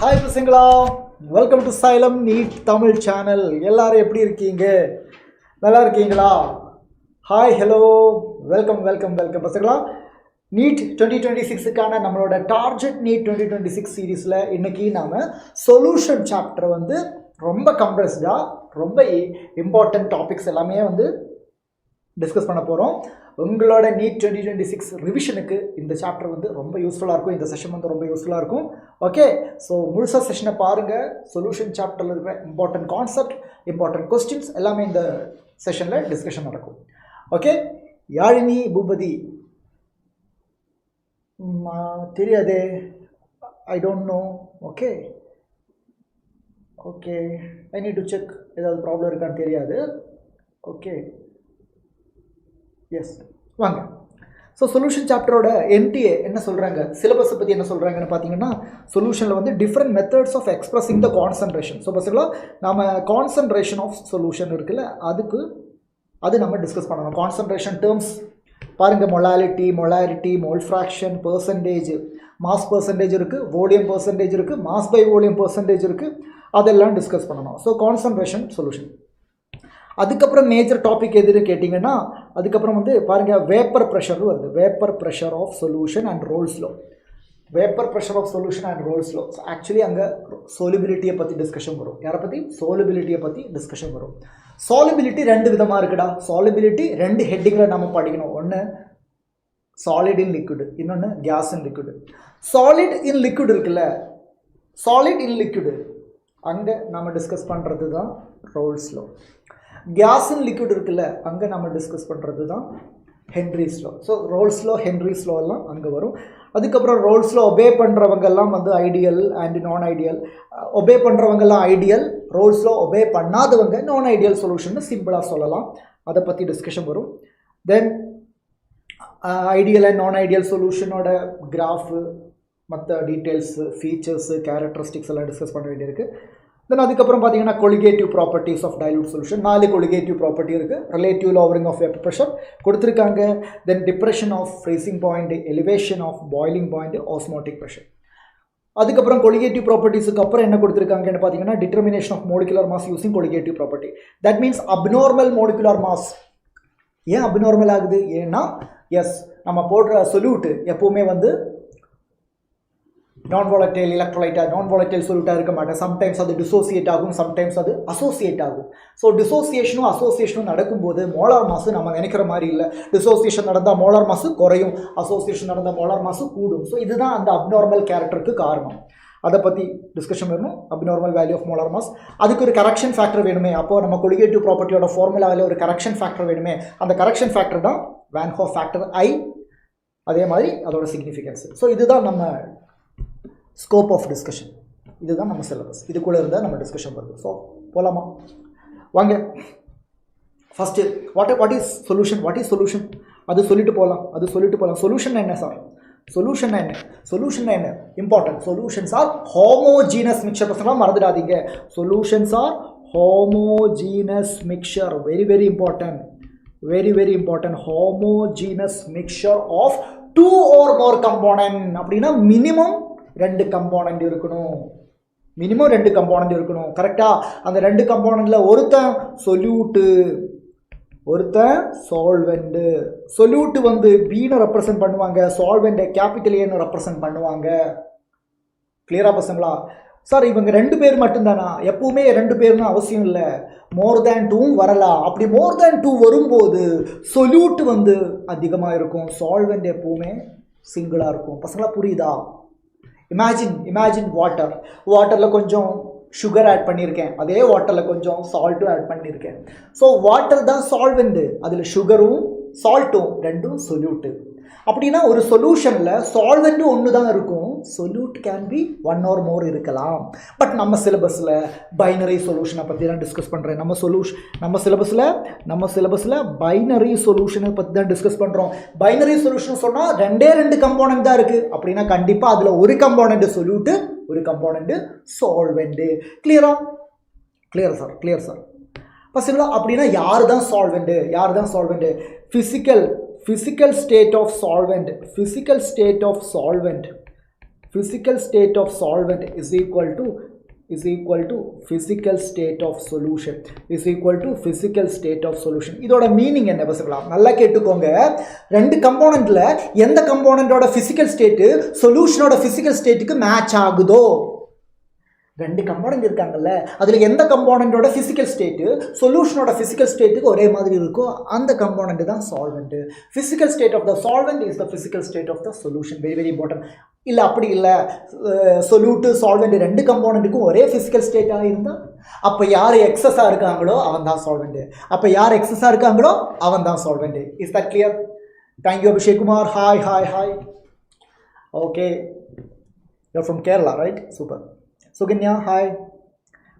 Hi பசங்களா, welcome to Xylem NEET Tamil channel. எல்லாரும் எப்படி இருக்கீங்க? நல்லா இருக்கீங்களா? ஹாய் ஹலோ வெல்கம் பசங்களா. நீட் 2026க்கான நம்மளோட டார்கெட் நீட் 2026 சீரீஸில் இன்றைக்கி நாம் சொல்யூஷன் சாப்டர் வந்து ரொம்ப கம்ப்ரெஸ்டாக ரொம்ப இம்பார்ட்டன்ட் டாபிக்ஸ் எல்லாமே வந்து டிஸ்கஸ் பண்ண போகிறோம். உங்களோட நீட் 2026 ரிவிஷனுக்கு இந்த சாப்டர் வந்து ரொம்ப யூஸ்ஃபுல்லாக இருக்கும். இந்த செஷன் வந்து ரொம்ப யூஸ்ஃபுல்லாக இருக்கும். ஓகே, ஸோ முழுசாக செஷனை பாருங்கள். சொல்யூஷன் சாப்டரில் இருக்கிற இம்பார்ட்டன்ட் கான்செப்ட், இம்பார்ட்டன்ட் கொஸ்டின்ஸ் எல்லாமே இந்த செஷனில் டிஸ்கஷன் நடக்கும். ஓகே, யாழினி பூபதி தெரியாதே, I don't know. Okay okay, I need to check. ஏதாவது ப்ராப்ளம் இருக்கான்னு தெரியாது. ஓகே, எஸ் வாங்க. ஸோ சொல்யூஷன் சாப்டரோட என்டிஏ என்ன சொல்கிறாங்க, சிலபஸை பற்றி என்ன சொல்கிறாங்கன்னு பார்த்தீங்கன்னா, சொல்யூஷனில் வந்து different methods of expressing the concentration. So பசங்களா நம்ம கான்சன்ட்ரேஷன் ஆஃப் சொல்யூஷன் இருக்குல்ல, அது நம்ம டிஸ்கஸ் பண்ணணும். கான்சன்ட்ரேஷன் டேர்ம்ஸ் பாருங்கள், molality, molarity, mole fraction, percentage, mass percentage இருக்குது, வோலியம் பர்சன்டேஜ் இருக்குது, மாஸ் பை வோலியம் பர்சன்டேஜ் இருக்குது, அதெல்லாம் டிஸ்கஸ் பண்ணணும். So concentration solution. அதுக்கப்புறம் மேஜர் டாபிக் எதுன்னு கேட்டிங்கன்னா, அதுக்கப்புறம் வந்து பாருங்கள் வேப்பர் ப்ரெஷர் வருது. Vapour pressure of solution and Raoult's law. Vapour pressure of solution and Raoult's law. So actually அங்கே சோலிபிலிட்டியை பற்றி டிஸ்கஷன் வரும். யாரை பற்றி? சோலிபிலிட்டியை பற்றி டிஸ்கஷன் வரும். சாலிபிலிட்டி ரெண்டு விதமாக இருக்குடா. சாலிபிலிட்டி ரெண்டு ஹெட்டிங்கில் நம்ம படிக்கணும். ஒன்று சாலிட் இன் லிக்விடு, இன்னொன்று gas in liquid. Solid in liquid இருக்குல்ல, சாலிட் இன் லிக்விடு அங்கே நம்ம டிஸ்கஸ் பண்ணுறது தான் ரோல்ஸ் லோ. கேஸ் இன் லிக்விட் இருக்குல்ல, அங்கே நம்ம டிஸ்கஸ் பண்ணுறது தான் Henry's law. So Raoult's law, Henry's law எல்லாம் அங்கே வரும். அதுக்கப்புறம் ரோல்ஸ் லோ ஒபே பண்ணுறவங்கெல்லாம் வந்து ideal and non ideal. Obey பண்ணுறவங்கெல்லாம் ஐடியல், ரோல்ஸ் லோ ஒபே பண்ணாதவங்க நான் ஐடியல் சொல்யூஷன் சிம்பிளாக சொல்லலாம். அதை பற்றி டிஸ்கஷன் வரும். Then ideal and non ideal சொல்யூஷனோட கிராஃபு, மற்ற டீட்டெயில்ஸு, ஃபீச்சர்ஸு, கேரக்டரிஸ்டிக்ஸ் எல்லாம் டிஸ்கஸ் பண்ண வேண்டியிருக்கு. தென் அதுக்கப்புறம் பார்த்தீங்கன்னா colligative properties of dilute solution. 4 colligative property இருக்குது. Relative lowering of vapour pressure கொடுத்துருக்காங்க. Then depression of freezing point, elevation of boiling point, osmotic pressure. அதுக்கப்புறம் கொலிகேட்டிவ் ப்ராப்பர்ட்டிஸுக்கு அப்புறம் என்ன கொடுத்துருக்காங்கன்னு பார்த்தீங்கன்னா, determination of molecular mass using colligative property. That means abnormal molecular mass. ஏன் abnormal ஆகுது? ஏன்னா எஸ், நம்ம போடுற சொல்யூட்டு எப்போவுமே வந்து நான் வாலட்டைல் எலக்ட்ரோலைட்டாக, நான் வாலட்டைல் சொல்யூட்டாக இருக்க மாட்டேன். சம்டைம்ஸ் அது டிசோசியேட் ஆகும், சம்டைம்ஸ் அது அசோசியேட் ஆகும். ஸோ டிசோசியேஷனும் அசோசியேஷனும் நடக்கும்போது மோலார் மாசு நம்ம நினைக்கிற மாதிரி இல்லை. டிசோசியேஷன் நடந்தால் மோலார் மாசு குறையும், அசோசியேஷன் நடந்தால் மோலார் மாசு கூடும். ஸோ இதுதான் அந்த அப்நார்மல் கேரக்டருக்கு காரணம். அதை பற்றி டிஸ்கஷன் வேணும். Abnormal value of molar mass, அதுக்கு ஒரு கரெக்ஷன் ஃபேக்டர் வேணுமே. அப்போது நம்ம கொலிகேட்டிவ் ப்ராப்பர்ட்டியோட ஃபார்முலாவில் ஒரு கரெக்ஷன் ஃபேக்டர் வேணுமே. அந்த கரெக்ஷன் ஃபேக்டர் தான் வான் ஹோஃப் ஃபேக்டர் ஐ. அதே மாதிரி அதோட சிக்னிஃபிகன்ஸ். ஸோ இதுதான் நம்ம ஸ்கோப் ஆஃப் டிஸ்கஷன். இதுதான் நம்ம சிலபஸ். இதுக்குள்ளே இருந்தால் நம்ம டிஸ்கஷன் வருது. ஸோ போகலாமா? வாங்க. First what is solution? What is solution? அது சொல்லிட்டு போகலாம். சொல்யூஷன் என்ன சார்? சொல்யூஷன் என்ன? சொல்யூஷன் என்ன important. Solutions are homogeneous mixture. பசங்களாம் மறந்துடாதீங்க. Solutions are homogeneous mixture. Very very important. Very important. Homogeneous mixture of 2 or more component. அப்படின்னா minimum 2 component இருக்கணும். மினிமம் 2 கம்போனன்ட் இருக்கணும். கரெக்டாக அந்த 2 கம்போனன்ட்டில் ஒருத்தன் சொல்யூட்டு, ஒருத்தன் சால்வெண்ட்டு. சொல்யூட்டு வந்து பீனை ரெப்ரசன்ட் பண்ணுவாங்க, சால்வெண்ட்டை கேபிட்டல் ஏன்னு ரெப்ரசன்ட் பண்ணுவாங்க. கிளியரா பசங்களா? சார் இவங்க 2 பேர் மட்டும்தானா? எப்பவுமே 2 பேர்னு அவசியம் இல்லை. மோர் தேன் 2 வரலாம். அப்படி மோர் தேன் 2 வரும்போது சொல்யூட் வந்து அதிகமாக இருக்கும், சால்வெண்ட் எப்பவுமே சிங்கிளாக இருக்கும். பசங்களா புரியுதா? இமேஜின் வாட்டரில் கொஞ்சம் சுகர் ஆட் பண்ணியிருக்கேன், அதே வாட்டரில் கொஞ்சம் சால்ட்டும் ஆட் பண்ணியிருக்கேன். ஸோ வாட்டர் தான் சால்வெண்ட்டு, அதில் சுகரும் சால்ட்டும் ரெண்டும் சொல்யூட்டு. அப்படின்னா ஒரு சொல்யூஷனில் சால்வெண்ட்டு ஒன்று தான் இருக்கும், solute can B 1 or more இருக்கலாம். பட் நம்ம சிலபஸில் பைனரி சொல்யூஷனை பற்றி தான் டிஸ்கஸ் பண்ணுறேன். நம்ம சிலபஸில் பைனரி சொல்யூஷனை பற்றி தான் டிஸ்கஸ் பண்ணுறோம். பைனரி சொல்யூஷன் சொன்னால் 2 கம்போனன்ட் தான் இருக்குது. அப்படின்னா கண்டிப்பாக அதில் ஒரு கம்போனன்ட் சொல்யூட்டு, ஒரு கம்போனன்ட் சால்வெண்ட்டு. Clear sir. பசங்களா அப்படின்னா யார் தான் solvent? physical state of solvent physical state of solvent is equal to physical state of solution is equal to physical state of solution. இதோட மீனிங் என்ன பசங்களா நல்லா கேட்டுக்கோங்க. ரெண்டு கம்போனன்ட்ல எந்த கம்போனன்ட்டோட பிசிக்கல் ஸ்டேட் சொல்யூஷனோட பிசிக்கல் ஸ்டேட்டுக்கு மேட்ச் ஆகுதோ, ரெண்டு கம்போனன்ட் இருக்காங்கல்ல, அதுல எந்த கம்போனன்ட்டோட பிசிக்கல் ஸ்டேட் சொல்யூஷனோட பிசிக்கல் ஸ்டேட்டுக்கு ஒரே மாதிரி இருக்கோ அந்த கம்போனன்ட் தான் solvent. Physical state of the solvent is the physical state of the solution. Very very important. இல்லை அப்படி இல்லை, சொல்யூட் சால்வெண்ட் ரெண்டு கம்போனண்ட்டுக்கும் ஒரே ஃபிசிக்கல் ஸ்டேட்டாக இருந்தால் அப்போ யார் எக்ஸஸாக இருக்காங்களோ அவன் தான் சால்வெண்ட். அப்போ யார் எக்ஸஸாக இருக்காங்களோ அவன் தான் solvent. Is that clear? Thank you Abhishek Kumar. Hi hi hi. Okay, you from Kerala right? Super. Sukanya hi.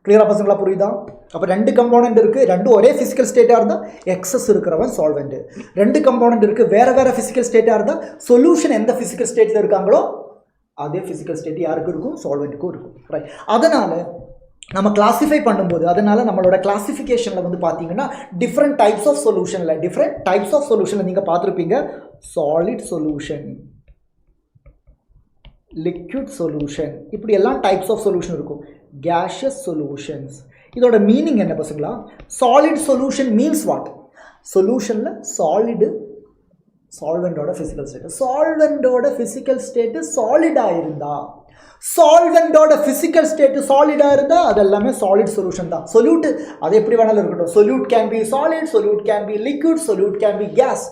கிளியராக பசங்களா புரியுதா? அப்போ ரெண்டு கம்போனண்ட் இருக்குது, ரெண்டும் ஒரே ஃபிசிக்கல் ஸ்டேட்டாக இருந்தால் எக்ஸஸ் இருக்கிறவன் சால்வெண்ட். ரெண்டு கம்போனண்ட் இருக்குது, வேறு வேறு ஃபிசிக்கல் ஸ்டேட்டாக இருந்தால் சொல்யூஷன் எந்த ஃபிசிக்கல் ஸ்டேட்டில் இருக்காங்களோ அதே ஃபிசிக்கல் ஸ்டேட் யாருக்கு இருக்கும்? சால்வெண்ட்டுக்கும் இருக்கும். ரைட். அதனால் நம்ம கிளாஸிஃபை பண்ணும்போது, அதனால் நம்மளோட கிளாஸிஃபிகேஷனில் வந்து பார்த்தீங்கன்னா டிஃப்ரெண்ட் டைப்ஸ் ஆஃப் சொல்யூஷனில் நீங்கள் பார்த்துருப்பீங்க. சாலிட் சொல்யூஷன், லிக்விட் சொல்யூஷன், இப்படி எல்லாம் டைப்ஸ் ஆஃப் சொல்யூஷன் இருக்கும். gaseous solutions. இதோட மீனிங் என்ன பசங்களா? Solid solution means what? சொல்யூஷனில் சாலிடு சால்வெண்டோட ஃபிசிக்கல் ஸ்டேட், சால்வெண்டோட ஃபிசிக்கல் ஸ்டேட்டு சாலிடாக இருந்தா, சால்வெண்டோட ஃபிசிக்கல் ஸ்டேட்டு சாலிடாக இருந்தால் அது எல்லாமே சாலிட் சொல்யூஷன் தான். சொல்யூட் அது எப்படி வேணாலும் இருக்கட்டும். Solute can be solid, solute can be liquid, solute can be gas,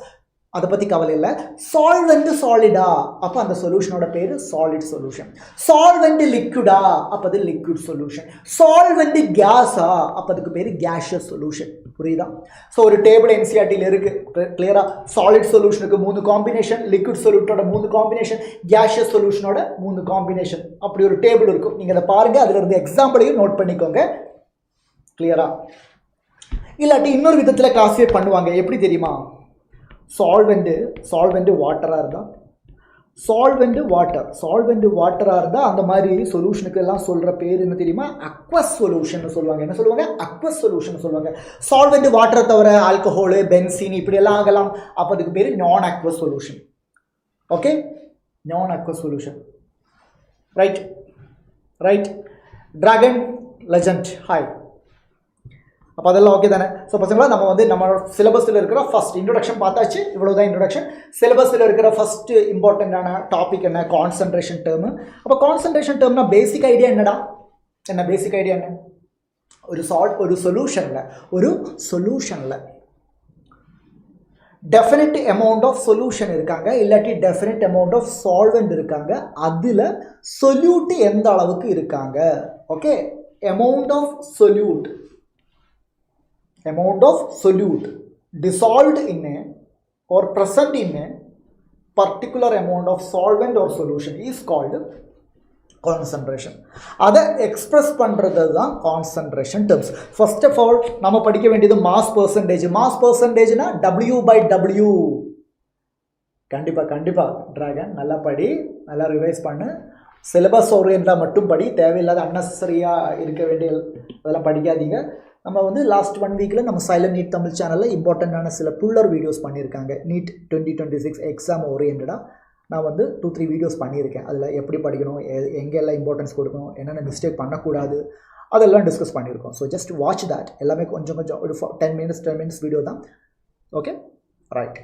அதை பற்றி கவலை இல்லை. சால்வெண்ட் சாலிடா அப்போ அந்த சொல்யூஷனோட பேர் சாலிட் சொல்யூஷன். சால்வெண்ட் லிக்விடா அப்போ அது லிக்விட் சொல்யூஷன். சால்வெண்ட் கேஸா அப்போ அதுக்கு பேர் கேஷியஸ் சொல்யூஷன். புரியுதா? ஸோ ஒரு டேபிள் என்சிஆர்டியில் இருக்குது கிளியரா. சாலிட் சொல்யூஷனுக்கு 3 காம்பினேஷன், லிக்விட் சொல்யூட்டோட 3 காம்பினேஷன், கேஷியஸ் சொல்யூஷனோட 3 காம்பினேஷன், அப்படி ஒரு டேபிள் இருக்கும். நீங்கள் அதை பாருங்கள், அதில் இருந்து எக்ஸாம்பிளையும் நோட் பண்ணிக்கோங்க. கிளியரா? இல்லாட்டி இன்னொரு விதத்தில் கிளாஸிஃபை பண்ணுவாங்க. எப்படி தெரியுமா? சால்வெண்ட் வாட்டராக இருந்தால், சால்வெண்ட் வாட்டராக இருந்தால் அந்த மாதிரி சொல்யூஷனுக்கு எல்லாம் சொல்கிற பேர் என்ன தெரியுமா? அக்வஸ் சொல்யூஷன் சொல்லுவாங்க. என்ன சொல்லுவாங்க? அக்வஸ் சொல்யூஷன் சொல்லுவாங்க. சால்வெண்ட் வாட்டரை தவிர ஆல்கஹாலு, பென்சீன் இப்படி எல்லாம் ஆகலாம். அப்போ அதுக்கு பேர் நான் அக்வஸ் சொல்யூஷன். ஓகே, நான் aqueous solution. Right. Dragon legend hi. அப்போ அதெல்லாம் ஓகே தானே? ஸோ பசங்களா நம்ம வந்து நம்ம சிலபஸில் இருக்கிற ஃபஸ்ட் இன்ட்ரொடக்ஷன் பார்த்தாச்சு. இவ்வளோ தான் இன்ட்ரொடக்ஷன். சிலபஸில் இருக்கிற ஃபஸ்ட்டு இம்பார்ட்டண்ட்டான டாபிக் என்ன? Concentration term. அப்போ கான்சன்ட்ரேஷன் டேர்ம்னா பேசிக் ஐடியா என்னடா? பேசிக் ஐடியா என்ன? ஒரு சொல்யூஷனில் டெஃபினட் அமௌண்ட் ஆஃப் சொல்யூஷன் இருக்காங்க, இல்லாட்டி டெஃபினட் அமௌண்ட் ஆஃப் சால்வெண்ட் இருக்காங்க. அதில் சொல்யூட் எந்த அளவுக்கு இருக்காங்க? Okay, amount of solute dissolved in a or present in a particular amount of solvent or solution is called concentration. அதை எக்ஸ்பிரஸ் பண்ணுறது தான் concentration terms. First of all நம்ம படிக்க வேண்டியது மாஸ் பர்சன்டேஜ்னா W/W. கண்டிப்பாக டிராகன் நல்லா படி, நல்லா ரிவைஸ் பண்ணு. சிலபஸ் ஓரியன்டாக மட்டும் படி, தேவையில்லாத அன்னெசரியாக இருக்க வேண்டிய அதெல்லாம் படிக்காதீங்க. நம்ம வந்து லாஸ்ட் 1 வீக்கில் நம்ம Xylem NEET Tamil சேனலில் இம்பார்ட்டண்ட்டான சில புல்லர் வீடியோஸ் பண்ணியிருக்காங்க. நீட் 2026 எக்ஸாம் ஓரியன்டாக நான் வந்து 2-3 வீடியோஸ் பண்ணியிருக்கேன். அதில் எப்படி படிக்கணும், எங்கெல்லாம் இம்பார்ட்டன்ஸ் கொடுக்கணும், என்னென்ன மிஸ்டேக் பண்ணக்கூடாது, அதெல்லாம் டிஸ்கஸ் பண்ணியிருக்கோம். So just watch that. எல்லாமே கொஞ்சம் ஒரு 10 மினிட்ஸ் வீடியோ தான். Okay right.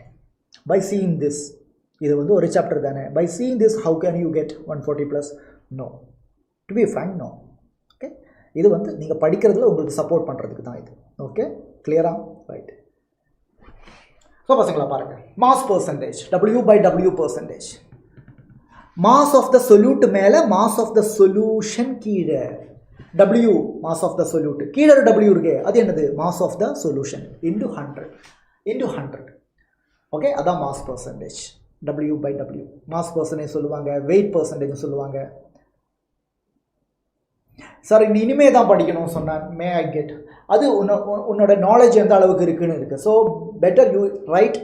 By seeing this, இது வந்து ஒரு சாப்டர் தானே. By seeing this how can you get 140+? No, to be frank no. Okay, இது வந்து நீங்கள் படிக்கிறதுல உங்களுக்கு சப்போர்ட் பண்ணுறதுக்கு தான் இது. ஓகே கிளியரா? ரைட். ஸோ பசங்களா பாருங்கள், mass percentage W/W percentage. Mass of the solute மேலே, மாஸ் ஆஃப் த சொல்யூஷன் கீழே. W mass of the solute, கீழே ஒரு W இருக்கு, அது என்னது? Mass of the solution into 100. Okay, அதான் mass percentage. W/W mass percentage சொல்லுவாங்க, வெயிட் பர்சன்டேஜ் சொல்லுவாங்க. சார் இனிமே தான் படிக்கணும் சொன்னேன். மே ஐ கெட் அது உன்னோட நாலேஜ் எந்த அளவுக்கு இருக்குன்னு இருக்குது. So better you right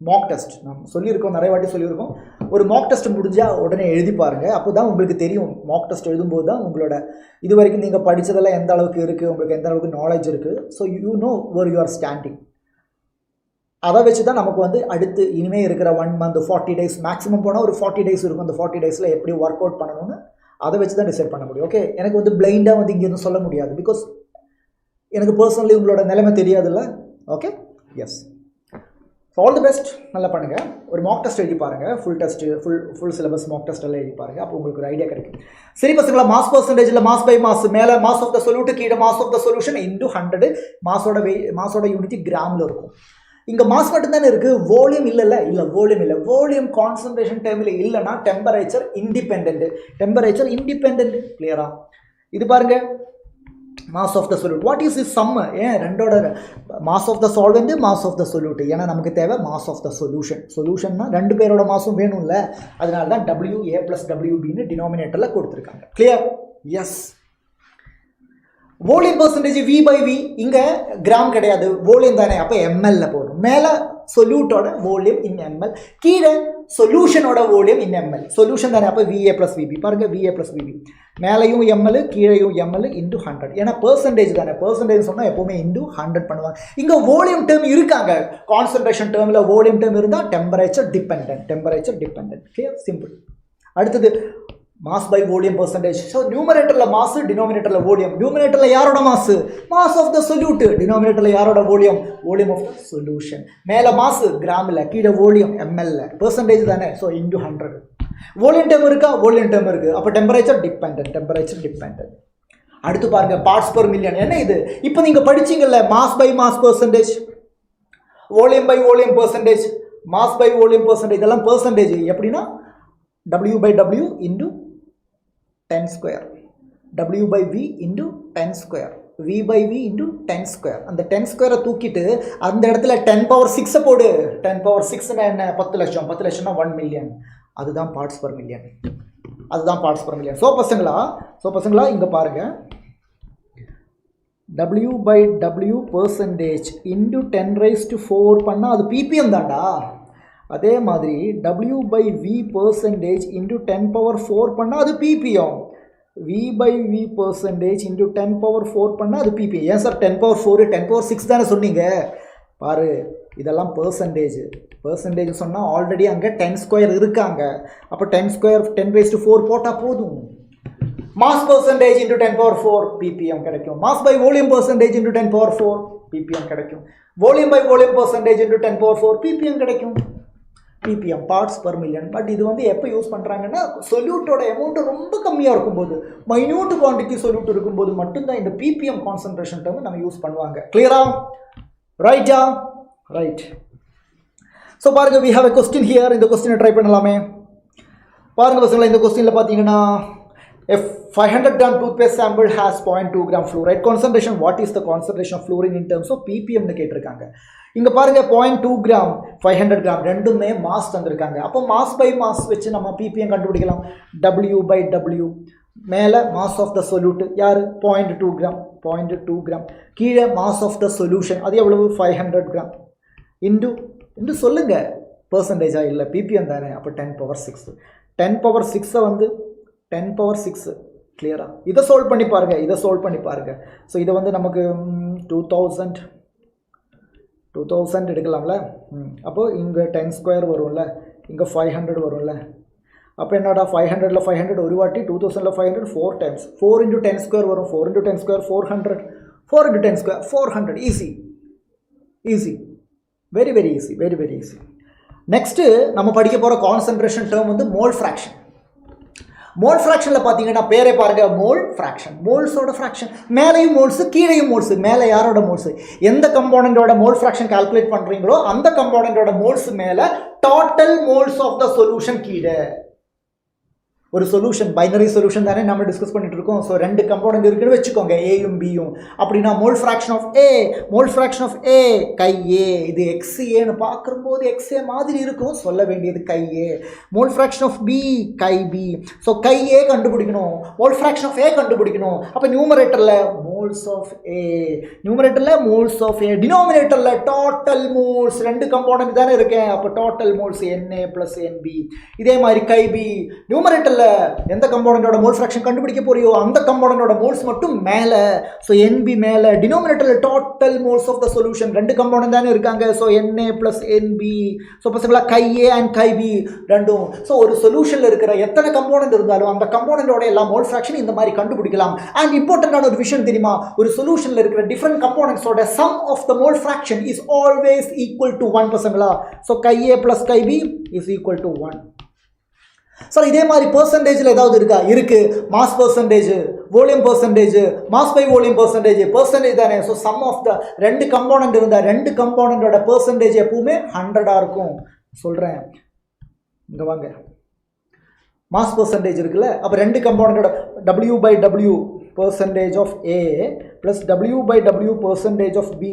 Mach test. நம்ம சொல்லியிருக்கோம், நிறைய வாட்டி சொல்லியிருக்கோம். ஒரு மாக் டெஸ்ட் முடிஞ்சால் உடனே எழுதி பாருங்கள். அப்போ தான் உங்களுக்கு தெரியும். மாக் டெஸ்ட் எழுதும்போது தான் உங்களோட இது வரைக்கும் நீங்கள் படித்ததெல்லாம் எந்த அளவுக்கு இருக்குது, உங்களுக்கு எந்த அளவுக்கு நாலேஜ் இருக்குது. So you know where you are standing. அதை வச்சு தான் நமக்கு வந்து அடுத்து இனிமேல் இருக்கிற 1 month 40 days மேக்ஸிமம் போனால் ஒரு 40 days இருக்கும். அந்த 40 days எப்படி ஒர்க் அவுட் பண்ணணும்னு அதை வச்சு தான் டிசைட் பண்ண முடியும். ஓகே, எனக்கு வந்து பிளைண்டாக வந்து இங்கே எதுவும் சொல்ல முடியாது. பிகாஸ் எனக்கு பர்சனலி உங்களோட நிலைமை தெரியாதுல்ல. Okay, yes. So all the best, நல்லா பண்ணுங்கள். ஒரு மாக் டெஸ்ட் எழுதி பாருங்கள். ஃபுல் சிலபஸ் மாக் டெஸ்ட் எல்லாம் எழுதி பாருங்கள். அப்போ உங்களுக்கு ஒரு ஐடியா கிடைக்கும். சரி பசங்களா, மாஸ் பர்சன்டேஜில் மாஸ் பை மாஸ், மேலே மாஸ் ஆஃப் த சொல்யூட், கீழே mass of the solution into 100. மாஸோட யூனிட்டி கிராமில் இருக்கும். இங்கே மாஸ் மட்டும்தானே இருக்குது, வால்யூம் இல்லைல்ல. இல்லை, வால்யூம் இல்லை. வால்யூம் கான்சன்ட்ரேஷன் டைமில் இல்லைன்னா டெம்பரேச்சர் இண்டிபெண்ட். கிளியரா? இது பாருங்க, mass of the solute. What is is sum? ஏன் ரெண்டோட mass of the solvent, mass of the solute. ஏன்னா நமக்கு தேவை மாஸ் ஆஃப் த சொல்யூஷன்னா ரெண்டு பேரோட மாஸும் வேணும்ல. அதனால தான் WA + WBன்னு டினாமினேட்டரில் கொடுத்துருக்காங்க. Clear? S. Volume percentage V/V, இங்கே கிராம் கிடையாது, வால்யூம் தானே. அப்போ ml போடும். மேலே சொல்யூட்டோட வால்யூம் இன் ml, கீழே சொல்யூஷனோட வால்யூம் இன் ml. சொல்யூஷன் தானே, அப்போ VA + VB. பாருங்க, VA + VB. மேலேயும் ml, கீழேயும் ml இன்டூ 100. ஏன்னா பர்சன்டேஜ் தானே, பர்சன்டேஜ் சொன்னால் எப்போவுமே இன்டூ 100 பண்ணுவாங்க. இங்கே வால்யூம் டேர்ம் இருக்காங்க. கான்சன்ட்ரேஷன் டேர்மில் வால்யூம் டேர்ம் இருந்தால் டெம்பரேச்சர் டிபெண்ட். கிளியர்? சிம்பிள். அடுத்தது mass by volume percentage. So நியூமரேட்டரில் மாஸ், டினாமினேட்டரில் வால்யூம். நியூமரேட்டரில் யாரோட mass? Mass of the solute. டினாமினேட்டரில் யாரோட volume? Volume of the solution. மேலே மாஸ் கிராமில், கீழே வால்யூம் ml. பர்சன்டேஜ் தானே, ஸோ இன்டூ 100. வால்யூம் டேர்ம் இருக்கா? வால்யூம் டேர்ம் இருக்குது. அப்போ டெம்பரேச்சர் டிபெண்ட். அடுத்து பாருங்க, பார்ட்ஸ் பெர் மில்லியன். என்ன இது? இப்போ நீங்கள் படிச்சிங்கல்ல, mass by mass percentage, volume by volume percentage, mass by volume percentage, இதெல்லாம் பர்சன்டேஜ். எப்படின்னா W/W into 10 square, W/V into 10 square, V/V into 10 square. அந்த 10 square தூக்கிட்டு அந்த இடத்துல 10⁶ போடு. 10⁶ என்ன? 10 லட்சம். 10 லட்சம்னா 1 million. அதுதான் பார்ட்ஸ் பெர் மில்லியன். ஸோ பசங்களா இங்கே பாருங்க, W/W பர்சன்டேஜ் இன்டூ 10⁴ பண்ணால் அது ppm தான்டா. அதே மாதிரி W/V பர்சன்டேஜ் இன்டூ 10⁴ பண்ணால் அது ppm. V/V பர்சன்டேஜ் இன்டூ 10⁴ பண்ணால் அது ppm. ஏன் சார் 10⁴, 10⁶ தானே சொன்னீங்க? பாரு, இதெல்லாம் பர்சன்டேஜ் சொன்னால் ஆல்ரெடி அங்கே 10 ஸ்கொயர் இருக்காங்க. அப்போ 10 ஸ்கொயர் 10⁴ போட்டால் போதும். மாஸ் பர்சன்டேஜ் இன்டூ 10⁴ ppm கிடைக்கும். Mass by volume percentage into 10⁴ ppm கிடைக்கும். Volume by volume percentage into 10⁴ ppm கிடைக்கும். ppm, parts per million. But இது வந்து எப்போ யூஸ் பண்ணுறாங்கன்னா, சொல்யூட்டோட அமௌண்ட் ரொம்ப கம்மியாக இருக்கும்போது, மைன்யூட் குவான்டிட்டி சொல்யூட் இருக்கும்போது மட்டும்தான் இந்த ppm கான்சன்ட்ரேஷன் டேர்ம் நம்ம யூஸ் பண்ணுவாங்க. கிளியரா? ரைட்டா? ரைட். ஸோ பாருங்க, we have a question here. இந்த கொஸ்டினை ட்ரை பண்ணலாமே. பாருங்க பசங்களா, இந்த கொஸ்டினில் பார்த்தீங்கன்னா, a 500 gram toothpaste sample has 0.2 gram fluoride concentration. What is the concentration of fluorine in terms of ppm னு கேட்டிருக்காங்க. இங்கே பாருங்க, 0.2 gram 500 gram ரெண்டுமே மாஸ் தந்திருக்காங்க. அப்போ மாஸ் பை மாஸ் வச்சு நம்ம ppm கண்டுபிடிக்கலாம். W/W. மேலே மாஸ் ஆஃப் த சொல்யூட் யார்? 0.2 gram. கீழே மாஸ் ஆஃப் த சொல்யூஷன், அது எவ்வளவு? 500 gram. இன்டு சொல்லுங்க, பர்சன்டேஜா? இல்லை, ppm தானே. அப்போ 10⁶. 10⁶ வந்து 10⁶. கிளியரா? இதை சால்வ் பண்ணி பாருங்க. ஸோ இதை வந்து நமக்கு 2000 எடுக்கலாம்ல. அப்போது இங்கே 10 ஸ்கொயர் வரும்ல, இங்கே 500 வரும்ல. அப்போ என்னடா, 500ல் 500 ஒரு வாட்டி, 2000ல் 500 4 times. 4 × 10 ஸ்கொயர் வரும். 4 × 10 square 400. 4 × 10 square 400. Easy. Very easy. Next நம்ம படிக்க போகிற கான்சன்ட்ரேஷன் டேர்ம் வந்து மோல் ஃப்ராக்ஷன். மோல் ஃப்ராக்ஷனில் பார்த்தீங்கன்னா பேரே பாருங்க, மோல் ஃப்ராக்ஷன். மோல்ஸோட ஃப்ராக்ஷன், மேலேயும் மோல்ஸு, கீழேயும் மோல்ஸு. மேலே யாரோட மோல்ஸு? எந்த கம்போனண்டோட மோல் ஃப்ராக்ஷன் கால்குலேட் பண்ணுறீங்களோ அந்த கம்போனண்டோட மோல்ஸ் மேலே, total moles of the solution கீழே. ஒரு சொல்யூஷன் பைனரி சொல்யூஷன் தானே நம்ம டிஸ்கஸ் பண்ணிட்டு இருக்கோம். ஸோ ரெண்டு கம்போனன்ட் இருக்குன்னு வச்சுக்கோங்க, ஏயும் பியும். அப்படின்னா mole fraction of A chi A. இது எக்ஸ்ஏன்னு பார்க்கும்போது எக்ஸ்ஏ மாதிரி இருக்கும், சொல்ல வேண்டியது chi A. Mole fraction of B chi B. So chi A கண்டுபிடிக்கணும், மோல் ஃப்ராக்ஷன் ஆஃப் ஏ கண்டுபிடிக்கணும். அப்போ நியூமரேட்டரில் மோல்ஸ் ஆஃப் ஏ, டினாமினேட்டரில் டோட்டல் மோல்ஸ். ரெண்டு கம்போனன்ட் தானே இருக்கேன், அப்போ டோட்டல் மோல்ஸ் NA + NB. இதே மாதிரி கை பி, நியூமரேட்டரில் எந்த கம்பவுண்டோட மோல் ஃபிராக்ஷன் கண்டுபிடிக்க போறியோ அந்த கம்பவுண்டோட மோல்ஸ் மட்டும் மேல. சோ NB மேல, டினோமினேட்டர்ல total moles of the solution. ரெண்டு கம்பவுண்ட் தானே இருக்காங்க. So Na plus NB. So பசங்களா Ka and Kb ரெண்டும். சோ ஒரு சொல்யூஷன்ல இருக்கிற எத்தனை கம்பவுண்ட் இருந்தாலும் அந்த கம்பவுண்டோட எல்லா மோல் ஃபிராக்ஷன் இந்த மாதிரி கண்டுபிடிக்கலாம். அண்ட் இம்பார்ட்டன்டான ஒரு விஷயம் தெரியுமா, ஒரு சொல்யூஷன்ல இருக்கிற different கம்பவுண்ட்ஸோட sum of the mole fraction is always equal to 1 பசங்களா. So Ka plus Kb is equal to 1. Sir இதே மாதிரி பெர்சன்டேஜ்ல ஏதாவது இருக்கா? இருக்கு. Mass percentage, volume percentage, mass by volume percentage, percentage தானே. ஸோ சம் ஆஃப் த ரெண்டு compound இருந்தா ரெண்டு கம்பவுண்டோட பெர்சன்டேஜ் எப்பவுமே 100 இருக்கும். சொல்றேன், இங்க வாங்க. மாஸ் பெர்சன்டேஜ் இருக்குல்ல, அப்ப ரெண்டு கம்பவுண்டோட W/W percentage of A plus W/W percentage of B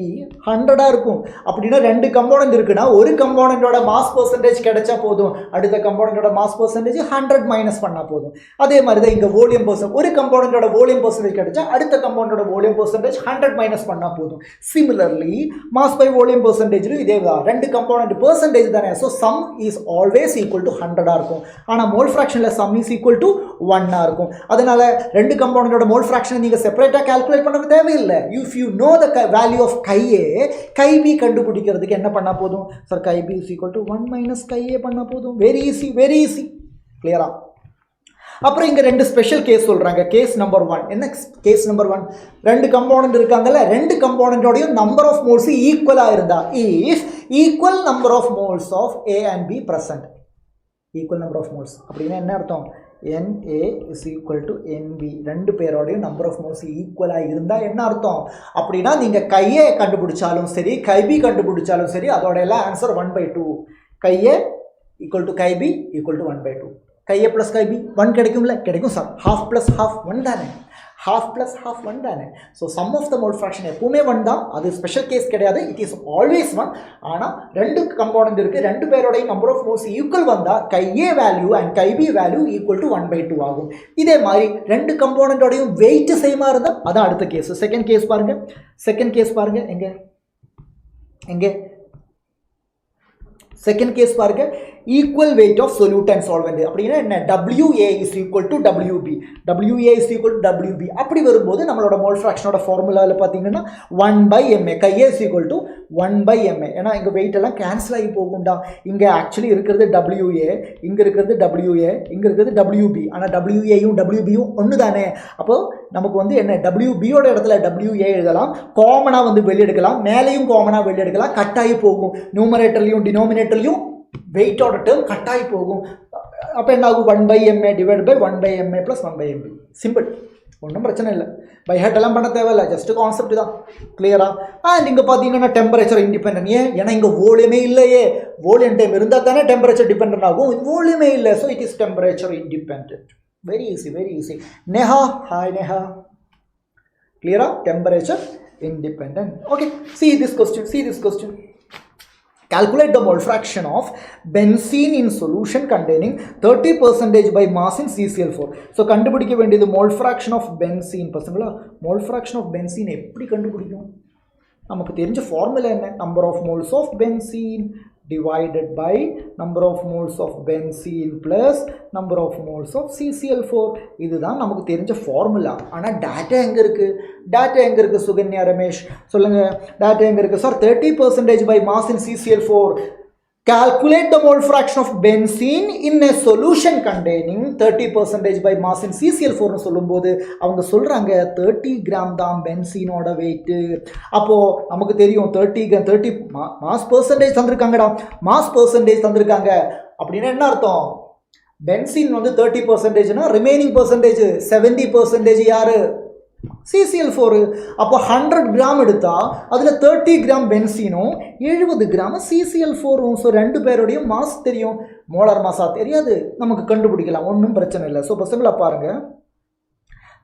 100 இருக்கும். அப்படின்னா ரெண்டு கம்பவுண்ட் இருக்குன்னா ஒரு கம்பவுண்டோட மாஸ் பெர்சன்டேஜ் கிடைச்சா போதும், அடுத்த கம்பவுண்டோட மாஸ் பெர்சன்டேஜ் 100 மைனஸ் பண்ணா போதும். அதே மாதிரி தான் இங்க வால்யூம் பெர்சன்டேஜ், ஒரு கம்பவுண்டோட வால்யூம் பெர்சன்டேஜ் கிடைச்சா அடுத்த கம்பவுண்டோட வால்யூம் பெர்சன்டேஜ் 100 மைனஸ் பண்ணா போதும். சிமிலர்லி மாஸ் பை வால்யூம் பெர்சன்டேஜ்லயும் இதே தான், ரெண்டு கம்பவுண்ட் பெர்சன்டேஜ் தானே. So sum is always equal to 100 இருக்கும். ஆனா மோல் ஃபிராக்ஷன்ல சம் இஸ் ஈக்குவல் டு 1 இருக்கும். அதனால ரெண்டு கம்பவுண்டோட மோல் ஃபிராக்ஷன் நீங்க செப்பரேட்டா கால்குலேட் பண்ண தேவையில்லை. If you know the value of Ka, Kb கண்டுபிடிக்கிறதுக்கு என்ன பண்ணா போதும் sir? Kb is equal to 1 minus Ka பண்ணா போதும். Very easy, very easy. கிளியரா? அப்புறம் இங்க ரெண்டு ஸ்பெஷல் கேஸ் சொல்றாங்க. கேஸ் நம்பர் 1 என்ன? கேஸ் நம்பர் 1, ரெண்டு கம்பவுண்ட் இருக்காங்கல்ல, ரெண்டு கம்பவுண்டோட நம்பர் ஆஃப் மோல்ஸ் ஈக்குவலா இருந்தா, if equal number of moles of A and B present, equal number of moles அப்படின்னா என்ன அர்த்தம்? Na is equal to Nb, ரெண்டு பேரோடையும் நம்பர் ஆஃப் மோல்ஸ் ஈக்குவலா இருந்தா என்ன அர்த்தம்? அப்படின்னா நீங்க Ka கண்டுபிடிச்சாலும் சரி, Kb கண்டுபிடிச்சாலும் சரி, அதோட எல்லாம் answer 1/2. Ka equal to Kb equal to 1/2. Ka plus Kb 1 கிடைக்கும்ல? கிடைக்கும் சார். half plus half 1 தானே, half plus half 1 தானே. So sum of the mole fraction எப்பவுமே 1 தான். அது ஸ்பெஷல் கேஸ் கிடையாது, இட் இஸ் ஆல்வேஸ் 1. ஆனால் ரெண்டு கம்பவுண்ட் இருக்கு, ரெண்டு பேரோடைய நம்பர் ஆஃப் மோல்ஸ் ஈக்குவல் வந்தா Ka value and Kb value equal to 1/2 ஆகும். இதே மாதிரி ரெண்டு கம்பவுண்டோடையும் வெயிட் சேமா இருந்தா அதான் அடுத்த கேஸ். செகண்ட் கேஸ் பாருங்க. செகண்ட் கேஸ் பாருங்க. எங்க எங்க செகண்ட் கேஸ் பாருங்க. Equal weight of solute and solvent அப்படின்னா என்ன? WA is equal to WB, WA is equal to WB. அப்படி வரும்போது நம்மளோட மோல் ஃபிராக்ஷனோட ஃபார்முலாவில் பார்த்தீங்கன்னா 1/ma, Ka is equal to 1/ma. ஏன்னா இங்கே வெயிட் எல்லாம் கேன்சல் ஆகி போகும்டா. இங்கே ஆக்சுவலி இருக்கிறது WA, இங்கே இருக்கிறது WA, இங்கே இருக்கிறது WB. ஆனால் WAயும் WBயும் ஒன்று தானே. அப்போ நமக்கு வந்து என்ன? WBயோட இடத்துல WA எழுதலாம், காமனாக வந்து வெளியெடுக்கலாம், மேலேயும் காமனாக வெளியெடுக்கலாம். கட்டாயி போகும், நியூமரேட்டர்லையும் டினோமினேட்டர்லையும் வெயிட்டோட டேர்ம் கட்டாயி போகும். அப்போ என்ன ஆகும்? 1/ma divide by 1/ma plus 1/mb. Simple, ஒன்றும் பிரச்சனை இல்லை. பை ஹார்ட் எல்லாம் பண்ண தேவையில்லை, ஜஸ்ட் கான்செப்ட் தான். கிளியரா? அண்ட் இங்கே பார்த்தீங்கன்னா டெம்பரேச்சர் இண்டிபெண்டன்ட். ஏன்னா இங்கே வால்யூமே இல்லையே. வால்யூம் டைம் இருந்தால் தானே டெம்பரேச்சர் டிபெண்ட் ஆகும். வால்யூமே இல்லை, so it is temperature independent. Very easy, very easy. Neha, hi Neha. கிளியரா? Temperature independent. Okay, see this question, see this question. Calculate the mole fraction of benzene in solution containing 30% by mass in CCl4. So கண்டுபிடிக்க வேண்டியது mole fraction of benzene. பசங்களா, mole fraction of benzene எப்படி கண்டுபிடிக்கும்? நமக்கு தெரிஞ்ச formula என்ன? number of moles of benzene divided by number of moles of benzene plus number of moles of CCl4. இதுதான் நமக்கு தெரிஞ்ச ஃபார்முலா. ஆனால் டேட்டா எங்கே இருக்குது? டேட்டா எங்கே இருக்குது சுகன்யா ரமேஷ்? சொல்லுங்கள், டேட்டா எங்கே இருக்குது sir? 30% by mass in CCl4. Calculate the mole fraction of benzene in a solution containing 30% by mass in CCl4 னு சொல்லும்போது அவங்க சொல்கிறாங்க 30 கிராம் தான் பென்சீனோட வெயிட்டு. அப்போது நமக்கு தெரியும் 30 மாஸ் பெர்சன்டேஜ் தந்திருக்காங்கடா, மாஸ் பெர்சன்டேஜ் தந்திருக்காங்க. அப்படின்னா என்ன அர்த்தம்? பென்சீன் வந்து 30%னா ரிமைனிங் பெர்சன்டேஜ் 70% யாரு? CCl4. அப்போ 100 கிராம் எடுத்தா அதில் 30 கிராம் பென்சீனும் 70 கிராம் CCl4ம். ஸோ ரெண்டு பேருடைய மாஸ் தெரியும், மோலார் மாஸா தெரியாது, நமக்கு கண்டுபிடிக்கலாம், ஒன்றும் பிரச்சனை இல்லை. ஸோ பசங்களை பாருங்க,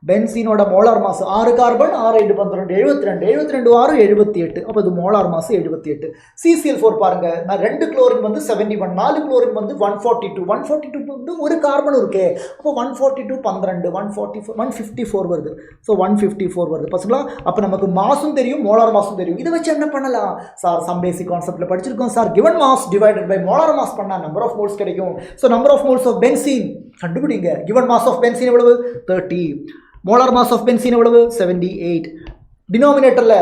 பென்சீனோட மோலார் மாஸ் 6 கார்பன் 6 8 12 72 72 6 78. அப்போ இது மோலார் மாஸ் 78. CCl4 பாருங்க, நான் 2 குளோரின் வந்து 71, 4 குளோரின் வந்து 142. 142 வந்து ஒரு கார்பன் இருக்கு. அப்போ 142 12 144 154 வருது. ஸோ 154 வருது பசங்களா. அப்போ நமக்கு மாஸும் தெரியும், மோலார் மாஸும் தெரியும். இதை வச்சு என்ன பண்ணலாம் சார்? சம் பேசிக் கான்செப்ட்ல படிச்சிருக்கோம் sir. Given mass divided by molar mass பண்ணா நம்பர் ஆஃப் மோல்ஸ் கிடைக்கும். So number of moles of benzene கண்டுபிடிங்க. given mass of benzene எவ்வளவு 30, molar mass of benzene எவ்வளவு 78, denominatorல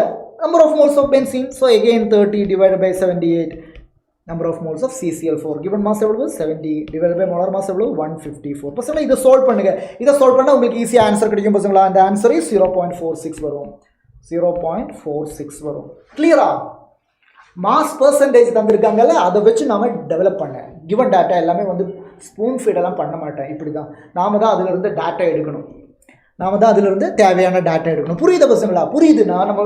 number of moles of benzene, so again 30 divided by 78, number of moles of CCl4, given mass எவ்வளவு 70 divided by molar mass எவ்வளவு 154. பசங்களா இதை solve பண்ணுங்க. இதை solve பண்ணா உங்களுக்கு ஈஸியா ஆன்சர் கிடைக்கும் பசங்களா. அந்த ஆன்சர் இஸ் 0.46 வரும். 0.46 வரும். கிளியரா? மாஸ் பெர்சன்டேஜ் தந்திருக்காங்கல்ல, அதை வச்சு நாம டெவலப் பண்ண கிவன் டேட்டா எல்லாமே வந்து ஸ்பூன் ஃபீடெல்லாம் பண்ண மாட்டேன். இப்படி தான் நாம தான் அதிலிருந்து டேட்டா எடுக்கணும். நாம தான் அதிலிருந்து தேவையான டேட்டா எடுக்கணும். புரியுது பசங்களா? புரியுதுன்னா நம்ம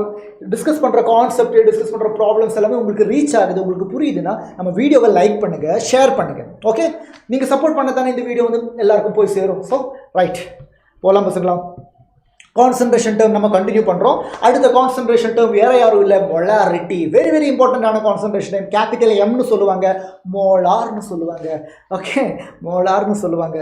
டிஸ்கஸ் பண்ணுற கான்செப்ட், டிஸ்கஸ் பண்ணுற ப்ராப்ளம்ஸ் எல்லாமே உங்களுக்கு ரீச் ஆகுது, உங்களுக்கு புரியுதுன்னா நம்ம வீடியோவை லைக் பண்ணுங்க, ஷேர் பண்ணுங்க. ஓகே, நீங்கள் சப்போர்ட் பண்ண தானே இந்த வீடியோ வந்து எல்லாருக்கும் போய் சேரும். ஸோ ரைட், போகலாம் பசங்களா. கான்சன்ட்ரேஷன் டேர்ம் நம்ம கண்டினியூ பண்ணுறோம். அடுத்த கான்சன்ட்ரேஷன் டேர்ம் வேற யாரும் இல்லை, மொலாரிட்டி. வெரி வெரி இம்பார்ட்டண்டான கான்சன்ட்ரேஷன் டேர்ம். கேபிட்டல் எம்னு சொல்லுவாங்க, மோலார்னு சொல்லுவாங்க. ஓகே, மோலார்னு சொல்லுவாங்க.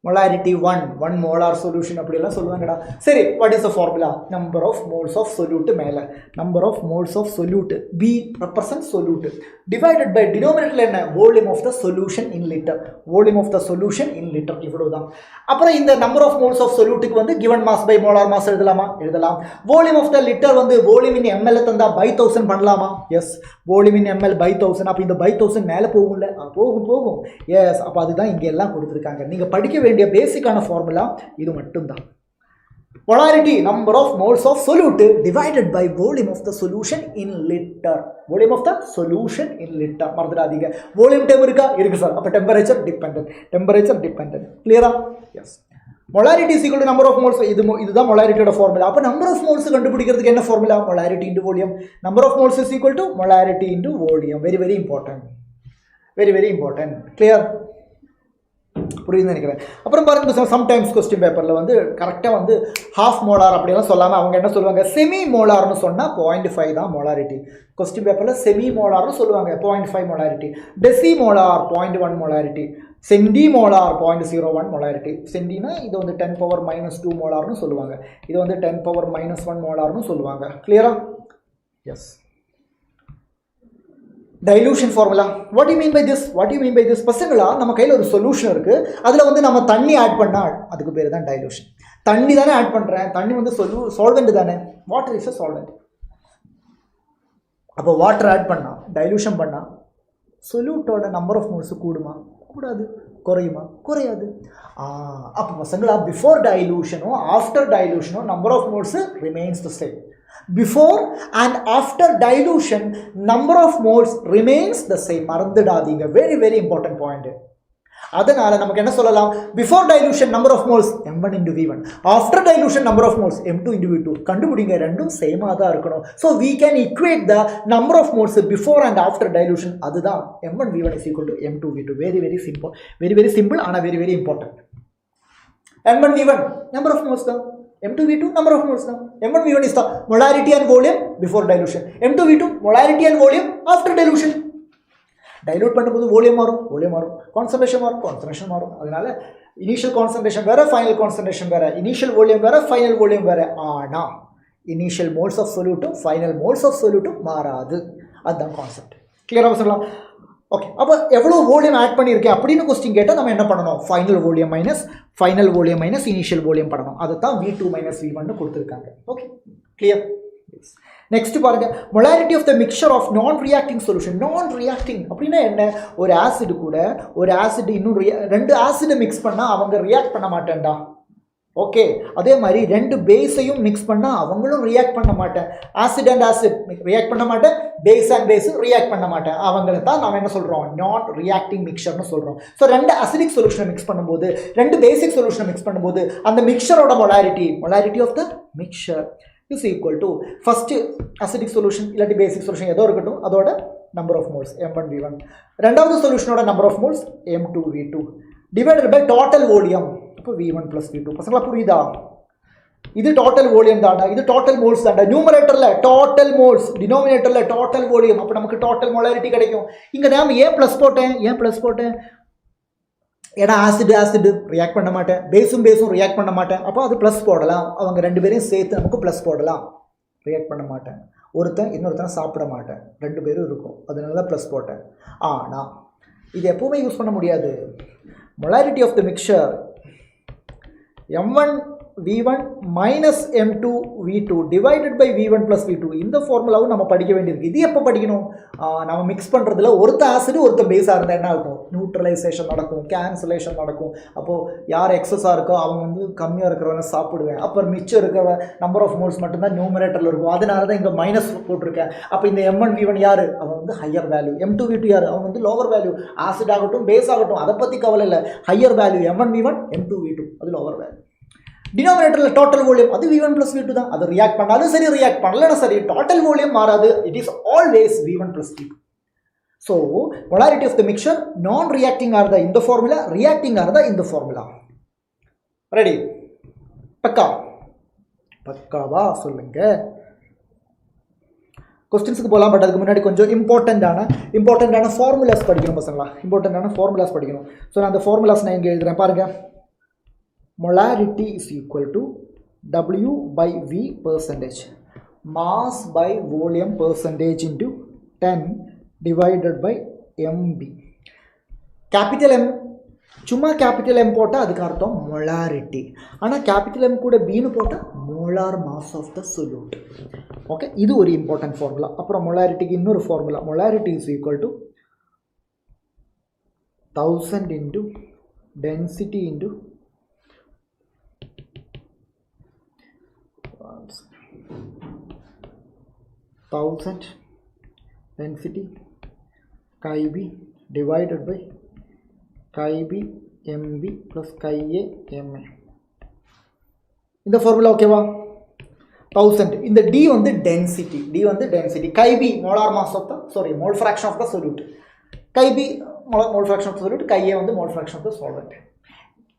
மொலாரிட்டி 1 மோலார் சொல்யூஷன் அப்படிலாம் சொல்லுவாங்கடா. சரி, what is the formula? Number of moles of solute மேலே, number of moles of solute B represent solute divided by டினோமினேட்டர்ல என்ன, volume of the solution in litre. Volume of the solution in litre இவ்வளவுதான். அப்புறம் இந்த number of moles of சொல்யூட்டுக்கு வந்து given mass by molar mass எழுதலாமா? எழுதலாம். Volume of the litre வந்து வால்யூம் இன் எம்எல் தந்தா பை 1000 பண்ணலாமா? Yes, volume in ML by 1000. அப்போ இந்த பை 1000 மேலே போகும்ல? போகும். எஸ், அப்போ அதுதான் இங்கே எல்லாம் கொடுத்துருக்காங்க. நீங்கள் படிக்க வேண்டிய பேசிக்கான ஃபார்முலா இது மட்டும்தான். Molarity, number of moles of solute divided by volume of the solution in liter. Volume of the solution in liter. மறந்துடாதீங்க. Volume term இருக்கா? இருக்கு சார். அப்ப temperature dependent. Clear? Yes. Molarity is equal to number of moles. இதுதான் molarity ஓட formula. அப்ப number of moles கண்டுபிடிக்கிறதுக்கு என்ன formula? Molarity into volume. Number of moles is equal to molarity into volume. Very very important. Clear? புரியுதுன்னு நினைக்கிறேன். அப்புறம் பாருங்க, sometimes question பேப்பரில் வந்து கரெக்டாக வந்து ஹாஃப் மோலார் அப்படிலாம் சொல்லாமல் அவங்க என்ன சொல்லுவாங்க, செமி மோலார்னு சொன்னால் 0.5 தான் மோலாரிட்டி. கொஸ்டின் பேப்பரில் செமி மோலார்னு சொல்லுவாங்க, 0.5 molarity. Deci molar 0.1 molarity. Centi molar 0.01 molarity. சென்டினா இது வந்து 10⁻⁻2 மோலார்னு சொல்லுவாங்க, இது வந்து 10⁻⁻1 மோலார்னு சொல்லுவாங்க. கிளியரா? S. Dilution formula. What do you mean by this? பசங்களா, நம்ம கையில் ஒரு சொல்யூஷன் இருக்கு, அதில் வந்து நம்ம தண்ணி ஆட் பண்ணா அதுக்கு பேர் தான் டைலூஷன். தண்ணி தானே ஆட் பண்ணுறேன், தண்ணி வந்து சால்வெண்ட் தானே. Water is a solvent. அப்போ வாட்டர் ஆட் பண்ணா, டைலூஷன் பண்ணா சொல்யூட்டோட நம்பர் ஆஃப் மோல்ஸ் கூடுமா? கூடாது. குறையுமா? குறையாது. அப்போ பசங்களா, பிஃபோர் டைலூஷனோ ஆஃப்டர் டைலூஷனோ number of moles remains the same. Before and after dilution, number of moles remains the same. மறந்துடாதீங்க. very very important point. அதனால நமக்கு என்ன சொல்லலாம், before dilution number of moles m1 into v1, after dilution number of moles m2 into v2. கண்டுபிடிங்க, ரெண்டும் சேமா தான் இருக்கணும். so we can equate the number of moles before and after dilution. அதுதான் m1 v1 is equal to m2 v2. very very simple ஆனா very very important. m1 v1 number of moles தான், m2 v2 number of moles தான். m1 v1 is the molarity and volume before dilution. m2 v2 molarity and volume after dilution. Dilute பண்ணும்போது volume மாறும், concentration மாறும். அதனால initial concentration வேற, final concentration வேற, initial volume வேற, final volume வேற. ஆனா இனிஷியல் மோல்ஸ் ஆஃப் சொல்யூட்டும் ஃபைனல் மோல்ஸ் ஆஃப் சொல்யூட்டும் மாறாது. அதுதான் கான்செப்ட். கிளியராக சொல்லலாம். ஓகே, அப்போ எவ்வளோ வோல்யூம் ஆட் பண்ணியிருக்கேன் அப்படின்னு கொஸ்டின் கேட்டால் நம்ம என்ன பண்ணணும், final volume minus initial volume பண்ணணும். அதை தான் v2 மைனஸ் v1 கொடுத்துருக்காங்க. Okay, clear? நெக்ஸ்ட் பாருங்க, molarity of the mixture of non reacting solution. Non reacting அப்படின்னா என்ன, ஒரு ஆசிட் கூட ஒரு ஆசிட் இன்னும் ரெண்டு ஆசிடை மிக்ஸ் பண்ணால் அவங்க ரியாக்ட் பண்ண மாட்டேன்டா. ஓகே, அதே மாதிரி ரெண்டு பேஸையும் மிக்ஸ் பண்ணால் அவங்களும் ரியாக்ட் பண்ண மாட்டேன். ஆசிட் அண்ட் ஆசிட் ரியாக்ட் பண்ண மாட்டேன், பேஸ் அண்ட் பேஸ் ரியாக்ட் பண்ண மாட்டேன். அவங்கள தான் நாம் என்ன சொல்கிறோம், நான் ரியாக்டிங் மிக்சர்னு சொல்கிறோம். ஸோ ரெண்டு அசிடிக் சொல்யூஷனை மிக்ஸ் பண்ணும்போது, ரெண்டு பேசிக் சொல்யூஷனை மிக்ஸ் பண்ணும்போது அந்த மிக்சரோட molarity of the mixture is equal to first acidic solution இல்லாட்டி பேசிக் சொல்யூஷன் ஏதோ இருக்கட்டும், அதோட number of moles m1 v1, ரெண்டாவது சொல்யூஷனோட number of moles m2 v2 divided by total volume. அப்போ v1 + v2. பசங்களா புரியுதா? இது டோட்டல் வோல்யூம் தாண்டா, இது டோட்டல் மோல்ஸ் தாண்டா. நியூமரேட்டர்ல டோட்டல் மோல்ஸ், டினோமினேட்டர்ல டோட்டல் வோல்யூம். அப்போ நமக்கு டோட்டல் மொலாரிட்டி கிடைக்கும். இங்கே நான் ஏன் ப்ளஸ் போட்டேன், ஏன்னா ஆசிட் ரியாக்ட் பண்ண மாட்டேன், பேஸும் ரியாக்ட் பண்ண மாட்டேன். அப்போ அது ப்ளஸ் போடலாம். அவங்க ரெண்டு பேரையும் சேர்த்து நமக்கு ப்ளஸ் போடலாம். ரியாக்ட் பண்ண மாட்டேன், இன்னொருத்தனை சாப்பிட மாட்டேன், ரெண்டு பேரும் இருக்கும், அதனால தான் ப்ளஸ் போட்டேன். ஆனால் இது எப்போவுமே யூஸ் பண்ண முடியாது. molarity of the mixture m1 v1 minus m2 v2 divided by v1 plus v2 இந்த ஃபார்முலாவும் நம்ம படிக்க வேண்டியிருக்கு. இது எப்போ படிக்கணும்? நம்ம மிக்ஸ் பண்ணுறதுல ஒருத்த ஆசிட் ஒருத்த பேஸாக இருந்தால் என்ன ஆகும்? நியூட்ரலைசேஷன் நடக்கும், கேன்சலேஷன் நடக்கும். அப்போது யார் எக்ஸஸாக இருக்கோ அவங்க வந்து கம்மியாக இருக்கிறவங்க சாப்பிடுவேன். அப்புறம் மிச்சம் இருக்கிற நம்பர் ஆஃப் மோல்ஸ் மட்டும்தான் நியூமரேட்டரில் இருக்கும். அதனால தான் இங்கே மைனஸ் போட்டிருக்கேன். அப்போ இந்த m1 v1 யார்? அவன் வந்து ஹையர் வேல்யூ. m2 v2 யார்? அவன் வந்து லோவர் வேல்யூ. ஆசிட் ஆகட்டும் பேஸ் ஆகட்டும் அதை பற்றி கவலை இல்லை. Higher value m1 v1 m2 v2 அது லோவர் வேல்யூ. டினாமினேட்டரில் டோட்டல் வால்யூம் அது v1 plus v2 தான். அது ரியாக்ட் பண்ணாலும் சரி ரியாக்ட் பண்ணலன்னா சரி டோட்டல் வால்யூம் மாறாது. It is always v1 plus v2. So molarity of the mixture நான் ரியாக்டிங் ஆகிறதா இந்த ஃபார்முலா, ரியாக்டிங் ஆகிறதா இந்த ஃபார்முலா. ரெடி? பக்கா பக்காவா சொல்லுங்க. கொஸ்டின்ஸுக்கு போகலாம். பட் அதுக்கு முன்னாடி கொஞ்சம் இம்பார்ட்டண்ட்டான ஃபார்முலாஸ் படிக்கணும் பசங்களா. இம்பார்ட்டண்ட்டான ஃபார்முலாஸ் படிக்கணும். ஸோ நான் அந்த ஃபார்முலாஸ் நான் இங்கே எழுதுகிறேன் பாருங்கள். Molarity is equal to W by V percentage, mass by volume percentage into 10 divided by MB. Capital M சும்மா கேபிட்டல் M போட்டால் அதுக்கு அர்த்தம் molarity. ஆனால் கேபிட்டல் M கூட Bன்னு போட்டால் molar mass of the solute. Okay, இது ஒரு இம்பார்ட்டன்ட் ஃபார்முலா. அப்புறம் molarity இன்னொரு formula. Molarity is equal to 1000 into density into 1000 density chi b divided by chi b mb plus chi a ma. இந்த formula ஓகேவா? 1000 இந்த d வந்து density, chi b molar mass of the mole fraction of the solute, chi b mole fraction of the solute, chi a வந்து mole fraction of the solvent.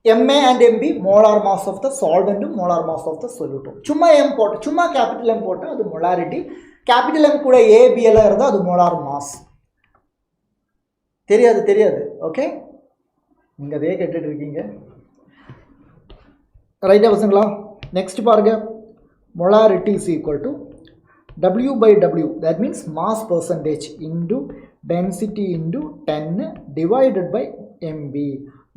MA and MB molar mass of the solvent, molar mass of the solute. சும்மா M போட்டு சும்மா capital M போட்டு அது molarity. Capital M கூட A B எல்லாம் இருந்தால் அது molar mass. தெரியாது. ஓகே, நீங்கள் அதே கேட்டுட்டு இருக்கீங்க. ரைட்டா பசங்களா? நெக்ஸ்ட் பாருங்க. molarity is equal to W by W, that means mass percentage into density into 10 divided by MB,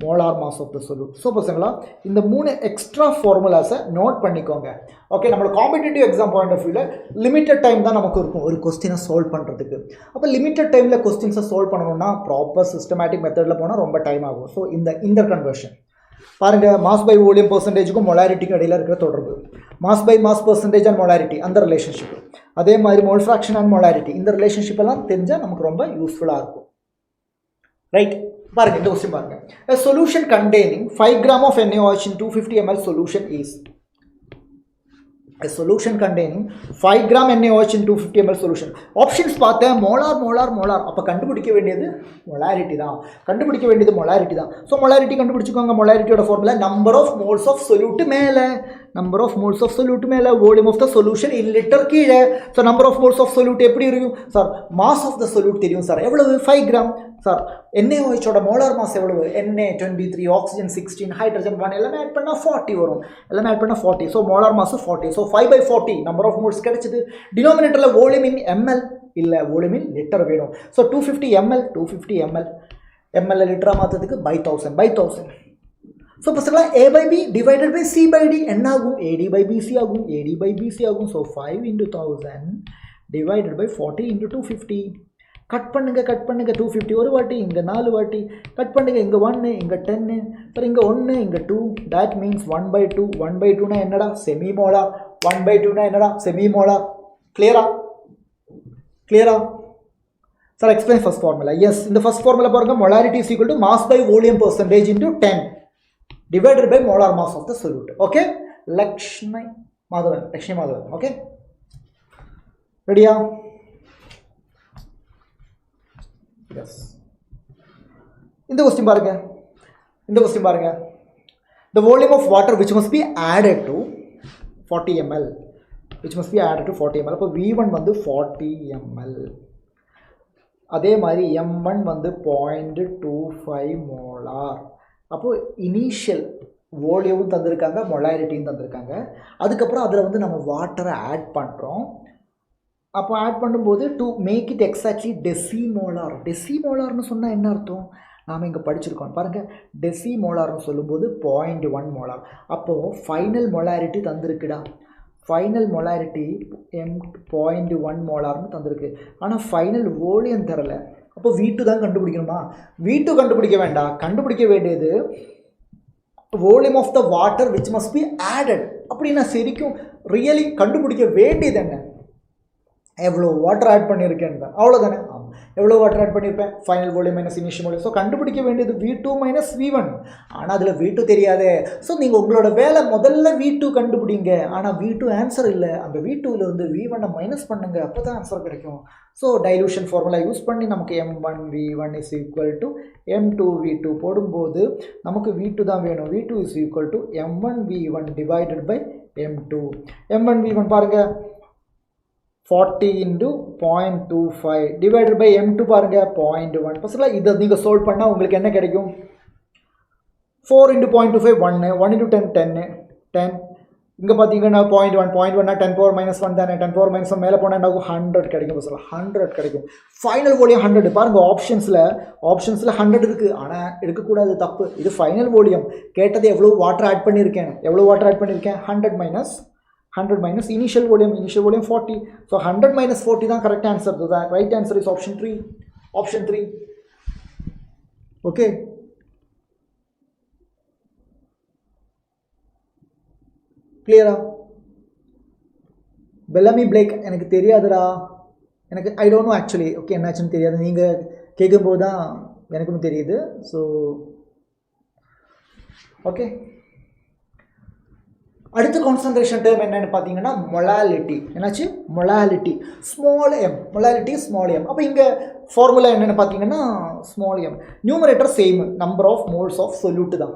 molar mass of the solute. So பசங்களா இந்த 3 எக்ஸ்ட்ரா ஃபார்முலாஸை நோட் பண்ணிக்கோங்க. ஓகே, நம்மளோட காம்படிட்டிவ் எக்ஸாம் பாயிண்ட் ஆஃப் வியூவில் limited time தான் நமக்கு இருக்கும் ஒரு கொஸ்டினை சால்வ் பண்ணுறதுக்கு. அப்போ லிமிட்டட் டைமில் கொஸ்டின்ஸை சால்வ் பண்ணணும்னா ப்ராப்பர் சிஸ்டமேட்டிக் மெத்தடில் போனால் ரொம்ப டைம் ஆகும். ஸோ இந்த இன்டர் கன்வர்ஷன் பாருங்கள். மாஸ் பை வால்யூம் பர்சன்டேஜுக்கும் மொலாரிட்டிக்கும் இடையில் இருக்கிற தொடர்பு, mass by mass percentage and molarity அந்த ரிலேஷன்ஷிப், அதே மாதிரி மோல் ஃப்ராக்ஷன் அண்ட் மொலாரிட்டி இந்த ரிலேஷன்ஷிப் எல்லாம் தெரிஞ்சால் நமக்கு ரொம்ப யூஸ்ஃபுல்லாக இருக்கும். ரைட், பாருங்க இந்த கொஸ்டின் பாருங்க. A solution containing 5 gram of NaOH in 250 ml solution is. A solution containing 5 gram NaOH in 250 ml solution. Options பார்த்தேன் மோலார். அப்போ கண்டுபிடிக்க வேண்டியது molarity தான். ஸோ molarity கண்டுபிடிச்சிக்கோங்க. மொலாரிட்டியோட formula number of moles of solute மேலே volume of the solution in litre கீழே. So number of moles of solute எப்படி இருக்கும் sir? Mass of the solute தெரியும் சார். எவ்வளவு? 5 கிராம் சார். NaOHோட மோலார் மாஸ் எவ்வளவு? Na23, ஆக்சிஜன் 16, ஹைட்ரஜன் 1 எல்லாமே add பண்ணால் 40 வரும். So molar mass 40. So 5/40 number of moles கிடைச்சது. டினாமினேட்டரில் வால்யூம் இன் ml இல்லை, வால்யூம் இன் லிட்டர் வேணும். ஸோ 250 ml லிட்டராக மாற்றதுக்கு by 1000. ஸோ பசங்களா A by B divided by C by D என்ன ஆகும்? AD by BC ஆகும். So 5 into 1000 divided by 40 into 250. Cut பண்ணுங்க 250 ஒரு வாட்டி, இங்கே 4 வாட்டி கட் பண்ணுங்க. இங்கே 1, இங்கே 10, அப்புறம் இங்கே 1, இங்கே 2. that means 1/2. 1/2னா என்னடா? Semi molar. 1/2னா என்னடா? Semi molar. கிளியரா sir? Explain first formula. Yes, இந்த ஃபர்ஸ்ட் ஃபார்முலா பாருங்க. molarity is equal to mass by volume percentage into 10 divided by molar mass of the solute. Okay, Lakshmi Madhavan. Okay, ரெடியா? S. இந்த question பாருங்க. The volume of water which must be added to 40 ml. அப்போ V1 வந்து 40 ml. அதே மாதிரி M1 வந்து 0.25 molar. அப்போது initial வால்யூமும் தந்திருக்காங்க, மொலாரிட்டியும் தந்திருக்காங்க. அதுக்கப்புறம் அதில் வந்து நம்ம வாட்டரை ஆட் பண்ணுறோம். அப்போ ஆட் பண்ணும்போது டு மேக் இட் எக்ஸாக்ட்லி டெசிமோலார்னு சொன்னால் என்ன அர்த்தம்? நாம் இங்கே படிச்சிருக்கோம் பாருங்கள். டெசி மோலார்னு சொல்லும்போது 0.1 மோலார். அப்போது ஃபைனல் மொலாரிட்டி தந்திருக்குடா. ஃபைனல் மொலாரிட்டி 0.1 மோலார்னு தந்திருக்கு. ஆனால் ஃபைனல் வோலியம் தரலை. அப்போ V2 தான் கண்டுபிடிக்கணுமா? V2 கண்டுபிடிக்க வேண்டாம். கண்டுபிடிக்க வேண்டியது volume of the water which must be added. அப்படின்னா சரிக்கும் ரியலி கண்டுபிடிக்க வேண்டியது என்ன? எவ்வளோ வாட்டர் ஆட் பண்ணியிருக்கேன்னு தான். அவ்வளோதானே. எவ்வளோ வாட்டர் ஆட் பண்ணியிருப்பேன்? Final volume minus initial volume. So கண்டுபிடிக்க வேண்டியது V2 மைனஸ் V1. ஆனால் அதில் V2 தெரியாதே. ஸோ நீங்கள் உங்களோட வேலை முதல்ல V2 கண்டுபிடிங்க. ஆனால் V2 ஆன்சர் இல்லை. அந்த V2ல வந்து V1 மைனஸ் பண்ணுங்க. அப்போ தான் ஆன்சர் கிடைக்கும். ஸோ டைலூஷன் ஃபார்முலா யூஸ் பண்ணி நமக்கு M1V1 is equal to M2V2 போடும்போது நமக்கு V2 தான் வேணும். V2 is equal to M1V1 divided by M2. M1V1 பாருங்கள் 40 into 0.25 divided by M2 பாருங்க 0.1. பசங்களா இதை நீங்கள் சால்வ் பண்ணால் உங்களுக்கு என்ன கிடைக்கும்? 4 into 0.25 1 into 10 10. இங்கே பார்த்தீங்கன்னா 0.1 10 power minus 1 தானே. 10 power minus 1 மேலே போனால் என்ன 100 கிடைக்கும். பசங்களா 100 கிடைக்கும். ஃபைனல் வால்யூம் 100 பாருங்கள். ஆப்ஷன்ஸில் 100 இருக்குது. ஆனால் எடுக்கக்கூடாது, தப்பு. இது ஃபைனல் வால்யூம். கேட்டது எவ்வளோ வாட்டர் ஆட் பண்ணியிருக்கேன்? 100 minus initial volume 40. So 100 minus 40 தான் correct answer. The right answer is option 3. Okay. Clear? Bellamy Blake எனக்கு தெரியாதுடா. எனக்கு I don't know actually. Okay, என்னாச்சுன்னு தெரியாது. நீங்கள் கேட்கும்போது தான் எனக்கும் தெரியுது. So okay. அடுத்த கான்சன்ட்ரேஷன் டேர்ம் என்னன்னு பார்த்தீங்கன்னா மொலாலிட்டி. என்னாச்சு? Molality small M. Molality small M. அப்போ இங்கே ஃபார்முலா என்னென்னு பார்த்தீங்கன்னா small M. Numerator same, number of moles of solute தான்.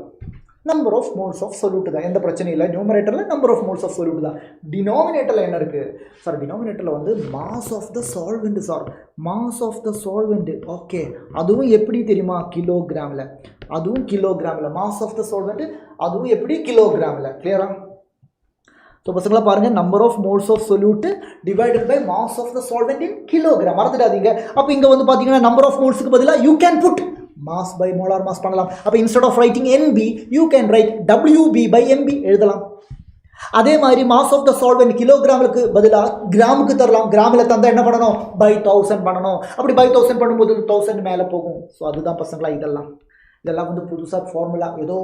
எந்த பிரச்சனையும் இல்லை. நியூமரேட்டரில் number of moles of solute தான். டினாமினேட்டரில் என்ன இருக்குது சார்? டினாமினேட்டரில் வந்து mass of the solvent sir. Mass of the solvent. Okay, அதுவும் எப்படி தெரியுமா? கிலோகிராமில். மாஸ் ஆஃப் த சால்வெண்ட் அதுவும் எப்படி? கிலோகிராமில். கிளியரா? ஸோ பசங்களா பாருங்கள், number of moles of solute divided by mass of the solvent in kilogram. மறந்துடாதீங்க. அப்போ இங்கே வந்து பார்த்தீங்கன்னா நம்பர் ஆஃப் மோல்ஸுக்கு பதிலாக you can put mass by molar mass பண்ணலாம். அப்போ instead of writing NB you can write WB by MB எழுதலாம். அதே மாதிரி மாஸ் ஆஃப் த சால்வெண்ட் கிலோகிராமுக்கு பதிலாக கிராமுக்கு தரலாம். கிராமில் தந்தால் என்ன பண்ணணும்? பை 1000 பண்ணணும். அப்படி பை 1000 பண்ணும்போது 1000 மேலே போகும். ஸோ அதுதான் பசங்களா இதெல்லாம் வந்து புதுசாக ஃபார்முலா. ஏதோ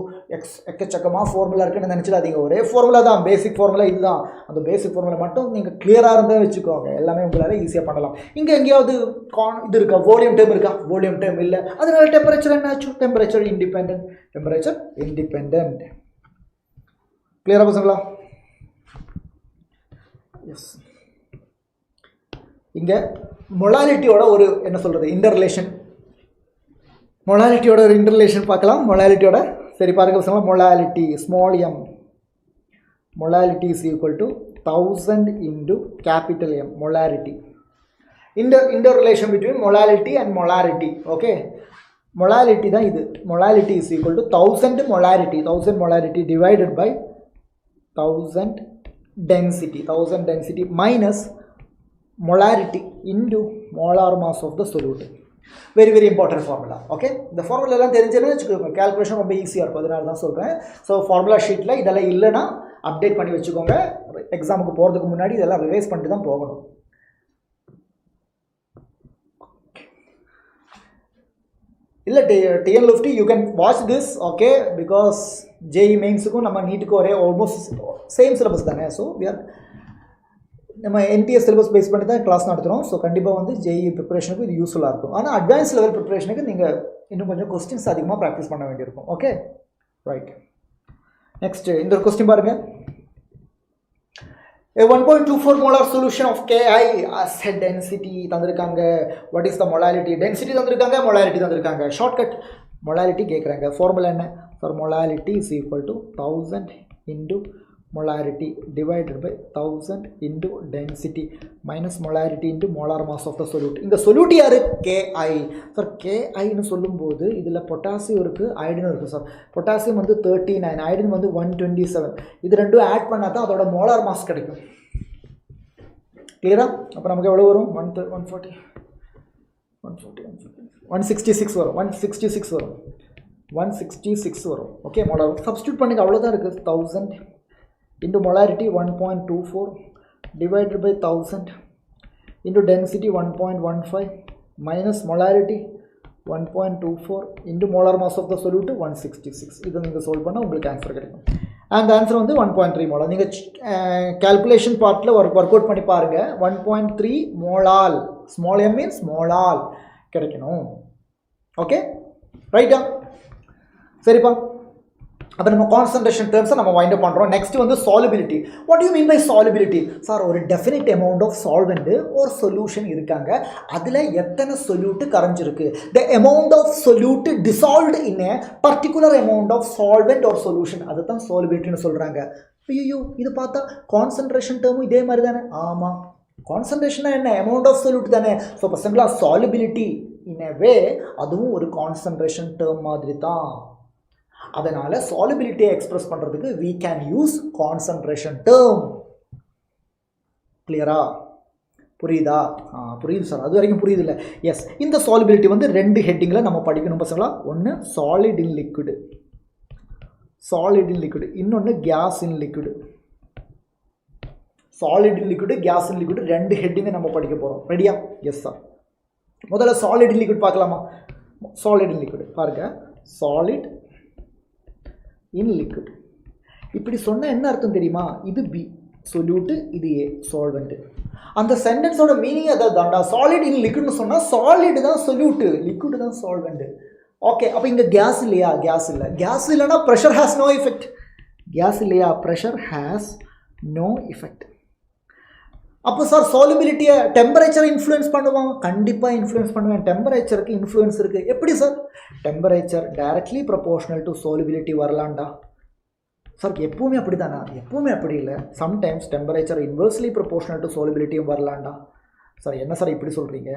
எக்கச்சக்கமாக ஃபார்முலா இருக்குன்னு நினச்சிடாதீங்க. ஒரே ஃபார்முலா தான், பேசிக் ஃபார்முலா இதுதான். அந்த பேசிக் ஃபார்முலா மட்டும் நீங்கள் கிளியராக இருந்தால் வச்சுக்கோங்க. எல்லாமே உங்களால் ஈஸியாக பண்ணலாம். இங்கே எங்கேயாவது இது இருக்கா? வால்யூம் டேர்ம் இருக்கா? வால்யூம் டேர்ம் இல்லை. அதனால டெம்பரேச்சர் என்ன ஆச்சு? Temperature independent. கிளியராக பசங்களா? எஸ். இங்கே மொலாலிட்டியோட ஒரு என்ன சொல்கிறது இன்டர்ரிலேஷன். மொலாலிட்டியோட ஒரு இன்டர்ரிலேஷன் பார்க்கலாம். மொலாலிட்டியோட சரி பாருங்கள் பசங்களா. Molality small M. Molality is equal to 1000 into capital M. Molarity. Interrelation between molality and molarity. Okay, molality தான் இது. Molality is equal to 1000 molarity divided by 1000 density minus molarity into molar mass of the solute. Very important formula. Okay, இந்த ஃபார்முலாலாம் தெரிஞ்சதுன்னு வச்சுக்கோங்க. Calculation ரொம்ப ஈஸியாக இருக்கும். அதனால தான் சொல்கிறேன். ஸோ ஃபார்முலா ஷீட்டில் இதெல்லாம் இல்லைன்னா அப்டேட் பண்ணி வச்சுக்கோங்க. எக்ஸாமுக்கு போகிறதுக்கு முன்னாடி இதெல்லாம் ரிவைஸ் பண்ணிட்டு தான் போகணும். இல்லை TNLFT you can watch this. Okay, because JEE மெயின்ஸுக்கும் நம்ம நீட்டுக்கும் ஒரே ஆல்மோஸ்ட் சேம் சிலபஸ் தானே. ஸோ நம்ம NTS சிலபஸ் பேஸ் பண்ணி தான் கிளாஸ் நடத்துகிறோம். ஸோ கண்டிப்பாக வந்து JEE ப்ரிப்பரேஷனுக்கு இது யூஸ்ஃபுல்லாக இருக்கும். ஆனால் அட்வான்ஸ் லெவல் ப்ரிப்பரேஷனுக்கு நீங்கள் இன்னும் கொஞ்சம் கொஸ்டின்ஸ் அதிகமாக ப்ராக்டிஸ் பண்ண வேண்டியிருக்கும். Okay, right. நெக்ஸ்ட் இந்த ஒரு கொஸ்டின் பாருங்கள். 1.24 molar solution of Ki as a density தந்திருக்காங்க. What is the molality? Density தந்திருக்காங்க, மொலாலிட்டி தந்திருக்காங்க. ஷார்ட்கட் மொலாலிட்டி கேட்குறாங்க. ஃபார்முலா என்ன? For molality is equal to 1000 into molarity divided by 1000 into density minus molarity into molar mass of the solute. இந்த solute யாரு? Ki. Sir Ki ன்னு சொல்லும்போது இதில் potassium இருக்குது, ஐடினும் இருக்குது சார். பொட்டாசியம் வந்து 39, ஐடின் வந்து 127. இது ரெண்டும் ஆட் பண்ணால் தான் அதோட மோலார் மாஸ் கிடைக்கும். கிளியரா? அப்போ நமக்கு எவ்வளோ வரும்? 140 166 வரும் 166 வரும் 166 வரும் ஓகே மோலார் சப்ஸ்டியூட் பண்ணுங்க அவ்வளோதான் இருக்குது 1000 into molarity 1.24 divided by 1000 into density 1.15 minus molarity 1.24 into molar mass of the solute 166 இதை நீங்கள் சால்வ் பண்ணால் உங்களுக்கு ஆன்சர் கிடைக்கும் அண்ட் ஆன்சர் வந்து 1.3 மோலார் நீங்கள் கால்குலேஷன் பார்ட்டில் ஒர்க் அவுட் பண்ணி பாருங்கள் 1.3 மோலால் ஸ்மால் எம் மீன்ஸ் மோலால் கிடைக்கணும் ஓகே ரைட்டா சரிப்பா அப்போ நம்ம கான்சன்ட்ரேஷன் டேர்ம்ஸை நம்ம வைண்ட் அப் பண்ணுறோம் நெக்ஸ்ட் வந்து solubility what you mean by solubility sir ஒரு டெஃபினிட் அமௌண்ட் ஆஃப் சால்வெண்ட் ஒரு சொல்யூஷன் இருக்காங்க அதில் எத்தனை சொல்யூட்டு கரைஞ்சிருக்கு the amount of solute dissolved in a particular amount of solvent ஒரு சொல்யூஷன் அதை தான் சாலிபிலிட்டின்னு சொல்கிறாங்க ஐயோ இது பார்த்தா கான்சன்ட்ரேஷன் டேர்மும் இதே மாதிரி தானே ஆமாம் கான்சன்ட்ரேஷனா என்ன அமௌண்ட் ஆஃப் சொல்யூட் தானே ஸோ பசங்களா சாலிபிலிட்டி இன் எ வே அதுவும் ஒரு கான்சன்ட்ரேஷன் டேர்ம் மாதிரி தான் அதனால் சாலிபிலிட்டியை எக்ஸ்பிரஸ் பண்ணுறதுக்கு we can use concentration term கிளியரா புரியுதா புரியுது சார் அது வரைக்கும் புரியுது இல்லை எஸ் இந்த சாலிபிலிட்டி வந்து ரெண்டு ஹெட்டிங்கில் நம்ம படிக்கணும் பசங்களா ஒன்று சாலிட் இன் லிக்விடு இன்னொன்று gas in liquid solid in liquid gas in liquid ரெண்டு ஹெட்டிங்கை நம்ம படிக்க போகிறோம் ரெடியா எஸ் சார் முதல்ல சாலிட் இன் லிக்விட் பார்க்கலாமா சாலிட் இன் லிக்விட் பாருங்க சாலிட் இன் லிக்விட் இப்படி சொன்னால் என்ன அர்த்தம் தெரியுமா இது பி சொல்யூட்டு இது ஏ சால்வெண்ட்டு அந்த சென்டென்ஸோட மீனிங் அதை தாண்டா சாலிட் இன் லிக்விட்னு சொன்னால் சாலிட் தான் சொல்யூட்டு லிக்விட் தான் சால்வெண்ட்டு ஓகே அப்போ இங்கே கேஸ் இல்லையா கேஸ் இல்லை கேஸ் இல்லைன்னா pressure has no effect gas இல்லையா ப்ரெஷர் ஹேஸ் நோ எஃபெக்ட் அப்போ சார் சாலிபிலிட்டியை டெம்பரேச்சரை இன்ஃப்ளூயன்ஸ் பண்ணுவாங்க கண்டிப்பாக இன்ஃப்ளூயன்ஸ் பண்ணுவேன் டெம்பரேச்சருக்கு இன்ஃப்ளூயன்ஸ் இருக்குது எப்படி sir temperature directly proportional to solubility வரலாண்டா சார் எப்பவுமே அப்படி தானா எப்பவுமே அப்படி இல்லை sometimes temperature inversely proportional to சாலிபிலிட்டியும் வரலாண்டா சார் என்ன சார் இப்படி சொல்கிறீங்க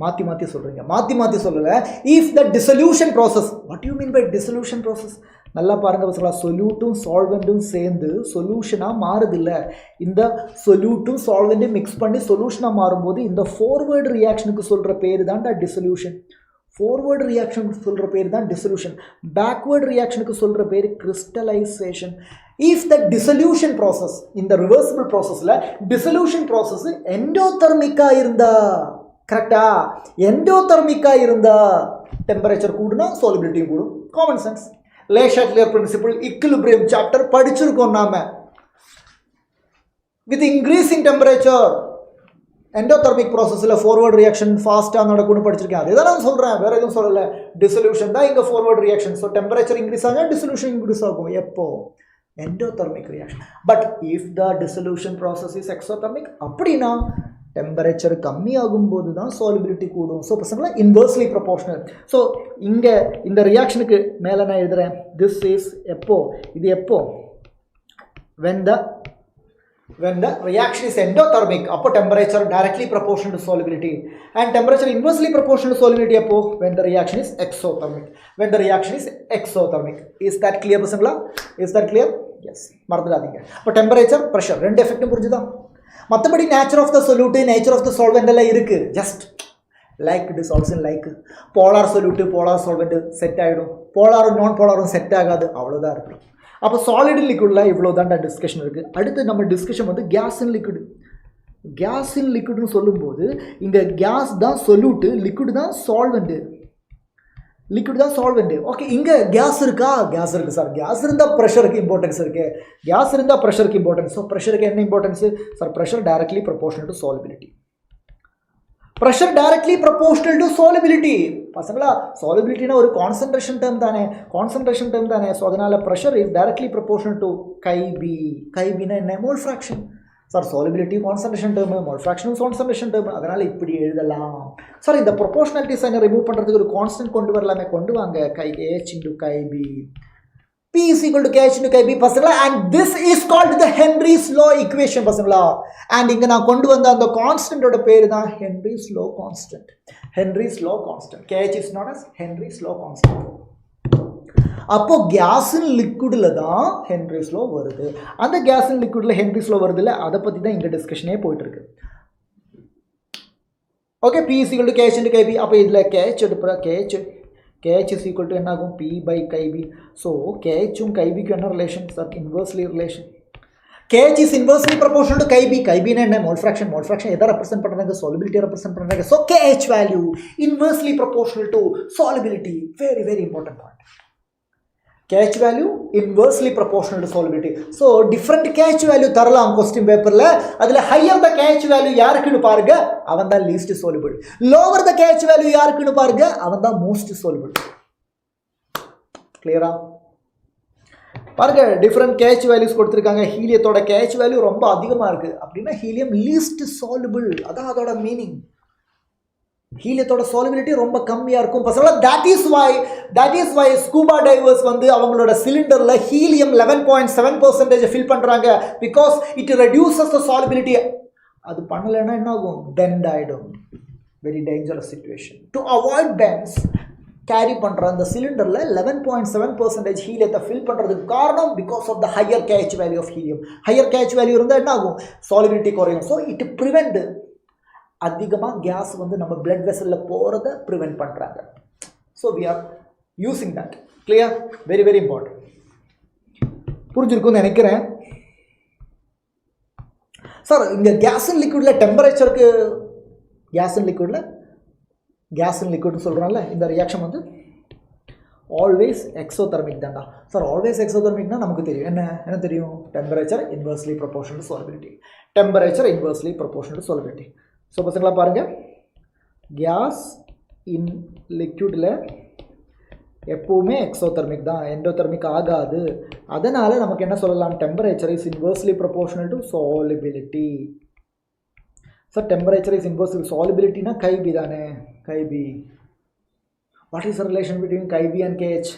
மாற்றி சொல்லலை if the dissolution process what you mean by dissolution process நல்லா பாருங்கள் பசங்களா சொல்யூட்டும் சால்வெண்ட்டும் சேர்ந்து சொல்யூஷனாக மாறுதில்ல இந்த சொல்யூட்டும் சால்வெண்ட்டும் மிக்ஸ் பண்ணி சொல்யூஷனாக மாறும்போது இந்த ஃபார்வேர்டு ரியாக்ஷனுக்கு சொல்கிற பேர் தான்டா டிசல்யூஷன் ஃபார்வேர்டு ரியாக்ஷனுக்கு சொல்கிற பேர் தான் டிசல்யூஷன் பேக்வேர்டு ரியாக்ஷனுக்கு சொல்கிற பேர் crystallisation if the dissolution process இந்த ரிவர்சிபிள் ப்ராசஸில் டிசல்யூஷன் ப்ராசஸ் எண்டோதெர்மிக்காக இருந்தா கரெக்டா எண்டோதெர்மிக்காக இருந்தா டெம்பரேச்சர் கூடுனா சாலிபிலிட்டியும் கூடும் காமன் சென்ஸ் லே ஷாட்லியர் பிரின்சிபிள் இக்விலிபிரியம் சாப்டர் படிச்சிருக்கோம் நாம வித் இன்க்ரீசிங் டெம்பரேச்சர் எண்டோதெர்மிக் ப்ராசஸில் ஃபார்வர்டு ரியாக்ஷன் ஃபாஸ்ட்டாக நடக்கும்னு படிச்சிருக்கேன் அதே தான் நான் சொல்கிறேன் வேறு எதுவும் சொல்லலை டிசல்யூஷன் தான் இங்கே forward reaction so temperature increase ஆகும் டிசல்யூஷன் இன்க்ரீஸ் ஆகும் எப்போ endothermic reaction but if the dissolution process is exothermic அப்படின்னா டெம்பரேச்சர் கம்மியாகும்போது தான் சாலிபிலிட்டி கூடும் ஸோ பசங்களா இன்வெர்ஸ்லி ப்ரொபோர்ஷனல் ஸோ இங்கே இந்த ரியாக்ஷனுக்கு மேலே நான் எழுதுகிறேன் திஸ் இஸ் எப்போ இது எப்போ when the reaction is endothermic அப்போ temperature directly proportional to solubility and temperature inversely proportional to solubility அப்போ when the reaction is exothermic is that clear பசங்களா is that clear yes மறந்துடாதீங்க அப்போ temperature pressure ரெண்டு எஃபெக்ட்டும் புரிஞ்சுதா மற்றபடி nature of the solute nature of the solvent எல்லாம் இருக்குது just like dissolves in like polar solute polar solvent set ஆகிடும் போலாரும் நான் போலாரும் செட் ஆகாது அவ்வளோதான் இருக்கணும் அப்போ சாலிட் லிக்விடில் இவ்வளோ தான்டா டிஸ்கஷன் இருக்குது அடுத்து நம்ம டிஸ்கஷன் வந்து கேஸ் இன் லிக்விட்னு சொல்லும்போது இங்கே கேஸ் தான் சொல்யூட்டு லிக்விட் தான் சால்வெண்ட்டு ஓகே இங்கே கேஸ் இருக்கா கேஸ் இருக்குது சார் கேஸ் இருந்தால் ப்ரெஷருக்கு இம்பார்ட்டன்ஸ் இருக்குது ஸோ ப்ரெஷருக்கு என்ன importance sir pressure directly proportional to solubility பசங்களா சாலிபிலிட்டினா ஒரு கான்சன்ட்ரேஷன் டேர்ம் தானே ஸோ அதனால் pressure is directly proportional to கைபினா என்ன mole fraction sir solubility concentration term mole ஃப்ராக்ஷனும் கான்சன்ட்ரேஷன் டேர்மு அதனால் இப்படி எழுதலாம் சார் இந்த ப்ரொபோர்ஷனாலிட்டி சைனை ரிமூவ் பண்ணுறதுக்கு ஒரு கான்ஸ்டன்ட் கொண்டு வாங்க H into Kb P is equal to KH into Kb பசங்களா and this is called the Henry's law equation பசங்களா and இங்கே நான் கொண்டு வந்த அந்த கான்ஸ்டன்டோட பேர் தான் Henry's law constant KH is known as Henry's law constant அப்போ கேஸ் இன் லிக்விடில் தான் ஹென்ரிஸ் லா வருது அந்த கேஸ் இன் லிக்விடில் ஹென்ரிஸ் லா வருது இல்லை அதை பற்றி தான் இங்கே டிஸ்கஷனே போயிட்டுருக்கு Okay, P is equal to KH into KB. அப்போ இதில் KH எடுப்புற KH is equal to என்ன ஆகும் P by KB. So KH um KB க்கு என்ன relation? Sir, inversely relation. KH is inversely proportional to KB. KB na enna mole fraction எதை represent பண்றாங்க? Solubility represent பண்றாங்க. So KH value inversely proportional to solubility. Very very important point. KH value inversely proportional to solubility. So different KH value தரலாம் question paperல. அதுல higher the KH value யாருக்குன்னு பாருங்க, அவன் தான் least soluble. Lower the KH value யாருக்குன்னு பாருங்க, அவன் தான் most soluble. Clear-ஆ? பாருங்க different KH values கொடுத்திருக்காங்க. ஹீலியத்தோட KH value ரொம்ப அதிகமா இருக்கு அப்படின்னா ஹீலியம் least soluble. அதான் அதோட மீனிங். ஹீலியத்தோட solubility ரொம்ப கம்மியா இருக்கும். பசங்களா that is why scuba divers வந்து அவங்களோட சிலிண்டர்ல ஹீலியம் 11.7% ஃபில் பண்றாங்க because it reduces the solubility. அது பண்ணலனா என்ன ஆகும்? bend ஆயிடும். Very dangerous situation. To avoid bends carry பண்ற அந்த சிலிண்டர்ல 11.7% ஹீலியத்தை ஃபில் பண்றதுக்கு காரணம் because of the higher KH value of helium. higher KH value இருந்தா என்ன ஆகும்? solubility குறையும். So it prevent அதிகமா கேஸ் வந்து நம்ம blood vesselல போறத prevent பண்றாங்க. So we are using that. Clear? Very very important. புரிஞ்சிருக்கும்னு நினைக்கிறேன். சார் இங்க கேஸ் அண்ட் லிக்விட்ல டெம்பரேச்சருக்கு கேஸ் அண்ட் லிக்விட்னு சொல்றோம்ல, இந்த ரியாக்ஷன் வந்து ஆல்வேஸ் எக்ஸோதெர்மிக் தான்டா. சார் ஆல்வேஸ் எக்ஸோதெர்மிக்னா நமக்கு தெரியும் என்ன தெரியும்? Temperature inversely proportional to solubility. Temperature inversely proportional to solubility. So பசங்களா பாருங்க, கேஸ் இன் லிக்விடில் எப்பவுமே எக்ஸோதெர்மிக் தான், எண்டோதெர்மிக் ஆகாது. அதனால நமக்கு என்ன சொல்லலாம்? Temperature is inversely proportional to solubility. Sir temperature is inversely சாலிபிலிட்டினா கைபி தானே? Chi B. What is the relation between Chi B and KH?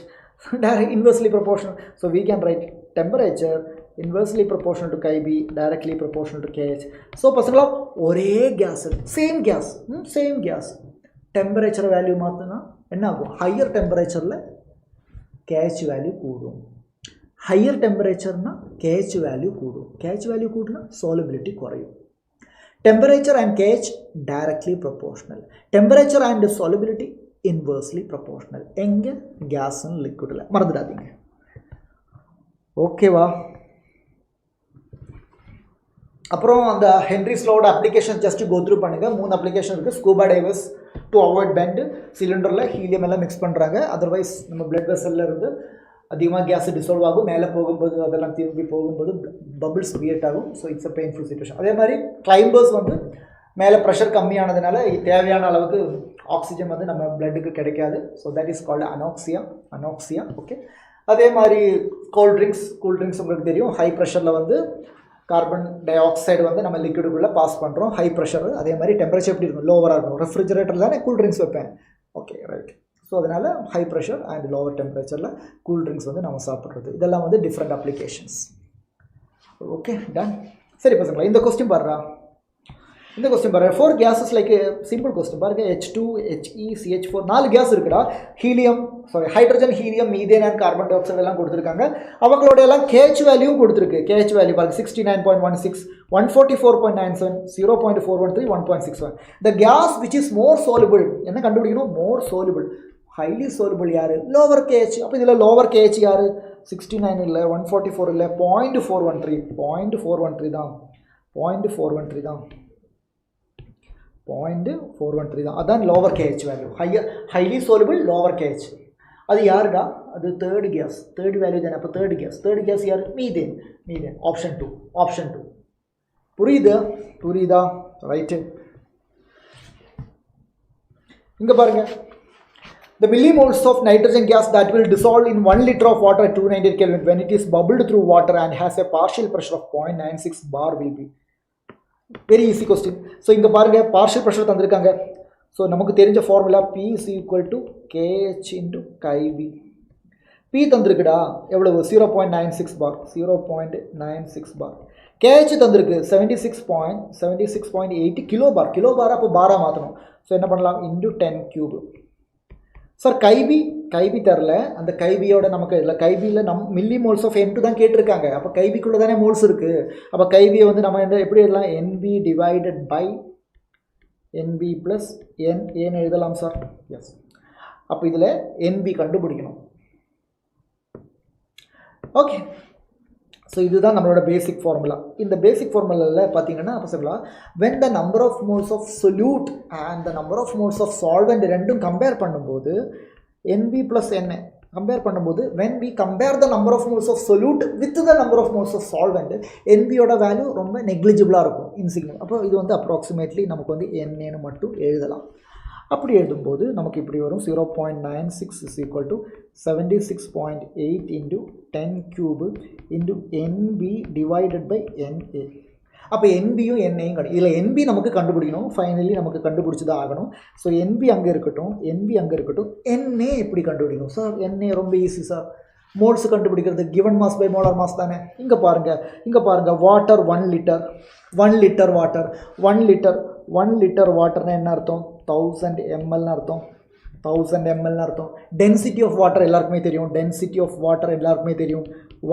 Direct inversely proportional. So we can write temperature inversely proportional to Chi B, directly proportional to KH. So பசங்களா ஒரே gas, same gas temperature value மாத்துனா என்ன ஆகும்? higher temperatureல KH value கூடும். higher temperatureனா KH value கூடும். KH value கூடுனா solubility குறையும். Temperature and KH directly proportional. Temperature and solubility inversely proportional. எங்க? Gas and லிக்விட்ல. மறந்துடாதீங்க. ஓகேவா? அப்புறம் அந்த ஹென்ரிஸ் லோட அப்ளிகேஷன் ஜஸ்ட் கோ த்ரூ பண்ணுங்க. 3 அப்ளிகேஷன் இருக்கு. Scuba divers to avoid bend, சிலிண்டரில் ஹீலியம் எல்லாம் மிக்ஸ் பண்ணுறாங்க. அதர்வைஸ் நம்ம பிளட் வெசல்ல இருந்து அதிகமாக கேஸ் டிசால்வ் ஆகும். மேலே போகும்போது அதெல்லாம் திரும்பி போகும்போது பபிள்ஸ் கிரியேட் ஆகும். So it's a painful situation. அதே மாதிரி கிளைம்பர்ஸ் வந்து மேலே ப்ரெஷர் கம்மியானதுனால தேவையான அளவுக்கு ஆக்சிஜன் வந்து நம்ம பிளட்டுக்கு கிடைக்காது. So that is called anoxia. Okay. அதே மாதிரி கூல்ட்ரிங்க்ஸ் உங்களுக்கு தெரியும். ஹை ப்ரெஷரில் வந்து கார்பன் டை ஆக்சைடு வந்து நம்ம லிக்விடுக்குள்ளே பாஸ் பண்ணுறோம். High pressure. அதே மாதிரி டெம்பரேச்சர் எப்படி இருக்கும்? லோவராக இருக்கும். ரெஃப்ரிஜரேட்டரில் தானே கூல்ட்ரிங்க்ஸ் வைப்பேன். Okay right. ஸோ அதனால் ஹை ப்ரெஷர் அண்ட் லோவர் டெம்பரேச்சரில் கூல்ட்ரிங்க்ஸ் வந்து நம்ம சாப்பிட்றது. இதெல்லாம் வந்து டிஃப்ரெண்ட் அப்ளிகேஷன்ஸ். Okay done. சரி பசங்களா, இந்த question பாருறா. 4 gases like simple question பாருங்க. H2, He, CH4 4 கேஸ் இருக்குடா. Hydrogen, helium, methane and carbon di oxide எல்லாம் கொடுத்துருக்காங்க. அவங்களோட எல்லாம் KH வேல்யூ கொடுத்துருக்கு. KH வேல்யூ பாருங்க 69.16, 144.97, 0.413, 1.61. The gas which is more soluble, என்ன கண்டுபிடிக்கணும்? more soluble. highly soluble யாரு? lower KH. அப்போ இதில் lower KH யாரு? 69 இல்லை, 144 இல்லை, 0.413 தான். 0.413 தான். அதான் lower KH value. highly soluble lower KH. அது யாருடா? அது third value தானே. அப்போ third gas யாரு? மீதேன். ஆப்ஷன் 2. புரியுதா? ரைட்டு. இங்க பாருங்க. The millimoles of nitrogen gas that will dissolve in 1 liter of water at 290 Kelvin when it is bubbled through water and has a partial pressure of 0.96 bar will be. Very easy question. So இங்கே பாருங்கள், partial pressure தந்திருக்காங்க. So நமக்கு தெரிஞ்ச formula P is equal to KH into Chi B. P தந்திருக்குடா எவ்வளவு? 0.96 பார். 0.96 பார். KH தந்திருக்கு 76.80 kilo பார். அப்போ பாராக மாற்றணும். So என்ன பண்ணலாம்? Into 10 cube. சார் கைபி தரல. அந்த கைபியோட நமக்கு இதில் கைபியில் மில்லி மோல்ஸ் ஆஃப் N2 தான் கேட்டிருக்காங்க. அப்போ கைபிக்குள்ளே தானே மோல்ஸ் இருக்குது. அப்போ கைபியை வந்து நம்ம எப்படி எழுதலாம்? NB divided by NB plus N ஏன்னு எழுதலாம் சார். எஸ். அப்போ இதில் NB கண்டுபிடிக்கணும். ஓகே. ஸோ இதுதான் நம்மளோட பேசிக் ஃபார்முலா. இந்த பேசிக் ஃபார்முலாவில் பார்த்தீங்கன்னா அப்போ சொல்லலாம், when the number of moles of solute and the number of moles of solvent ரெண்டும் கம்பேர் பண்ணும்போது NB plus N கம்பேர் பண்ணும்போது when we compare the number of moles of solute with the number of moles of solvent, NBயோட value ரொம்ப நெக்லிஜிபிளாக இருக்கும், insignificant. அப்போ இது வந்து அப்ராக்சிமேட்லி நமக்கு வந்து NAன்னு மட்டும் எழுதலாம். அப்படி எழுதும்போது நமக்கு இப்படி வரும் 0.96 is equal to 76.8 into 10 cube into NB divided by NA. அப்போ NBயும் NAயும் கிடைக்கும். இதில் NB நமக்கு கண்டுபிடிக்கணும், ஃபைனலி நமக்கு கண்டுபிடிச்சி தான் ஆகணும். ஸோ NB அங்கே இருக்கட்டும், NB அங்கே இருக்கட்டும், NA எப்படி கண்டுபிடிக்கணும் சார்? NA ரொம்ப ஈஸி சார். மோல்ஸ் கண்டுபிடிக்கிறது given mass by molar mass தானே. இங்கே பாருங்கள் water 1 litre, 1 litre water, 1 litre வாட்டர்னா என்ன அர்த்தம்? 1000 mlன்னு அர்த்தம். 1000 mlன்னு அர்த்தம். டென்சிட்டி ஆஃப் வாட்டர் எல்லாருக்குமே தெரியும்.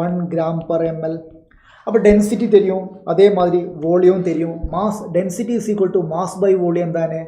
1 gram per ml. அப்போ டென்சிட்டி தெரியும், அதே மாதிரி வோல்யூம் தெரியும். Mass density is equal to mass by volume தானே.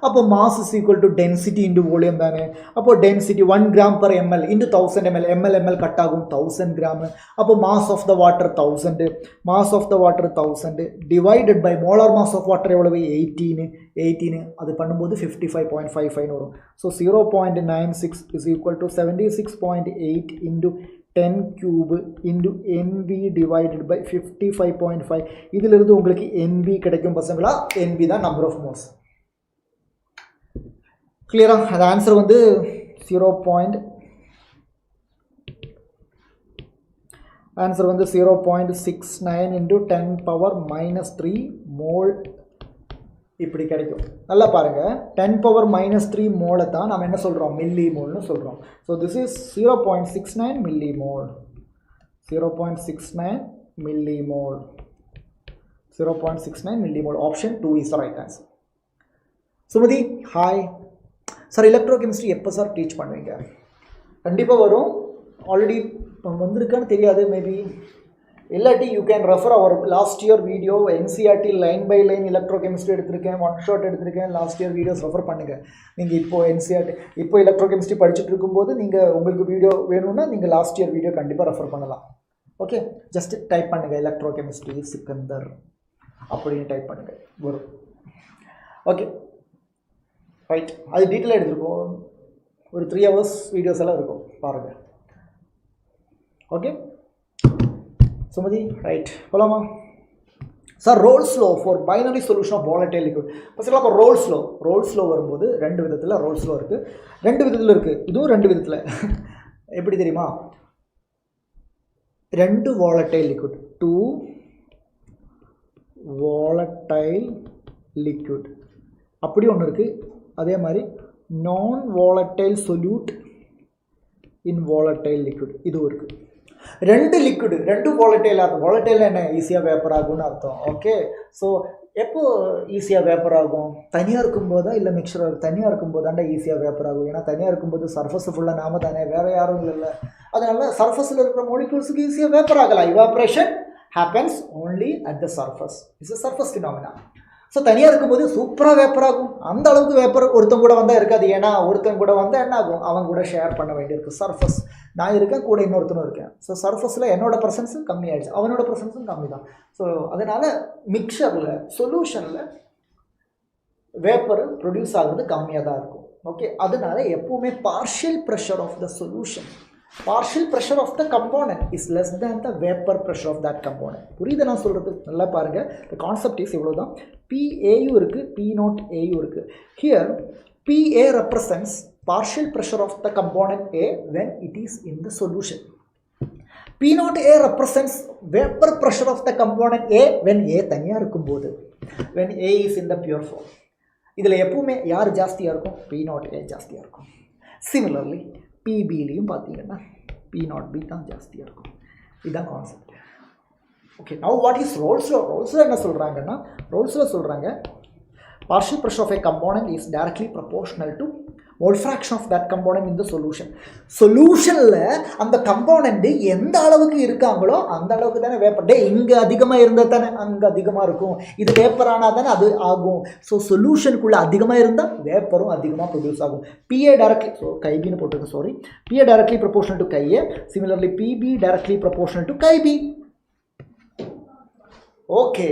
அப்போ mass is equal to density into volume தானே. அப்போ density 1 gram per ml into 1000 ml, ml cut ஆகும் 1000 gram. அப்போ mass of the water 1000 divided by molar mass of water எவ்வளவு? 18. அது பண்ணும்போது 55.55 வரும். So 0.96 is equal to 76.8 into 10 cube into NB divided by 55.5. இதிலிருந்து உங்களுக்கு NB கிடைக்கும் பசங்களா. NB தான் நம்பர் ஆஃப் மோல்ஸ். கிளியரா? அது ஆன்சர் வந்து 0.69 into 10 power minus 3 mole இப்படி கிடைக்கும். நல்லா பாருங்கள், 10 power minus 3 மோலை தான் நம்ம என்ன சொல்கிறோம்? மில்லி மோல்னு சொல்கிறோம். So this is 0.69 millimole. 0.69 millimole. Option 2 is the right answer. Sumathi hi sir. Electrochemistry எப்போ சார் டீச் பண்ணுவீங்க? கண்டிப்பாக வரும். ஆல்ரெடி வந்திருக்கான்னு தெரியாது, மேபி. இல்லாட்டி you can refer our last year video. NCERT line by line electrochemistry எடுத்திருக்கேன், 1 ஷாட் எடுத்திருக்கேன். லாஸ்ட் இயர் வீடியோஸ் ரெஃபர் பண்ணுங்கள். நீங்கள் இப்போது NCERT எலக்ட்ரோகெமிஸ்ட்ரி படிச்சுட்டு இருக்கும்போது உங்களுக்கு வீடியோ வேணும்னா நீங்கள் லாஸ்ட் இயர் வீடியோ கண்டிப்பாக ரெஃபர் பண்ணலாம். ஓகே, ஜஸ்ட் டைப் பண்ணுங்கள் எலக்ட்ரோகெமிஸ்ட்ரி சிக்கந்தர் அப்படின்னு டைப் பண்ணுங்கள், வரும். Okay right. அது டீட்டெயிலாக எடுத்துருக்கோம், ஒரு 3 hours வீடியோஸ் எல்லாம் இருக்கும், பாருங்கள். Okay Sumathi right. போலாமா sir? Raoult's law for binary solution of volatile liquid. First அப்போ Raoult's law வரும்போது 2 விதத்தில் Raoult's law இருக்குது. 2 விதத்தில் இருக்குது, இதுவும் 2 விதத்தில். எப்படி தெரியுமா? 2 volatile liquid, 2 volatile liquid அப்படி ஒன்று இருக்குது. அதே மாதிரி நான் volatile solute in volatile liquid இதுவும் இருக்குது. 2 லிக்விடு 2 volatile ஆகும். volatile என்ன? ஈஸியாக வேப்பர் ஆகும்னு அர்த்தம். ஓகே, ஸோ எப்போ ஈஸியாக வேப்பர் ஆகும்? தனியாக இருக்கும்போதா இல்லை மிக்சர்? தனியாக இருக்கும்போதாண்டா ஈஸியாக வேப்பர் ஆகும். ஏன்னா தனியாக இருக்கும்போது சர்ஃபஸ் ஃபுல்லாக நாம தானே, வேறு யாரும் இல்லை. அதனால சர்ஃபஸில் இருக்கிற மாலிக்யூல்ஸுக்கு ஈஸியாக வேப்பர் ஆகலாம். Evaporation happens only at the surface. It's a surface phenomena. So தனியாக இருக்கும்போது சூப்பராக வேப்பர் ஆகும். அந்த அளவுக்கு வேப்பர் ஒருத்தன் கூட வந்தால் இருக்காது. ஏன்னா ஒருத்தன் கூட வந்தால் என்ன ஆகும்? அவன் கூட ஷேர் பண்ண வேண்டியிருக்கு. சர்ஃபஸ் நான் இருக்கேன், கூட இன்னொருத்தனும் இருக்கேன். ஸோ சர்ஃபஸில் என்னோட ப்ரெசன்ஸும் கம்மி ஆகிடுச்சு, அவனோட ப்ரெசன்ஸும் கம்மி தான். ஸோ அதனால் மிக்சரில் சொல்யூஷனில் வேப்பர் ப்ரொடியூஸ் ஆகுறது கம்மியாக தான் இருக்கும். ஓகே, அதனால எப்போவுமே partial pressure of the solution, partial pressure of the component is less than the vapor pressure of that component. புரியுது நான் சொல்கிறது? நல்லா பாருங்கள். the concept is இவ்வளோ தான். PAU இருக்குது, P0AU இருக்குது. Here PA represents partial pressure of the component A when it is in the solution. P0A represents vapor pressure of the component A when A தனியாக இருக்கும்போது, when A is in the pure form. இதில் எப்பவுமே யார் ஜாஸ்தியாக இருக்கும்? P0A ஜாஸ்தியாக இருக்கும். Similarly PBலையும் பார்த்தீங்கன்னா P0B தான் ஜாஸ்தியாக இருக்கும். இதுதான் concept. Okay, now what is Raoult's law? Raoult's law என்ன சொல்கிறாங்கன்னா, Raoult's law சொல்கிறாங்க partial pressure of a component is directly proportional to mole fraction of that component in the solution. Solutionல அந்த component எந்த அளவுக்கு இருக்காங்களோ அந்த அளவுக்கு தானே வேப்பர். டே இங்க அதிகமா இருந்தா தானே அங்க அதிகமா இருக்கும். இது வேப்பர் ஆனா தானே அது ஆகும். ஸோ சொல்யூஷனுக்குள்ள அதிகமா இருந்தா வேப்பரும் அதிகமா ப்ரொடியூஸ் ஆகும். PA directly, ஸோ கைபின்னு போட்டுருக்கு, sorry, PA directly proportional to KA. Similarly PB directly proportional to KB. Okay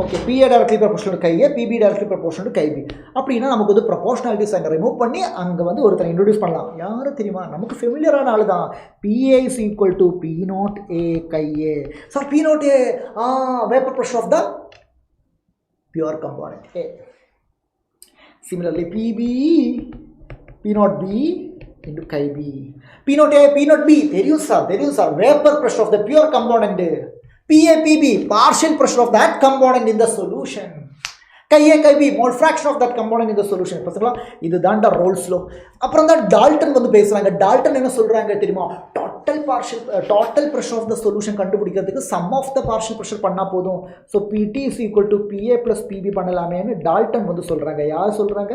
okay, PA directly proportional to KA, PB directly proportional to KB. அப்படின்னா நமக்கு வந்து ப்ரொபோர்ஷனாலிட்டி சைனை ரிமூவ் பண்ணி அங்கே வந்து ஒருத்தரை இன்ட்ரடியூஸ் பண்ணலாம். யாரு தெரியுமா? நமக்கு ஃபெமிலியரான ஆள் தான். PA is equal to P0A KA. Sir P0A vapour pressure of the pure component A. Similarly PB P0B into KB. P0A P0B தெரியும் sir vapour pressure of the pure component. PA PB partial pressure of that component in the solution. KA KB mole fraction of that component in the solution. பசங்களா இது தான்டா Rolle's low. அப்புறம் தான் Dalton வந்து பேசுறாங்க. Dalton என்ன சொல்றாங்க தெரியுமா? Total pressure of the solution கண்டுபிடிக்கிறதுக்கு sum of the partial pressure பண்ணா போதும். So PT is equal to PA plus PB பண்ணலாமேன்னு டால்டன் வந்து சொல்றாங்க. யார் சொல்றாங்க?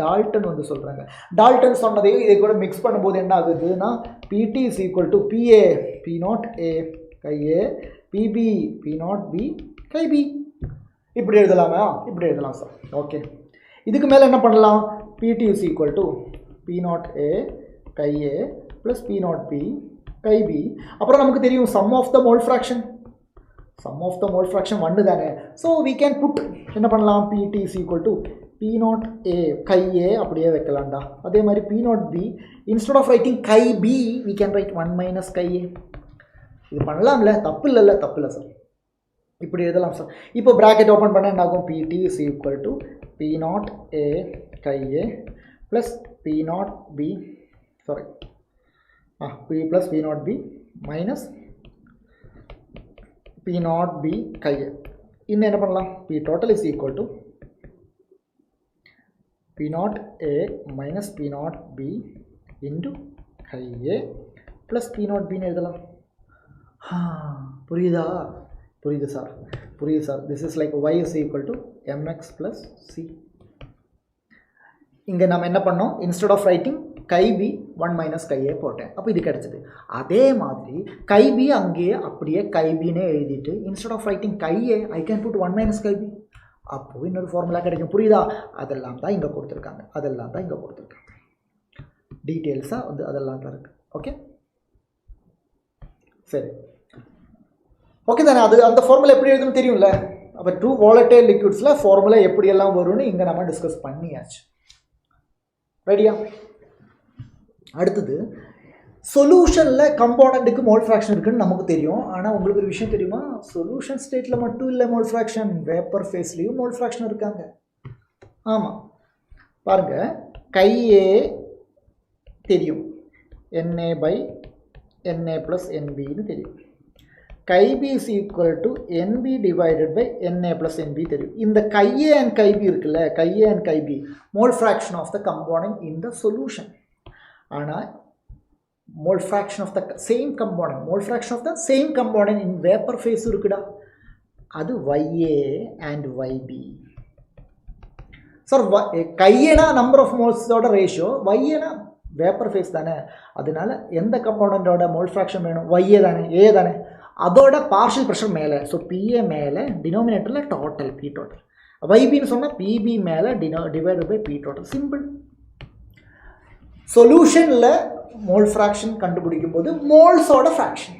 டால்டன் வந்து சொல்றாங்க. டால்டன் சொன்னதையும் இதை கூட மிக்ஸ் பண்ணும்போது என்ன ஆகுதுன்னா PT is equal to PA P0A KA PB P0B KB. இப்படி எழுதலாமா? இப்படி எழுதலாம் சார். ஓகே, இதுக்கு மேலே என்ன பண்ணலாம்? PT is equal to P0A KA plus P0B KB. அப்புறம் நமக்கு தெரியும் sum of the mole fraction. Sum of the mole fraction 1 தானே. ஸோ we can put என்ன பண்ணலாம்? PT is equal to P0A KA அப்படியே வைக்கலாம்டா. அதே மாதிரி P0B, instead of writing KB we can write 1 minus KA. இது பண்ணலாம்ல, தப்பு இல்லை சார். இப்படி எழுதலாம் சார். இப்போ ப்ராக்கெட் ஓப்பன் பண்ண என்ன ஆகும்? PT is equal to P0A KA plus P0B, sorry P plus P0B minus P0B KA. இன்னும் என்ன பண்ணலாம்? P total is equal to P0A minus P0B into KA plus P0Bன்னு எழுதலாம். புரியுது sir. This is like y is equal to mx plus c. இங்கே நம்ம என்ன பண்ணோம்? instead of writing KB 1 minus KA போட்டேன். அப்போ இது கிடைச்சது. அதே மாதிரி KB அங்கேயே அப்படியே KBன்னே எழுதிட்டு instead of writing KA I can put 1 minus KB. அப்போ இன்னொரு ஃபார்முலா கிடைக்கும். புரியுதா? அதெல்லாம் தான் இங்கே கொடுத்துருக்காங்க. டீட்டெயில்ஸாக வந்து அதெல்லாம் தான் இருக்குது. ஓகே சரி, ஓகே தானே. அது அந்த ஃபார்முலா எப்படி எழுதுன்னு தெரியும்ல. அப்போ 2 volatile liquidsல ஃபார்முலா எப்படியெல்லாம் வரும்னு இங்கே நம்ம டிஸ்கஸ் பண்ணியாச்சு. ரெடியா? அடுத்தது சொல்யூஷனில் கம்போனண்ட்டுக்கு மோல் ஃப்ராக்ஷன் இருக்குன்னு நமக்கு தெரியும். ஆனால் உங்களுக்கு ஒரு விஷயம் தெரியுமா? சொல்யூஷன் ஸ்டேட்டில் மட்டும் இல்லை மோல் ஃப்ராக்ஷன், வேப்பர் ஃபேஸ்லேயும் மோல் ஃப்ராக்ஷன் இருக்காங்க. ஆமாம், பாருங்கள், KA தெரியும், NA by NA plus NBன்னு தெரியும். KB is equal to NB divided by NA plus NB தெரியும். இந்த KA and KB இருக்குல்ல, KA and KB mole fraction of the component in the solution. ஆனால் mole fraction of the same component in vapor phase இருக்குடா, அது YA and YB. Sir KA number of moles ஓட ratio, YA vapour phase தானே. அதனால எந்த கம்போனண்டோட mole fraction வேணும்? YA தானே, A தானே. அதோட பார்ஷியல் ப்ரெஷர் மேலே, ஸோ PA மேலே, டினோமினேட்டரில் டோட்டல் P டோட்டல். YBன்னு சொன்னால் PB மேலே divided by P total. Simple. சொல்யூஷனில் மோல் ஃப்ராக்ஷன் கண்டுபிடிக்கும் போது மோல்ஸோட ஃப்ராக்ஷன்,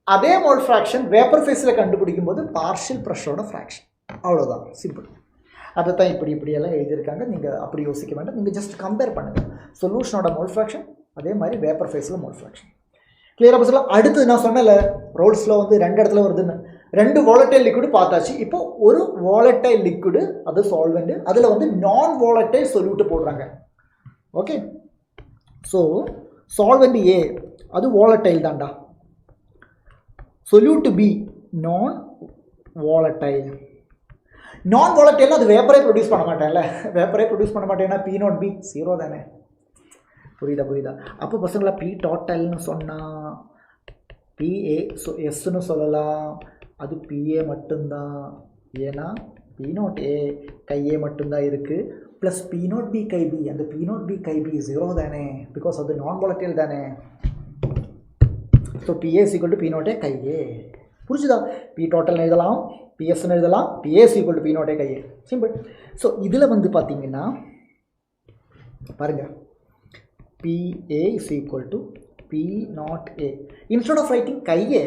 அதே மோல் ஃப்ராக்ஷன் வேப்பர் ஃபேஸில் கண்டுபிடிக்கும் போது பார்ஷியல் ப்ரெஷரோட ஃப்ராக்ஷன். அவ்வளோதான், சிம்பிள். அதை தான் இப்படியெல்லாம் எழுதியிருக்காங்க. நீங்கள் அப்படி யோசிக்க வேண்டாம். நீங்கள் ஜஸ்ட் கம்பேர் பண்ணுங்கள். சொல்யூஷனோட மோல் ஃப்ராக்ஷன், அதே மாதிரி வேப்பர் ஃபேஸில் மோல் ஃப்ராக்ஷன். கிளியராக பசங்களா? அடுத்து நான் சொன்னல ரோல்ஸில் வந்து 2 இடத்துல வருதுன்னு. 2 வாலட்டைல் லிக்விடு பார்த்தாச்சு. இப்போ ஒரு வாலட்டைல் லிக்விடு, அது சால்வெண்ட்டு, அதில் வந்து நான் வாலட்டைல் சொல்யூட்டு போடுறாங்க. ஓகே, ஸோ சால்வெண்ட் A அது வாலட்டைல் தான்டா. சொல்யூட்டு B நான் வாலட்டைல். நான் வாலட்டைல்னா அது வேப்பரே ப்ரொடியூஸ் பண்ண மாட்டேன்ல. வேப்பரே ப்ரொடியூஸ் பண்ண மாட்டேன்னா P0B 0 தானே. புரியுதா? அப்போ பசங்களா P டோட்டல்னு சொன்னால் PA எஸ்ன்னு சொல்லலாம். அது PA மட்டும்தான். ஏன்னா P0A KA மட்டும்தான் இருக்குது. plus P naught B chi B, and the P naught B chi B is 0 தானே, because of the non-volatile தானே. So PA is equal to P naught A chi A. புரிஞ்சுதா? P total எழுதலாம், PS எழுதலாம், PA is equal to P naught A chi A. Simple. So இதில் வந்து பார்த்தீங்கன்னா பாருங்க, PA is equal to P naught A. Instead of writing chi A,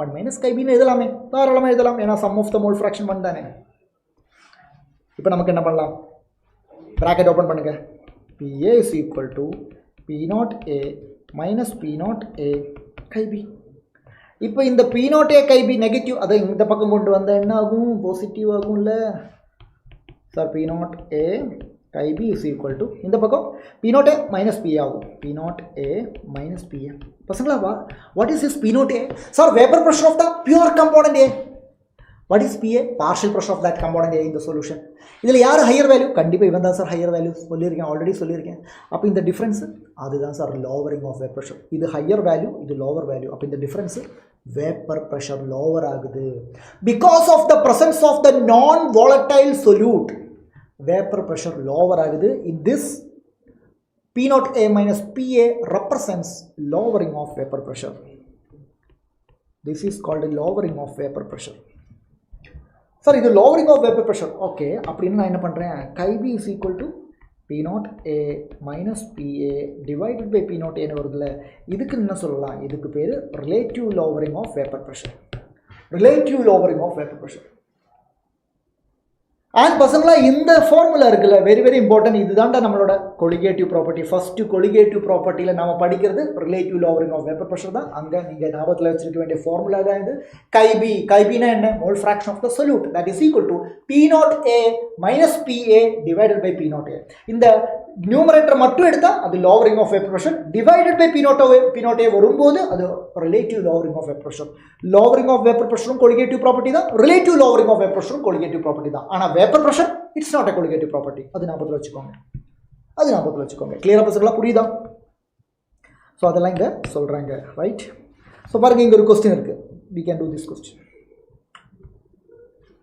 1 minus chi B எழுதலாமே, தாராளமாக எழுதலாம், ஏன்னா sum of the mole fraction 1 தானே. இப்போ நமக்கு என்ன பண்ணலாம்? bracket open பண்ணுங்க. PA is equal to P naught A minus P naught A chi B. இப்போ இந்த P naught A chi B negative, அதை இந்த பக்கம் கொண்டு வந்தால் என்ன ஆகும்? பாசிட்டிவ் ஆகும்ல sir. P naught A chi B is equal to இந்த பக்கம் P naught A minus PA ஆகும். P naught A minus PA. பசங்களா, what is this P naught A? Sir, vapor pressure of the pure component A. What is PA? Partial pressure of that component A in the solution. இதில் யார் higher value? கண்டிப்பாக இவன் தான் sir higher value, சொல்லியிருக்கேன், already சொல்லியிருக்கேன். அப்போ இந்த difference அதுதான் sir lowering of vapour pressure. இது ஹையர் வேல்யூ, இது லோவர் வேல்யூ. அப்போ இந்த டிஃப்ரென்ஸ் வேப்பர் ப்ரெஷர் லோவர் ஆகுது. Because of the presence of the non volatile solute, vapour pressure lower ஆகுது. In this P naught A minus PA represents lowering of vapor pressure. This is called lowering of vapor pressure. Sir, இது lowering of vapor pressure. Okay, அப்படின்னு நான் என்ன பண்ணுறேன்? chi B is equal to P naught A minus PA divided by P naught Aன்னு வருதுல, இதுக்கு என்ன சொல்லலாம்? இதுக்கு பேர் relative lowering of vapor pressure. Relative lowering of vapor pressure. And பசங்களா, இந்த ஃபார்முலா இருக்குல்ல, வெரி வெரி இம்பார்ட்டன்ட். இதுதான்டா நம்மளோட கொலிகேட்டிவ் ப்ராப்பர்ட்டி. ஃபஸ்ட்டு கொலிகேட்டிவ் ப்ராப்பர்ட்டியில் நம்ம படிக்கிறது relative lowering of vapour pressure தான். அங்கே நீங்கள் ஞாபகத்தில் வச்சிருக்க வேண்டிய ஃபார்முலா தான் இது. கைபினா என்ன? Mole fraction of the solute, that is equal to P naught A minus PA divided by P naught A. இந்த நியூமரேட்டர் மட்டும் எடுத்தால் அது lowering of vapour pressure, divided by P naught A வரும்போது அது relative lowering of vapour pressure. Lowering of vapour ப்ரெஷரும் colligative property தான், relative lowering of vapour ப்ரெஷரும் colligative property தான். ஆனால் vapour pressure it's not a colligative property. அது ஞாபகத்தில் வச்சுக்கோங்க. கிளியராக பசங்களா, புரியுதா? ஸோ அதெல்லாம் இங்கே சொல்கிறாங்க, ரைட்? ஸோ பாருங்கள், இங்கே ஒரு கொஸ்டின் இருக்குது. we can do this question.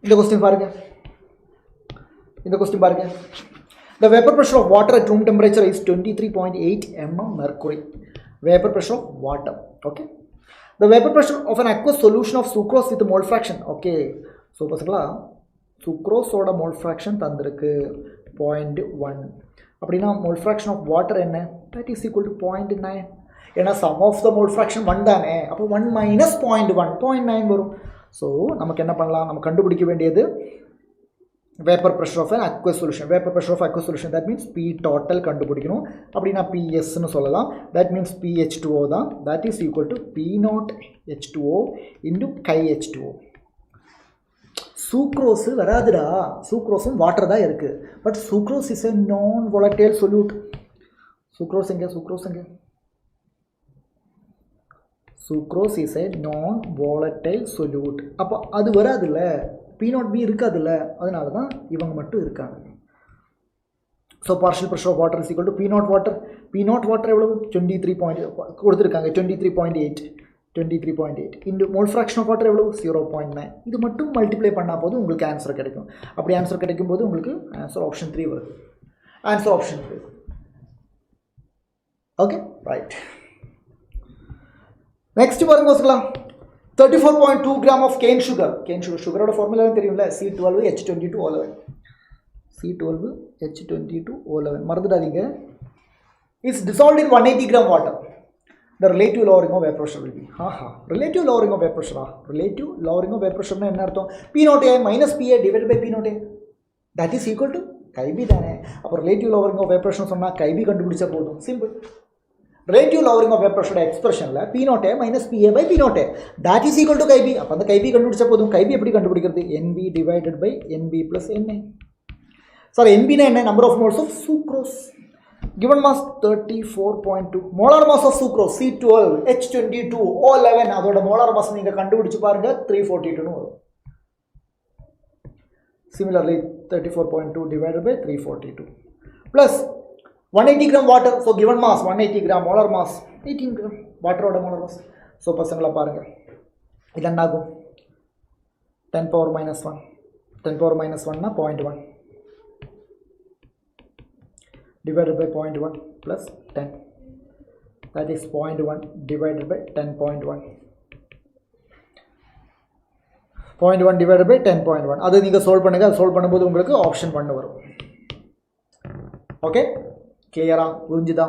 இந்த கொஸ்டின் பாருங்கள். The vapor pressure of water at room temperature is 23.8 mm mercury. Vapor pressure of water. Okay. The vapor pressure of an aqueous solution of sucrose with mole fraction. Okay. So பசங்களா, சுக்ரோஸோட mole fraction தந்திருக்கு 0.1. அப்படின்னா mole fraction of water என்ன? That is equal to 0.9. ஏன்னா sum of the mole fraction 1 தானே. அப்போ 1 minus 0.1, 0.9 வரும். So நமக்கு என்ன பண்ணலாம்? நம்ம கண்டுபிடிக்க வேண்டியது vapour pressure of an aqueous solution. Vapour pressure of aqueous solution, that means P total கண்டுபிடிக்கணும். அப்படின்னா PSன்னு சொல்லலாம். that means PH2O தான். that is equal to P naught H2O into chi H2O. Sucrose வராதுடா, சூக்ரோஸும் வாட்டர் தான் இருக்குது. But sucrose is a non volatile solute. Sucrose எங்கே? Sucrose is a non volatile solute. அப்போ அது வராதுல்ல, P naught B இருக்காதுல்ல, அதனால தான் இவங்க மட்டும் இருக்காங்க. So partial pressure of water is equal to P naught water. P naught water எவ்வளவு? 23 கொடுத்துருக்காங்க, 23.8 into mole fraction of water எவ்வளவு? 0.9. இது மட்டும் மல்டிப்ளை பண்ணால் போது உங்களுக்கு ஆன்சர் கிடைக்கும். அப்படி ஆன்சர் கிடைக்கும் போது உங்களுக்கு ஆன்சர் ஆப்ஷன் 3 வருது. Answer option 3. Okay, right. Next பாருங்க வச்சுக்கலாம். 34.2 கிராம் ஆஃப் கேன் சுகர். சுகரோட ஃபார்முலா தெரியும்ல, C12H22O11. C12H22O11 மறந்துடாதீங்க. It's dissolved in 180 gram water. The relative lowering of vapor pressure will be relative lowering of vapor pressure. Relative lowering of vapor pressure என்ன அர்த்தம்? P naught A minus PA divided by P naught A, that is equal to chi B தானே. அப்போ relative lowering of vapor pressure சொன்னால் chi B கண்டுபிடிச்சா போதும், simple. relative lowering of vapor pressure எக்ஸ்பிரஷனில் P naught A minus PA by P naught A, that is equal to chi B. அப்போ அந்த chi B கண்டுபிடிச்சா போதும். chi B எப்படி கண்டுபிடிக்கிறது? NB divided by NB plus NA. Sir, NB னா என்ன? number of moles of sucrose. Given mass 34.2. molar mass of sucrose C12H22O11. அதோட molar mass நீங்கள் கண்டுபிடிச்சு பாருங்க, 342 வரும். Similarly 34.2 divided by 342 plus 180 gram water. So given mass 180 gram, molar mass 18 gram. வாட்டரோட molar mass. So பசங்களை பாருங்கள், இது என்ன ஆகும்? 10⁻⁻1. 10⁻⁻1னா 0.1. divided by 0.1 plus 10. That is 0.1 divided by 10.1. 0.1 divided by 10.1. அது நீங்கள் solve பண்ணுங்க. அது solve பண்ணும்போது உங்களுக்கு option 1 வரும். ஓகே, கிளியரா புரிஞ்சுதா?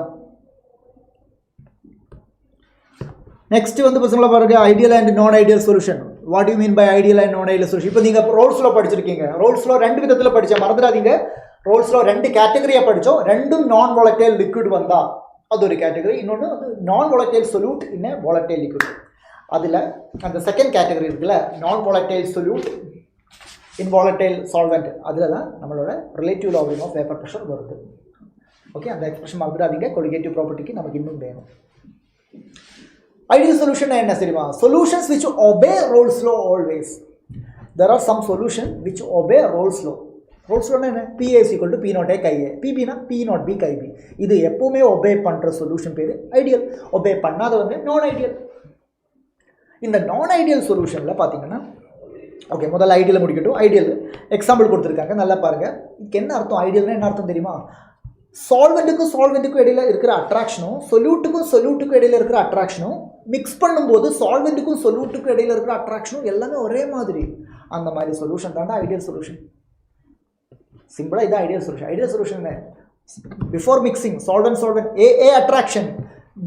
நெக்ஸ்ட் வந்து பசங்களா பாருங்க, ideal and non ideal solution. What you mean by ideal and non ideal solution? இப்போ நீங்கள் ரோல்ஸ் லா படிச்சிருக்கீங்க. ரோல்ஸ் லா ரெண்டு விதத்தில் படித்தா மறந்துடாதீங்க. ரோல்ஸ் லா ரெண்டு கேட்டகரியாக படித்தோம். ரெண்டும் நான் வாலட்டைல் லிக்விட் வந்தால் அது ஒரு கேட்டகரி, இன்னொன்று வந்து நான் வாலட்டைல் சொல்யூட் இன் வாலட்டைல் லிக்விட். அதில் அந்த செகண்ட் கேட்டகரி இருக்குல்ல, நான் வாலட்டைல் சொல்யூட் இன் வாலட்டைல் சால்வெண்ட், அதில் தான் நம்மளோட relative loving of vapour pressure வருது. ஓகே, அந்த எக்ஸ்பிரஷன் மறந்துடாதீங்க. கொலிகேட்டிவ் ப்ராப்பர்ட்டிக்கு நமக்கு இன்னும் வேணும். Ideal solution என்ன தெரியுமா? Solutions which obey Raoult's law always. There are some solutions which obey Raoult's law. Raoult's law என்ன? PA is equal to P naught A chi A. PB na P naught B chi B. இது எப்பவுமே obey பண்ற solution பேரு ideal. obey பண்ணாத வந்து non ideal. இந்த non ideal solutionல பாத்தீங்கன்னா, okay முதல்ல ஐடியல் முடிக்கட்டும். ஐடியல் எக்ஸாம்பிள் கொடுத்துருக்காங்க, நல்லா பாருங்க. இதுக்கு என்ன அர்த்தம்? ஐடியல்னா என்ன அர்த்தம் தெரியுமா? சால்வெண்ட்டுக்கும் இடையில இருக்கிற அட்ராக்ஷனும் சொல்யூட்டுக்கும் இடையில இருக்கிற அட்ராக்ஷனும் மிக்ஸ் பண்ணும்போது சால்வெண்ட்டுக்கும் சொல்யூட்டுக்கும் இடையில இருக்கிற அட்ராக்ஷனும் எல்லாமே ஒரே மாதிரி. அந்த மாதிரி சொல்யூஷன் தாண்டா ஐடியல் சொல்யூஷன். சிம்பிளா இதான் ideal solution. Ideal solution before mixing solvent A attraction,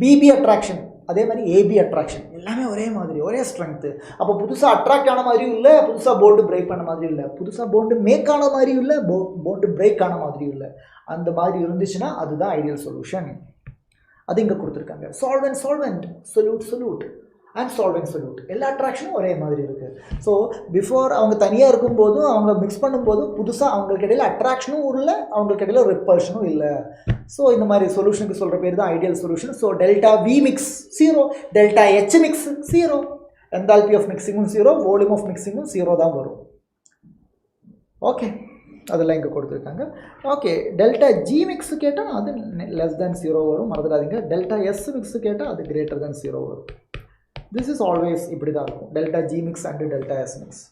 BP attraction, அதே மாதிரி ஏபி அட்ராக்ஷன் எல்லாமே ஒரே மாதிரி, ஒரே ஸ்ட்ரென்த்து. அப்போ புதுசாக அட்ராக்ட் ஆன மாதிரியும் இல்லை, புதுசாக போண்டு பிரேக் பண்ண மாதிரியும் இல்லை, புதுசாக போண்டு மேக் ஆன மாதிரியும் இல்லை, போண்டு பிரேக் ஆன மாதிரியும் இல்லை. அந்த மாதிரி இருந்துச்சுன்னா அதுதான் ஐடியல் சொல்யூஷன். அது இங்கே கொடுத்துருக்காங்க. சால்வெண்ட் சொல்யூட் அண்ட் சொல்யூட் எல்லா அட்ராக்ஷனும் ஒரே மாதிரி இருக்குது. ஸோ பிஃபோர் அவங்க தனியாக இருக்கும்போதும் அவங்க மிக்ஸ் பண்ணும்போதும் புதுசாக அவங்களுக்கு இடையில அட்ராக்ஷனும் இல்லை, அவங்களுக்கு இடையில ரிப்பல்ஷனும் இல்லை. ஸோ இந்த மாதிரி சொல்யூஷனுக்கு சொல்கிற பேர் தான் ideal solution. So delta V mix 0, delta H mix 0, enthalpy of மிக்சிங்கும் 0, வால்யூம் ஆஃப் மிக்சிங்கும் 0 தான் வரும். ஓகே, அதெல்லாம் இங்கே கொடுத்துருக்காங்க. ஓகே, டெல்டா ஜி மிக்ஸ் கேட்டால் அது லெஸ் தேன் 0 வரும், மறந்துடாதீங்க. டெல்டா எஸ் மிக்ஸ் கேட்டால் அது கிரேட்டர் தேன் 0 வரும். திஸ் இஸ் ஆல்வேஸ் இப்படி தான் இருக்கும், delta G mix and delta S mix.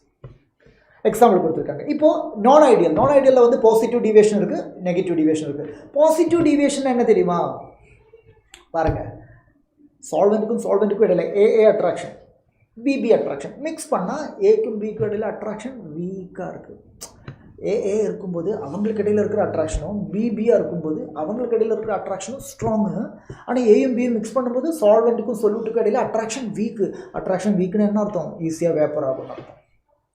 Example கொடுத்துருக்காங்க. இப்போது நான் ஐடியலில் வந்து பாசிட்டிவ் டிவியேஷன் இருக்குது, நெகட்டிவ் டிவியேஷன் இருக்குது. பாசிட்டிவ் டிவியேஷன் என்ன தெரியுமா? பாருங்கள், சால்வெண்ட்டுக்கும் இடையில A attraction, BP attraction mix பண்ணால் ஏக்கும் பிக்கும் இடையில அட்ராக்ஷன் வீக்காக இருக்குது. ஏ இருக்கும்போது அவங்களுக்கு இடையில் இருக்கிற அட்ராக்ஷனும், பிபியாக இருக்கும்போது அவங்களுக்கு இடையில் இருக்கிற அட்ராக்ஷனும் ஸ்ட்ராங்கு. ஆனால் ஏயும் பியும் மிக்ஸ் பண்ணும்போது சால்வெண்ட்டுக்கும் சொல்யூட்டுக்கும் இடையில் அட்ராக்ஷன் வீக்குன்னு என்ன அர்த்தம்? ஈஸியாக வேப்பர் ஆகும்னு அர்த்தம்.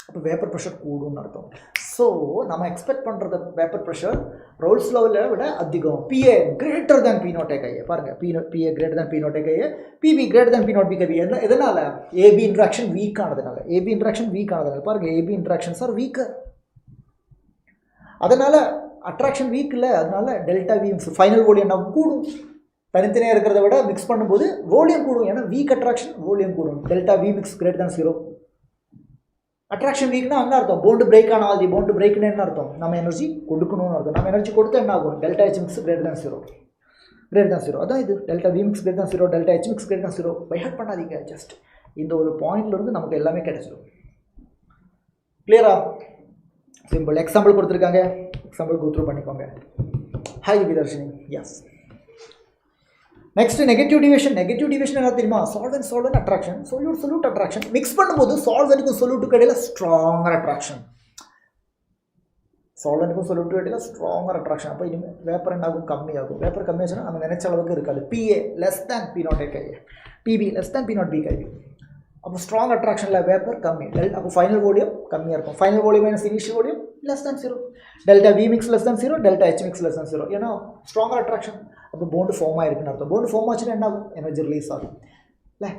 அப்போ வேப்பர் ப்ரெஷர் கூடும்னு அர்த்தம். ஸோ நம்ம எக்ஸ்பெக்ட் பண்ணுறது வேப்பர் ப்ரெஷர் ரோல்ஸ் லெவலை விட அதிகம். P A greater than P naught A, பாருங்கள், P A greater than P naught A, P B greater than P naught B chi. எதனால்? ஏபி இன்ட்ராக்ஷன் வீக் ஆனதுனால. பாருங்கள், ஏபி இன்ட்ராக்ஷன்ஸ் ஆர் வீக்கர். அதனால் அட்ராக்ஷன் வீக் இல்லை, அதனால டெல்டா வி ஃபைனல் வால்யூம் நம்ம கூடும். தனித்தனியாக இருக்கிறத விட மிக்ஸ் பண்ணும்போது வால்யூம் கூடும். ஏன்னா வீக் அட்ராக்ஷன் வால்யூம் கூடும். Delta V mix greater than 0. Attraction வீக்னா என்ன அர்த்தம்? போண்டு பிரேக் ஆன ஆல்ரெடி. போண்டு பிரேக்னு என்ன அர்த்தம்? நம்ம எனர்ஜி கொடுக்கணும்னு அர்த்தம். நம்ம எனர்ஜி கொடுத்தா என்ன ஆகும்? Delta H mix greater than 0. அதான் இது delta V mix greater than 0, delta H mix greater than 0. By heart பண்ணாதீங்க, ஜஸ்ட் இந்த ஒரு பாயிண்ட்லேருந்து நமக்கு எல்லாமே கிடைச்சிடும். கிளியரா? சிம்பிள். எக்ஸாம்பிள் கொடுத்துருக்காங்க, எக்ஸாம்பிள் கோத்ரூ பண்ணிக்கோங்க. Hi Vidharshini. Yes. Next negative deviation என்ன தெரியுமா? Solvent attraction, solute attraction mix பண்ணும்போது சால்வெண்ட்டுக்கும் சொல்யூட்டுக்கு இடையில ஸ்ட்ராங்கர் அட்ராக்ஷன். அப்போ இனிமேல் வேப்பர் என்ன ஆகும்? கம்மியாகும். வேப்பர் கம்மியாச்சுன்னா நம்ம நினைச்ச அளவுக்கு இருக்காது. P A less than P naught A chi, P B less than P naught B chi. அப்போ ஸ்ட்ராங் அட்ராக்ஷனில் வேப்பர் கம்மி. அப்போ ஃபைனல் வால்யூம் கம்மியாக இருக்கும். Final volume minus initial volume less than 0. Delta V mix less than 0, delta H mix less than 0. ஏன்னா stronger attraction. அப்போ போண்டு form ஆகிருக்குன்னு அர்த்தம். போண்டு form ஆச்சுன்னா என்ன ஆகும்? எனர்ஜி ரிலீஸ் ஆகும். இல்லை,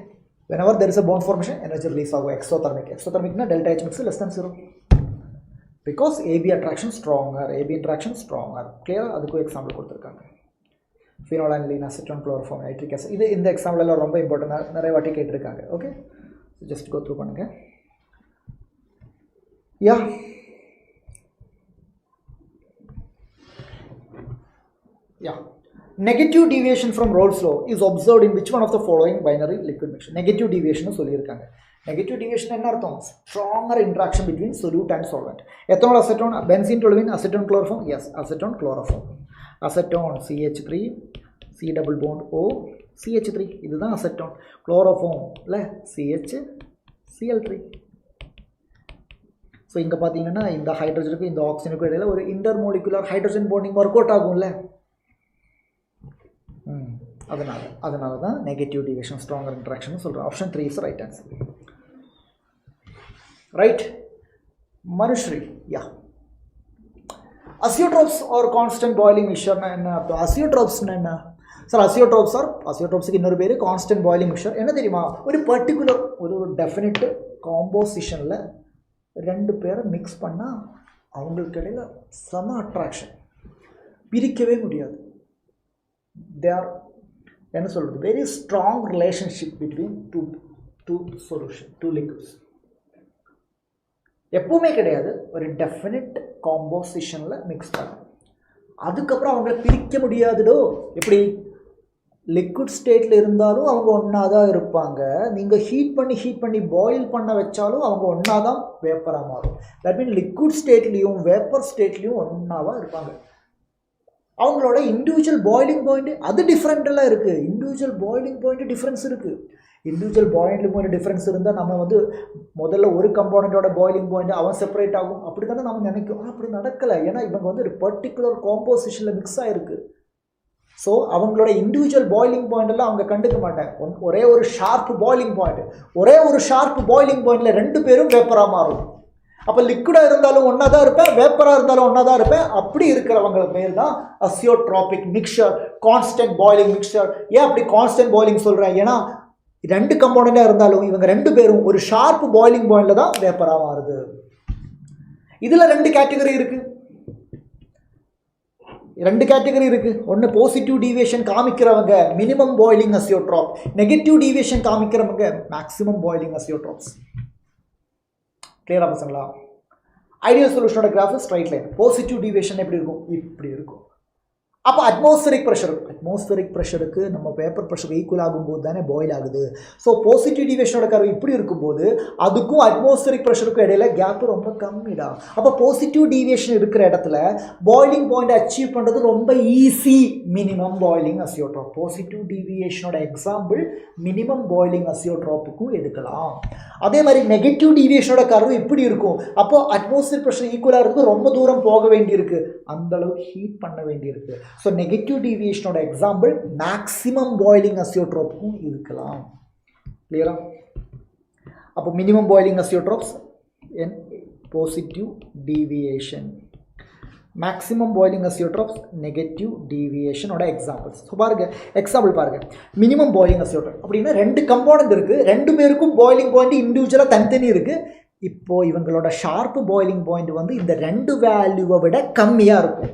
whenever there is a bond formation, energy release ஆகும். எக்ஸோதர்மிக்னா delta H mix less than 0. Because A B attraction stronger, A B interaction stronger. கிளியராக? அதுக்கும் எக்ஸாம்பிள் கொடுத்துருக்காங்க. Phenol aniline, acetone, chloroform, nitric acid. இது இந்த எக்ஸாம்பிள் எல்லாம் ரொம்ப இம்பார்ட்டன்ட், நிறைய வாட்டி கேட்டிருக்காங்க. ஓகே, just go through பண்ணுங்க. Negative deviation from Raoult's law is observed in which one of the following binary liquid mixture? Negative deviation சொல்லியிருக்காங்க. Negative deviation என்ன அர்த்தம்? Stronger interaction between solute and solvent. Ethanol, acetone, benzene, toluene, acetone, chloroform. Yes, acetone, chloroform. அசட்டோன் CH3 C double bond O CH3 இதுதான் அசட்டோன். Chloroform இல்லை CHCl3. So இங்கே பார்த்தீங்கன்னா இந்த ஹைட்ரஜனுக்கும் இந்த ஆக்சிஜனுக்கும் இடையில ஒரு intermolecular hydrogen bonding work out ஆகும்ல. அதனால தான் நெகட்டிவ் டிவிஷன் ஸ்ட்ராங்கர் இன்ட்ராக்ஷன் சொல்கிறோம். Option 3 is right answer. Right. Manushree, yeah. Azeotropes are constant boiling மிக்சர்னா என்ன அர்த்தம்? அசியோட்ரோப்ஸ்னா என்ன சார்? அசியோட்ரோப்ஸுக்கு இன்னொரு பேர் கான்ஸ்டன்ட் பாயிலிங் மிக்சர். என்ன தெரியுமா? ஒரு பர்டிகுலர் ஒரு டெஃபினட் காம்போசிஷனில் ரெண்டு பேரை மிக்ஸ் பண்ணால் அவங்களுக்கு இடையில் செம அட்ராக்ஷன், பிரிக்கவே முடியாது. தே ஆர் என்ன சொல்கிறது, very strong relationship between two solution, two liquids. எப்பவுமே கிடையாது, ஒரு டெஃபினட் காம்போசிஷனில் மிக்ஸ் பண்ணணும். அதுக்கப்புறம் அவங்கள பிரிக்க முடியாதுடோ. எப்படி? லிக்விட் ஸ்டேட்டில் இருந்தாலும் அவங்க ஒன்றா தான் இருப்பாங்க. நீங்கள் ஹீட் பண்ணி பாயில் பண்ண வச்சாலும் அவங்க ஒன்றா தான் வேப்பராக மாறும். தட் மீன் லிக்விட் ஸ்டேட்லேயும் வேப்பர் ஸ்டேட்லேயும் ஒன்றாவாக இருப்பாங்க. அவங்களோட இண்டிவிஜுவல் பாயிலிங் பாயிண்ட் அது டிஃப்ரெண்ட்டெல்லாம் இருக்குது. இண்டிவிஜுவல் பாயிலிங் பாயிண்ட் டிஃப்ரென்ஸ் இருக்குது. இண்டிவிஜுவல் பாயிலிங் பாயிண்ட் டிஃப்ரென்ஸ் இருந்தால் நம்ம முதல்ல ஒரு கம்போனண்ட்டோட பாயிலிங் பாயிண்ட் அவன் செப்பரேட் ஆகும் அப்படி தானே நம்ம நினைக்கும். அப்படி நடக்கலை. ஏன்னா இவங்க ஒரு பர்டிகுலர் காம்போசிஷனில் மிக்ஸ் ஆகிருக்கு. ஸோ அவங்களோட இண்டிவிஜுவல் பாயிலிங் பாயிண்டெல்லாம் அவங்க கண்டுக்க மாட்டாங்க. ஒரே ஒரு ஷார்ப் பாயிலிங் பாயிண்டில் ரெண்டு பேரும் வேப்பராக மாறும். அப்போ லிக்விடாக இருந்தாலும் ஒன்றா தான் இருப்பேன், வேப்பராக இருந்தாலும் ஒன்றா தான் இருப்பேன். அப்படி இருக்கிறவங்க பேர் தான் அசியோட்ராபிக் மிக்சர், கான்ஸ்டன்ட் பாயிலிங் மிக்சர். ஏன் அப்படி கான்ஸ்டன்ட் பாயிலிங் சொல்கிறேன்? ஏன்னா ரெண்டு கம்போனண்ட்டாக இருந்தாலும் இவங்க ரெண்டு பேரும் ஒரு ஷார்ப் பாயிலிங் பாயிண்டில் தான் வேப்பராக மாறுது. இதில் ரெண்டு கேட்டகரி இருக்குது. ஒன்று பாசிட்டிவ் டீவியேஷன் காமிக்கிறவங்க minimum boiling azeotrope, negative deviation காமிக்கிறவங்க மேக்ஸிமம் பாயிலிங் அசியோட்ராப்ஸ். கிளியரா பசங்களா? ஐடியல் சொல்யூஷனோட graph straight line. Positive deviation எப்படி இருக்கும்? இப்படி இருக்கும். அப்போ அட்மாஸ்பியரிக் ப்ரெஷருக்கு நம்ம பேப்பர் ப்ரெஷர் ஈக்குவல் ஆகும்போது தானே பாயில் ஆகுது. ஸோ பாசிட்டிவ் டீவியேஷனோட கர்வ் இப்படி இருக்கும்போது அதுக்கும் அட்மாஸ்பியரிக் ப்ரெஷருக்கும் இடையில கேப் ரொம்ப கம்மிடா. அப்போ பாசிட்டிவ் டீவியேஷன் இருக்கிற இடத்துல பாயிலிங் பாயிண்ட் அச்சீவ் பண்ணுறது ரொம்ப easy. Minimum boiling azeotrope. Positive டீவியேஷனோட எக்ஸாம்பிள் மினிமம் பாயிலிங் அசியோட்ராப்புக்கும் எடுக்கலாம். அதே மாதிரி நெகட்டிவ் டீவியேஷனோட கர்வ் இப்படி இருக்கும். அப்போது அட்மாஸ்பியர் ப்ரெஷர் ஈக்குவலாக இருக்குது, ரொம்ப தூரம் போக வேண்டியிருக்கு, அந்தளவுக்கு ஹீட் பண்ண வேண்டியிருக்கு. ஸோ நெகட்டிவ் டீவியேஷனோட எக்ஸாம்பிள் மேக்ஸிமம் பாயிலிங் அசியோட்ராப்புக்கும் இருக்கலாம். கிளியரா? அப்போ மினிமம் பாயிலிங் அசியோட்ராப்ஸ் என் positive deviation, maximum boiling azeotropes negative டீவியேஷனோட எக்ஸாம்பிள்ஸ். ஸோ பாருங்கள், எக்ஸாம்பிள் பாருங்கள். மினிமம் பாயிலிங் அசியோட்ராப் அப்படின்னா ரெண்டு கம்போனண்ட் இருக்குது, ரெண்டு பேருக்கும் பாயிலிங் பாயிண்ட் இண்டிவிஜுவலாக தனித்தனி இருக்குது. இப்போது இவங்களோட ஷார்ப் பாயிலிங் பாயிண்ட் இந்த ரெண்டு வேல்யூவை விட கம்மியாக இருக்கும்.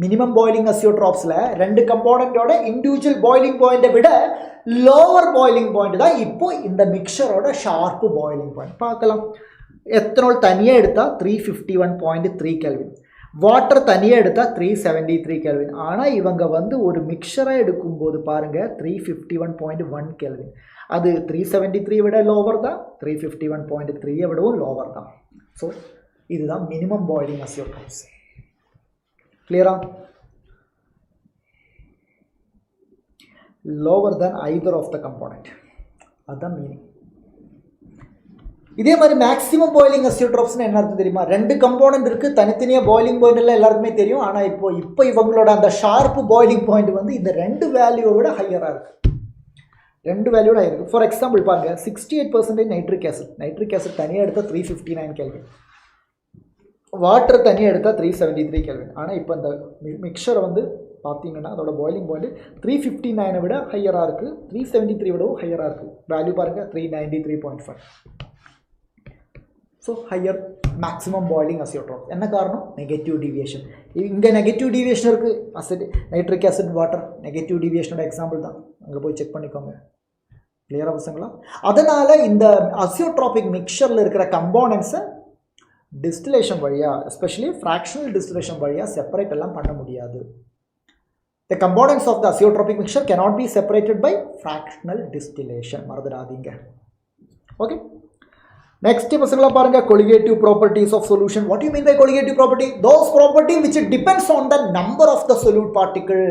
மினிமம் பாயிலிங் அசியோட்ராப்ஸில் ரெண்டு கம்போனண்ட்டோட இண்டிவிஜுவல் பாயிலிங் பாயிண்ட்டை விட லோவர் பாயிலிங் பாயிண்ட் தான் இப்போ இந்த மிக்சரோட ஷார்ப்பு பாயிலிங் பாயிண்ட். பார்க்கலாம். எத்தனால் தனியாக எடுத்தால் 351.3 கெல்வின், வாட்டர் தனியாக எடுத்தால் 373 கெல்வின். ஆனால் இவங்க ஒரு மிக்சராக எடுக்கும்போது பாருங்கள் 351.1 கெல்வின். அது 373 விட லோவர் தான், 351.3 விடவும் லோவர் தான். ஸோ இதுதான் மினிமம் பாயிலிங் அசியோட்ராப்ஸ். கிளியரா? Lower than either of the component. அதுதான் மீனிங். இதே மாதிரி மேக்ஸிமம் பாயிலிங் அசியோட்ராப்ஸ்னு என்ன அர்த்தம் தெரியுமா? ரெண்டு கம்போனண்ட் இருக்குது, தனித்தனியாக பாயிலிங் பாயிண்ட் எல்லாம் எல்லாருக்குமே தெரியும். ஆனால் இப்போ இவங்களோட அந்த ஷார்ப் பாயிலிங் பாயிண்ட் இந்த ரெண்டு வேல்யூவை விட ஹையராக இருக்குது. ஃபார் எக்ஸாம்பிள் பாருங்கள், 68% நைட்ரிக் ஆசிட் தனியாக எடுத்தால் 359 கெல்வின், வாட்டர் தனியாக எடுத்தால் 373 கெல்வின். ஆனால் இப்போ இந்த மிக்சரை பார்த்தீங்கன்னா அதோட பாயிலிங் பாயிண்ட் 359 விட ஹையராக இருக்குது, 373 விடவும் ஹையராக இருக்குது. வேல்யூ பாருங்கள் 393.5. So higher maximum boiling azeotrope. என்ன காரணம்? Negative deviation. இங்கே நெகட்டிவ் டீவியேஷன் இருக்குது. நைட்ரிக் ஆசிட், வாட்டர் நெகட்டிவ் டீவியேஷனோட எக்ஸாம்பிள் தான். அங்கே போய் செக் பண்ணிக்கோங்க. கிளியராக பசங்களா? அதனால் இந்த அசியோட்ராபிக் மிக்சரில் இருக்கிற கம்போனன்ட்ஸை டிஸ்டிலேஷன் வழியாக, எஸ்பெஷலி ஃப்ராக்ஷனல் டிஸ்டிலேஷன் வழியாக செப்பரேட் எல்லாம் பண்ண முடியாது. The components of the azeotropic mixture cannot be separated by fractional distillation. மறந்துடாதீங்க. ஓகே, Next பசங்களா பாருங்க colligative properties of solution. What do you mean by colligative property? Those properties which depends on the number of the solute particle.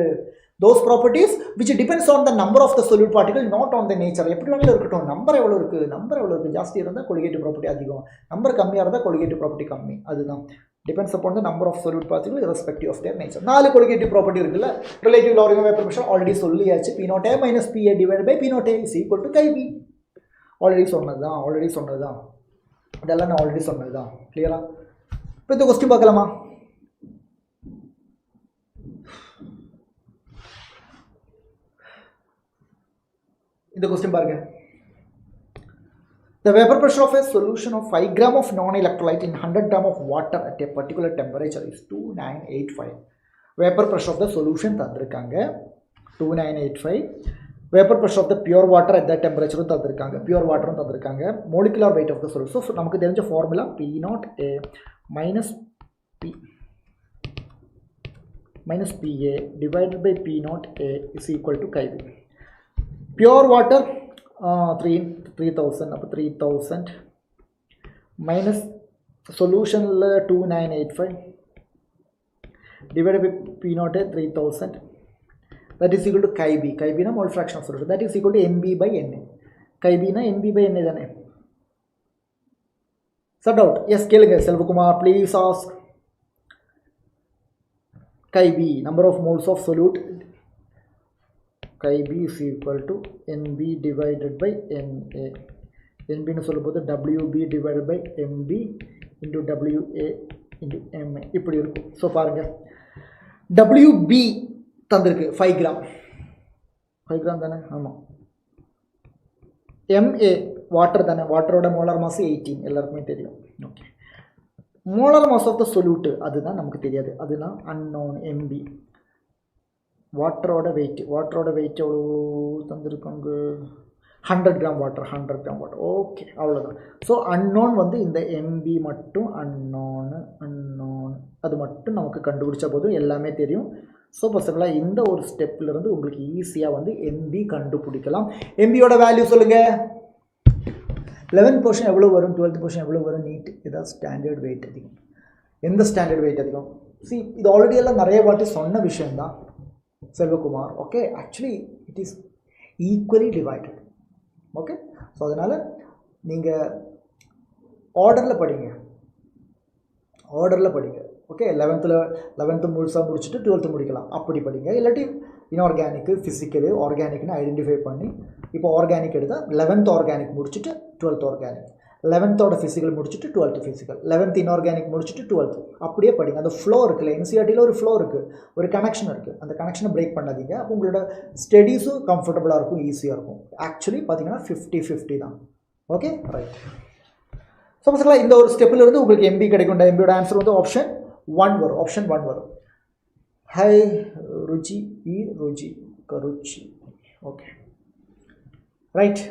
Those properties which depends on the number of the solute particle, not on the nature. எப்படி வேணாலும் இருக்கட்டும், number எவ்வளவு இருக்கு ஜாஸ்தி இருந்தா colligative property அதிகம், number கம்மியா இருந்தா colligative property கம்மி. அதுதான் depends upon the number of solute particles irrespective of their nature. நாலு colligative property இருக்குல்ல, relative lowering of vapor pressure already சொல்லியாச்சு. P naught A minus PA divided by P naught A is equal to Kb. already சொன்னதுதான் இதெல்லாம் நான் already சொன்னதுதான். கிளியரா? இப்போ இந்த क्वेश्चन பார்க்கலாமா? இந்த क्वेश्चन பாருங்க. The vapor pressure of a solution of 5 gram of non-electrolyte in 100 gram of water at a particular temperature is 2985. Vapor pressure of the solution தந்திருக்காங்க 2985. Vapor pressure of the pure water at that temperature தந்திருக்காங்க, pure water தந்திருக்காங்க. Molecular weight of the solution. So நமக்கு தெரிஞ்ச formula P naught A minus PA divided by P naught A is equal to Kb. Pure water 3000 அப்ப 3000 minus solution 2985 divided by P naught A 3000. That is equal to Kb. Kb na mole fraction of solution. That is equal to Mb by Na. Kb na Mb by Na தானே. So doubt. Yes, கேளுங்க Selvakumar, please ask. Kb, number of moles of solute. Kb is equal to Nb divided by Na. Nb னு சொல்லும்போது Wb divided by Mb into Wa into Ma. இப்படி இருக்கும். So பாருங்க. Wb தந்திருக்கு 5 gram தானே. ஆமாம். MA water தானே, வாட்டரோட மோலார் மாஸ் 18 எல்லாருக்குமே தெரியும். Okay, molar mass of the solute அதுதான் நமக்கு தெரியாது, அதுதான் அன்னோன். MB வாட்டரோட வெயிட் எவ்வளோ தந்திருக்காங்க? 100 கிராம் வாட்டர். ஓகே, அவ்வளோதான். ஸோ அன்னோன் வந்து இந்த MB மட்டும் அன்னோன் அது மட்டும் நமக்கு கண்டுபிடிச்ச போதும் எல்லாமே தெரியும். ஸோ பசங்களா இந்த ஒரு ஸ்டெப்லேருந்து உங்களுக்கு ஈஸியாக வந்து MB கண்டுபிடிக்கலாம். MBயோட வேல்யூ சொல்லுங்கள். 11th போர்ஷன் எவ்வளோ வரும், 12th போர்ஷன் எவ்வளோ வரும்? நீட் இதான் ஸ்டாண்டர்ட் வெயிட் அதிகம். எந்த ஸ்டாண்டர்ட் வெயிட் அதிகம்? இது ஆல்ரெடி எல்லாம் நிறைய வாட்டி சொன்ன விஷயந்தான் Selvakumar. Okay, actually it is equally divided. Okay, so அதனால் நீங்கள் ஆர்டரில் படிங்க. ஓகே, 11th முழுசாக முடிச்சுட்டு 12th முடிக்கலாம், அப்படி படிங்க. இல்லாட்டி இன்ஆர்கானிக்கு, ஃபிசிக்கலு, ஆர்கானிக்னு ஐடென்டிஃபை பண்ணி, இப்போ ஆர்கானிக் எடுத்தால் 11th ஆர்கானிக் முடிச்சுட்டு 12th ஆர்கானிக், 11th ஃபிசிக்கல் முடிச்சுட்டு 12th ஃபிசிக்கல், 11th இன்ஆர்கானிக் முடிச்சுட்டு 12th, அப்படியே படிங்க. அந்த ஃப்ளோ இருக்குல்ல, என்சிஆர்டியில் ஒரு ஃப்ளோ இருக்குது, ஒரு கனெக்ஷன் இருக்குது, அந்த கனெக்ஷனை பிரேக் பண்ணாதீங்க. அப்போ உங்களோட ஸ்டடீஸும் கம்ஃபர்டபுளாக இருக்கும், ஈஸியாக இருக்கும். ஆக்சுவலி பார்த்தீங்கன்னா 50-50 தான். Okay, right. சப்போஸ்ல இந்த ஒரு ஸ்டெப்பில் இருந்து உங்களுக்கு MB கிடைக்கும். MBயோட ஆன்சர் வந்து ஆப்ஷன் 1 வரும். Hi Ruchi Karuchi. Okay, right.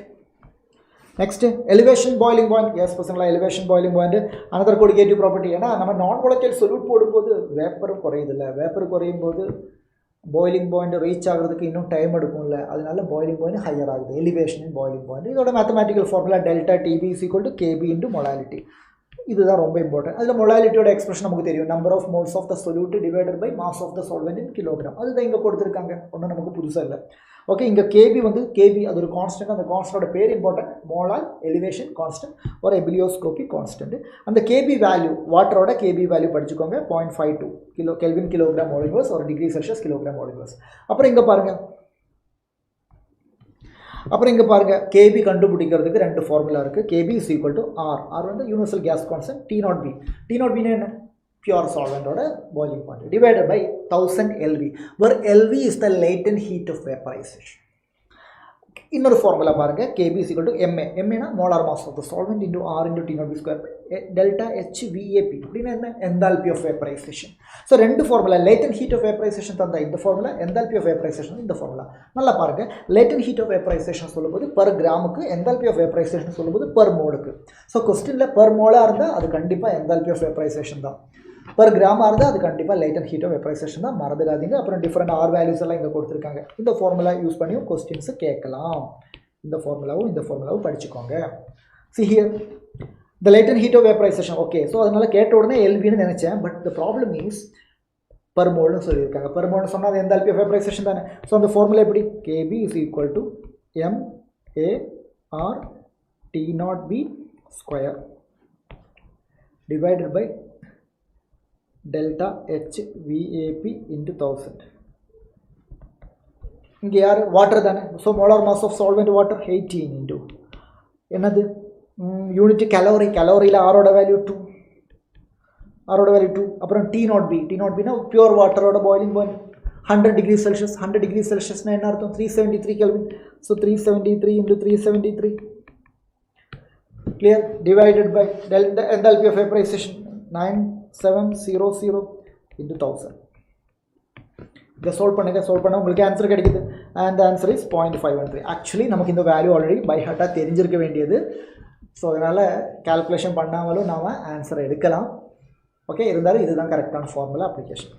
Next elevation boiling point. Yes பசங்களா, elevation boiling point another colligative property. ஏன்னா நம்ம நான் volatile சொல்யூட் போடும்போது வேப்பரும் குறையுதில்ல, வேப்பர் குறையும் போது பாயிலிங் பாயிண்ட் ரீச் ஆகிறதுக்கு இன்னும் டைம் எடுக்கும்ல, அதனால பாயிலிங் பாயிண்ட் ஹையர் ஆகுது. Elevation in boiling point. இதோட mathematical formula delta TB is equal to KB into molality. இதுதான் ரொம்ப இம்பார்ட்டன்ட். அதில் மொலாலிட்டியோட எக்ஸ்பிரஷன் நமக்கு தெரியும், number of moles of the solute divided by mass of the solvent in kilogram. அதுதான் இங்கே கொடுத்துருக்காங்க, ஒன்றும் நமக்கு புதுசாக இல்லை. ஓகே, இங்கே KB வந்து அது ஒரு கான்ஸ்டன்ட். அந்த கான்ஸ்டன்டோட பேர் இம்பார்ட்டன்ட், மோலால் எலிவேஷன் கான்ஸ்டன்ட் ஒரு எபிலியோஸ்கோபி கான்ஸ்டன்ட். அந்த KB வேல்யூ, வாட்டரோட KB வேல்யூ படிச்சுக்கோங்க, 0.52 kilo kelvin kilogram mole inverse ஒரு degree Celsius kilogram mole inverse. அப்புறம் இங்கே பாருங்கள், KB கண்டுபிடிக்கிறதுக்கு 2 ஃபார்முலா இருக்குது. KB is equal to R வந்து யூனிவர்சல் கேஸ் கான்ஸ்டன்ட், T0B என்ன பியூர் சால்வெண்டோட boiling point divided by 1000 LV, where LV is the latent heat of vaporization. இன்னொரு ஃபார்முலா பாருங்கள், KB is equal to MA னா molar mass of the solvent into R into T0B square delta HVAP. அப்படின்னா என்ன? Enthalpy of vaporization. So 2 formula, latent heat of vaporization தந்தா இந்த formula, enthalpy of vaporization இந்த formula. நல்லா பாருங்கள், latent heat of vaporization சொல்லும்போது per கிராமுக்கு, enthalpy of vaporization சொல்லும்போது பர் மோலுக்கு. ஸோ கொஸ்டினில் பர் மோலாக இருந்தால் அது கண்டிப்பாக எந்தால்பி ஆஃப் வேப்பரைசேஷன் தான், பர் கிராமாக இருந்தால் அது கண்டிப்பாக லைட்டன்ட் ஹீட் ஆஃப் வேப்பரைசேஷன் தான், மறந்துடாதீங்க. அப்புறம் டிஃப்ரெண்ட் R வேல்யூஸ் எல்லாம் இங்கே கொடுத்துருக்காங்க. இந்த ஃபார்முலா யூஸ் பண்ணியும் கொஸ்டின்ஸு கேட்கலாம். இந்த ஃபார்முலாவும் படிச்சுக்கோங்க. See here, the latent heat of vaporization. Okay, so அதனால கேட்ட உடனே LV னு நினைச்சேன். But the problem is per mole னு சொல்லியிருக்காங்க. per mole னு சொன்னா அது enthalpy of vaporization தானே. So அந்த ஃபார்முலா எப்படி? Kb is equal to MAR T0B square divided by delta H VAP into 1000. இங்க யார் வாட்டர் தானே. So molar mass of solvent water 18 into என்னது யூனிட் கலோரி. கலோரியில் ஆரோட வேல்யூ 2, அப்புறம் T0B னா பியூர் வாட்டரோட boiling point 100 degree Celsius. 100 degree Celsiusனா என்ன அர்த்தம்? 373 Kelvin. ஸோ 373 into 373 clear, divided by delta enthalpy of vaporization 9700 into 1000. இதை சால்வ் பண்ண உங்களுக்கு ஆன்சர் கிடைக்குது. And the answer is 0.513. Actually நமக்கு இந்த வேல்யூ ஆல்ரெடி பை ஹார்ட்டாக தெரிஞ்சிருக்க வேண்டியது. ஸோ அதனால் கால்குலேஷன் பண்ணாமலும் நாம் ஆன்சரை எடுக்கலாம். ஓகே, இருந்தாலும் இதுதான் கரெக்டான formula application.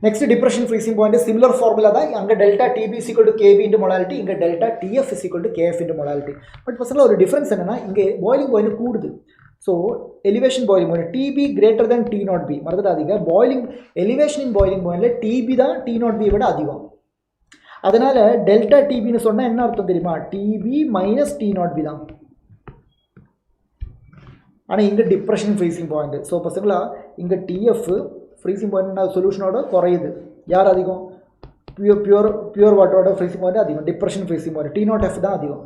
Next depression freezing point similar formula தான். அங்கே delta T B is equal to K B into molality, இங்கே delta T F is equal to K F into molality. But பசங்கள ஒரு டிஃப்ரென்ஸ் என்னென்னா இங்கே பாயிலிங் பாயிண்ட் கூடுது. So elevation boiling point T B greater than T0B மறந்துடாதீங்க. Boiling elevation in boiling பாயிண்டில் T B தான் T0B விட அதிகம். அதனால் டெல்டா டிபின்னு சொன்னால் என்ன அர்த்தம் தெரியுமா? டிபி மைனஸ் T0B தான். ஆனால் இங்கே டிப்ரெஷன் ஃப்ரீசிங் பாயிண்ட். ஸோ பசங்களா இங்கே டிஎஃப் ஃப்ரீசிங் பாயிண்ட் சொல்யூஷனோட குறையுது. யார் அதிகம்? பியூர் வாட்டரோட ஃப்ரீசிங் பாயிண்ட் அதிகம். டிப்ரெஷன் ஃப்ரீசிங் பாயிண்ட் T0F தான் அதிகம்.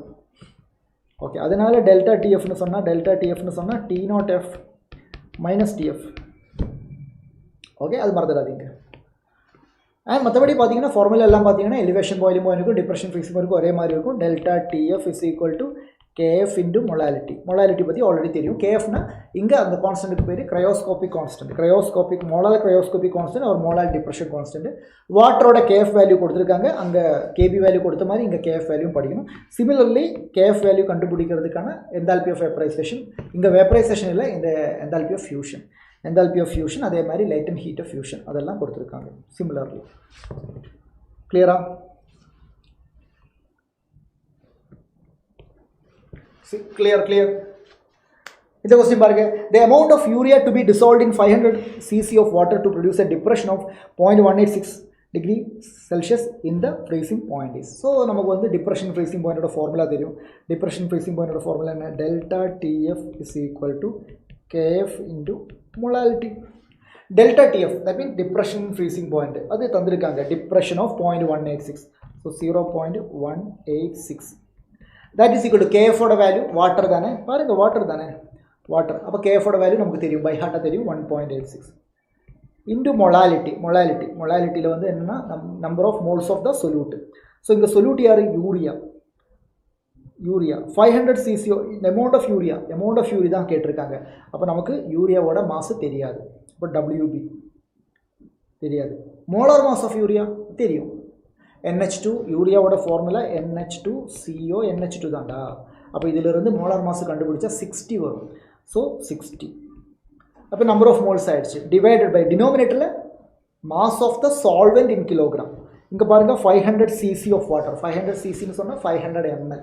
ஓகே, அதனால் டெல்டா டிஎஃப்னு சொன்னால் T0F மைனஸ் டிஎஃப். ஓகே, அது மறந்துடாதீங்க. அண்ட் மற்றபடி பார்த்தீங்கன்னா ஃபார்முலா எல்லாம் பார்த்தீங்கன்னா எலிவேஷன் பாயிலிங் பாயிண்ட்டுக்கும் டிப்ரெஷன் ஃப்ரீசிங் பாயிண்ட்டுக்கும் ஒரே மாதிரி இருக்கும். Delta T F is equal to KF into molality. Molality பற்றி ஆல்ரெடி தெரியும். KFனா இங்கே அந்த கான்ஸ்டன்ட்டுக்கு பேர் cryoscopic constant. Molar cryoscopic constant ஒரு மோலார் டிப்ரெஷன் கான்ஸ்டன்ட். வாட்டரோட KF வேல்யூ கொடுத்துருக்காங்க. அங்கே KB வேல்யூ கொடுத்த மாதிரி இங்கே KF வேல்யூ படிக்கணும். சிமிலர்லி KF வேல்யூ கண்டுபிடிக்கிறதுக்கான எந்தால்பி ஆஃப் வேப்பரைசேஷன், இங்கே வேப்பரைசேஷன் இல்லை, இந்த எந்தால்பி ஆஃப் ஃபியூஷன் அதே மாதிரி லேட்டன்ட் ஹீட் ஆஃப் ஃபியூஷன் அதெல்லாம் கொடுத்துருக்காங்க சிமிலர்லி. கிளியரா? Clear. இந்த question பாருங்க. The amount of urea to be dissolved in 500 cc of water to produce a depression of 0.186 degree Celsius in the freezing point is. So நமக்கு வந்து depression freezing point ஓட formula தெரியும். depression freezing point ஓட formula என்ன? delta TF is equal to KF into molality. delta TF that means depression freezing point. அது தந்திருக்காங்க depression of 0.186. So 0.186. that is equal to KF ஓட value water தானே. பாருங்க water தானே, water. அப்போ KF ஓட வேல்யூ நமக்கு தெரியும், பை ஹார்ட்டாக தெரியும், 1.86 இன்டு மொலாலிட்டியில் வந்து என்னென்னா number of moles of the solute. So இங்கே சொல்யூட் யார்? Urea 500 cc. Amount of urea தான் கேட்டிருக்காங்க. அப்போ நமக்கு யூரியாவோட மாசு தெரியாது. இப்போ WB தெரியாது. மோலார் மாஸ் ஆஃப் யூரியா தெரியும். NH2 யூரியாவோட ஃபார்முலா NH2CO NH2 தான்டா. அப்போ இதிலிருந்து மோலார் மாசு கண்டுபிடிச்சா 60 வரும். ஸோ 60. அப்போ நம்பர் ஆஃப் மோல்ஸ் ஆயிடுச்சு. டிவைடட் பை டினோமினேட்டரில் mass of the solvent in kilogram. இங்கே பாருங்கள் 500 cc ஆஃப் வாட்டர். 500 ccன்னு சொன்னால் 500 ml.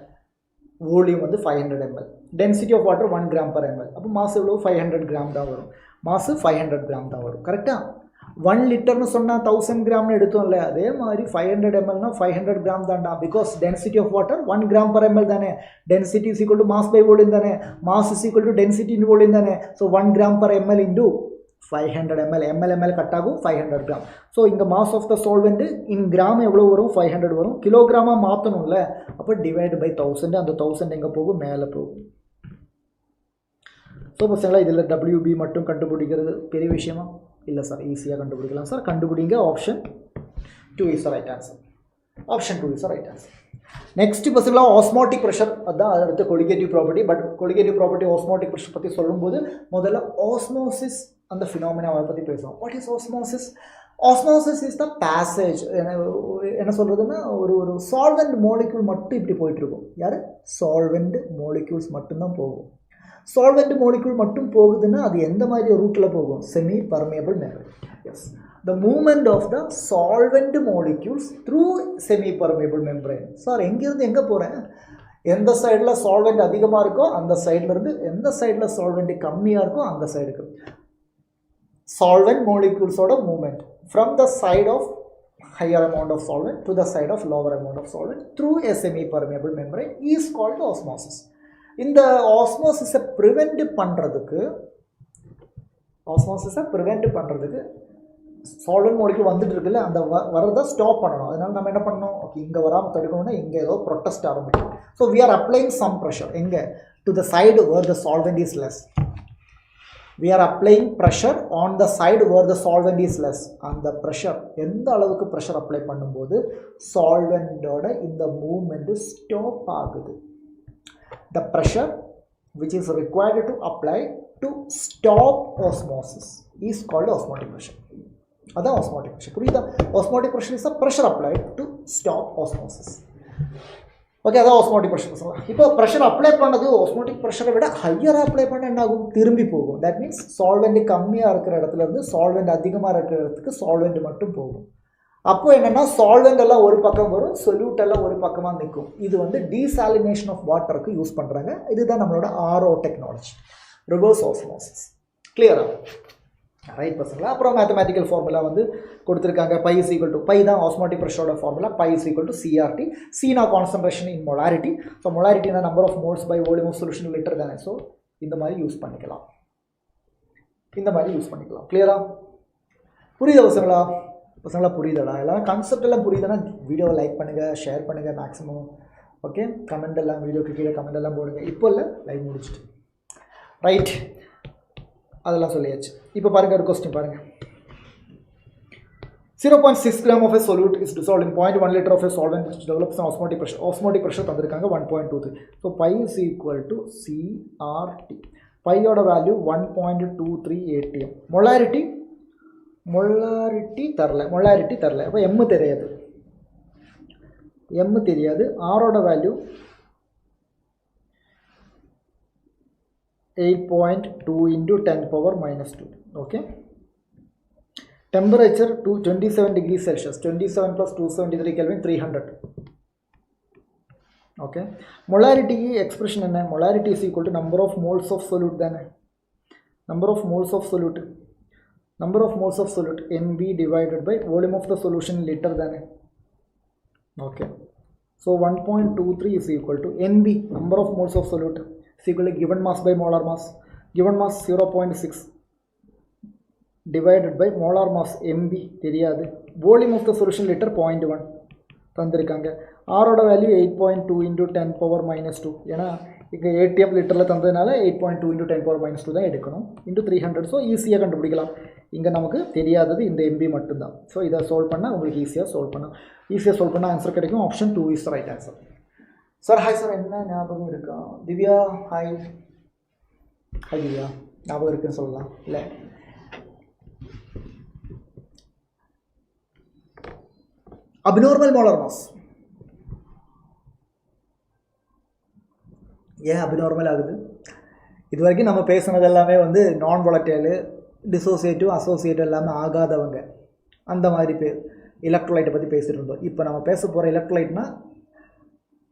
வோல்யூம் வந்து 500 ml. Density of water 1 gram per ml. அப்போ மாசு எவ்வளோ? 500 gram தான் வரும். மாசு 500 gram தான் வரும். கரெக்டாக 1 லிட்டர்னு சொன்னால் 1000 கிராம்னு எடுத்தோம்ல, அதே மாதிரி 500 mlனா 500 கிராம் தான்டா. Because density of water 1 gram per ml தானே. Density is equal to mass by volume தானே. Mass is equal to density in volume தானே. So 1 gram per ml into 500 ml. ml cut ஆகும் 500 கிராம். ஸோ இங்கே mass of the solvent in gram எவ்வளோ வரும்? 500 வரும். கிலோகிராமாக மாற்றணும்ல, அப்போ divide by 1000. அந்த 1000 எங்கே போகும்? மேலே போகும். ஸோ பசங்களா இதில் WB மட்டும் கண்டுபிடிக்கிறது பெரிய விஷயமா? இல்லை சார், ஈஸியாக கண்டுபிடிக்கலாம் சார். கண்டுபிடிங்க. Option 2 is right answer. Next பசங்களா ஆஸ்மாட்டிக் ப்ரெஷர். அதுதான் அடுத்த colligative property. But colligative property osmotic pressure பற்றி சொல்லும்போது முதல்ல ஆஸ்மோசிஸ் அந்த ஃபினாமினாவை பற்றி பேசுவோம். What is osmosis? Osmosis is the passage. என்ன சொல்கிறதுன்னா ஒரு சால்வெண்ட் மோலிக்யூல் மட்டும் இப்படி போயிட்டுருக்கும். யார்? சால்வெண்ட் மோலிக்யூல்ஸ் மட்டும்தான் போகும். சால்வெண்ட் மோலிக்யூல் மட்டும் போகுதுன்னா அது எந்த மாதிரி ரூட்டில் போகும்? Semi permeable membrane. Yes, the movement of the solvent molecules through semi permeable membrane. Sir எங்கேருந்து எங்கே போகிறேன்? எந்த சைடில் சால்வெண்ட் அதிகமாக இருக்கோ அந்த சைட்லேருந்து எந்த சைடில் சால்வெண்ட் கம்மியாக இருக்கோ அந்த சைடுக்கு சால்வெண்ட் molecules-ஓட movement from the side of higher amount of solvent to the side of lower amount of solvent through a semi-permeable membrane is called osmosis. இந்த osmosis-ஐ prevent பண்ணுறதுக்கு சால்வெண்ட் molecule வந்துட்டு இருக்குல்ல அந்த வரதை ஸ்டாப் பண்ணணும். அதனால நம்ம என்ன பண்ணணும், ஓகே இங்கே வராமல் தடுக்கணும்னா இங்கே ஏதோ ப்ரொட்டஸ்ட் ஆரம்பிக்கும். So we are applying some pressure எங்கே to the side where the solvent is less. We are applying pressure on the side where the solvent is less. அந்த pressure எந்த அளவுக்கு pressure apply பண்ணும்போது solvent-ஓட இந்த movement stop ஆகுது. The pressure which is required to apply to stop osmosis is called osmotic pressure. அதான் osmotic pressure. புரியுதா? Osmotic pressure is a pressure applied to stop osmosis. Okay, அதான் osmotic pressure சொல்லலாம். இப்போ pressure apply பண்ணது osmotic pressure விட ஹையராக apply பண்ண என்ன ஆகும், திரும்பி போகும். தட் மீன்ஸ் சால்வெண்ட் கம்மியாக இருக்கிற இடத்துல இருந்து சால்வெண்ட் அதிகமாக இருக்கிற இடத்துக்கு சால்வெண்ட் மட்டும் போகும். அப்போ என்னென்னா சால்வெண்ட் எல்லாம் ஒரு பக்கம் வரும், சொல்யூட் எல்லாம் ஒரு பக்கமாக நிற்கும். இது வந்து டீசாலினேஷன் ஆஃப் வாட்டருக்கு யூஸ் பண்ணுறாங்க. இதுதான் நம்மளோட RO டெக்னாலஜி, ரிவர்ஸ் ஆஸ்மோசிஸ். கிளியரா? ரைட் பசங்களா? அப்புறம் மேத்தமேட்டிக்கல் ஃபார்முலா வந்து கொடுத்துருக்காங்க. Pi is equal to pi தான் ஆஸ்மோட்டிக் ப்ரெஷரோட formula. Pi is equal to CRT. சீனா கான்சன்ட்ரேஷன் இன் மொலாரிட்டி. ஸோ மொலாரிட்டினா number of moles by volume of solution litre தானே. ஸோ இந்த மாதிரி யூஸ் பண்ணிக்கலாம். கிளியரா? புரியுதா பசங்களா? புரியுதா? எல்லாம் கான்செப்ட் எல்லாம் புரியுதுன்னா வீடியோவை லைக் பண்ணுங்கள், ஷேர் பண்ணுங்கள் மேக்ஸிமம். ஓகே, கமெண்ட் எல்லாம் வீடியோக்கு கீழே கமெண்ட் எல்லாம் போடுங்க. இப்போ இல்லை, லைவ் முடிச்சுட்டு. ரைட், அதெல்லாம் சொல்லியாச்சு. இப்போ பாருங்கள், ஒரு கொஸ்டின் பாருங்கள். 0.6 gram of a solute is dissolved in 0.1 liter of a solvent which develops an osmotic pressure. Osmotic pressure தந்திருக்காங்க 1.23. So pi is equal to CRT. Pi ஓட வேல்யூ 1.23 atm. Molarity தரல. அப்போ M தெரியாது. R ஓட value 8.2 into 10 power minus 2. Okay. Temperature 27 degrees Celsius. 27 plus 273 Kelvin 300. Okay. Molarity expression என்ன? Molarity is equal to number of moles of solute தானே. Number of moles of solute NB divided by volume of the solution in liter தானே. Okay. So 1.23 is equal to NB, number of moles of solute, is equal to given mass by molar mass. Given mass 0.6 divided by molar mass MB தெரியாது. Volume of the solution liter 0.1 தந்திருக்காங்க. R ஓட value 8.2 into 10 power minus 2. ஏன்னா இங்கே ATM லிட்டரில் தந்ததுனால 8.2 into 10 power minus 2 தான் எடுக்கணும். into 300. So ஈஸியாக கண்டுபிடிக்கலாம். இங்கே நமக்கு தெரியாதது இந்த MB மட்டும்தான். ஸோ இதை சால்வ் பண்ணால் உங்களுக்கு ஈஸியாக சால்வ் பண்ணால் ஆன்சர் கிடைக்கும். Option 2 is right answer. Sir hi sir, என்ன ஞாபகம் இருக்கா? திவ்யா ஹாய் திவ்யா, ஞாபகம் இருக்குன்னு சொல்லலாம். இல்லை அப்நார்மல் மோலார் மாஸ் ஏன் அப்நார்மல் ஆகுது? இது வரைக்கும் நம்ம பேசுனது எல்லாமே வந்து நான் வாலட்டைல், டிசோசியேட்டிவ், அசோசியேட்டிவ் எல்லாமே ஆகாதவங்க, அந்த மாதிரி பேர் எலக்ட்ரோலைட்டை பற்றி பேசிகிட்டு இருந்தோம். இப்போ நம்ம பேச போகிற எலக்ட்ரோலைட்னா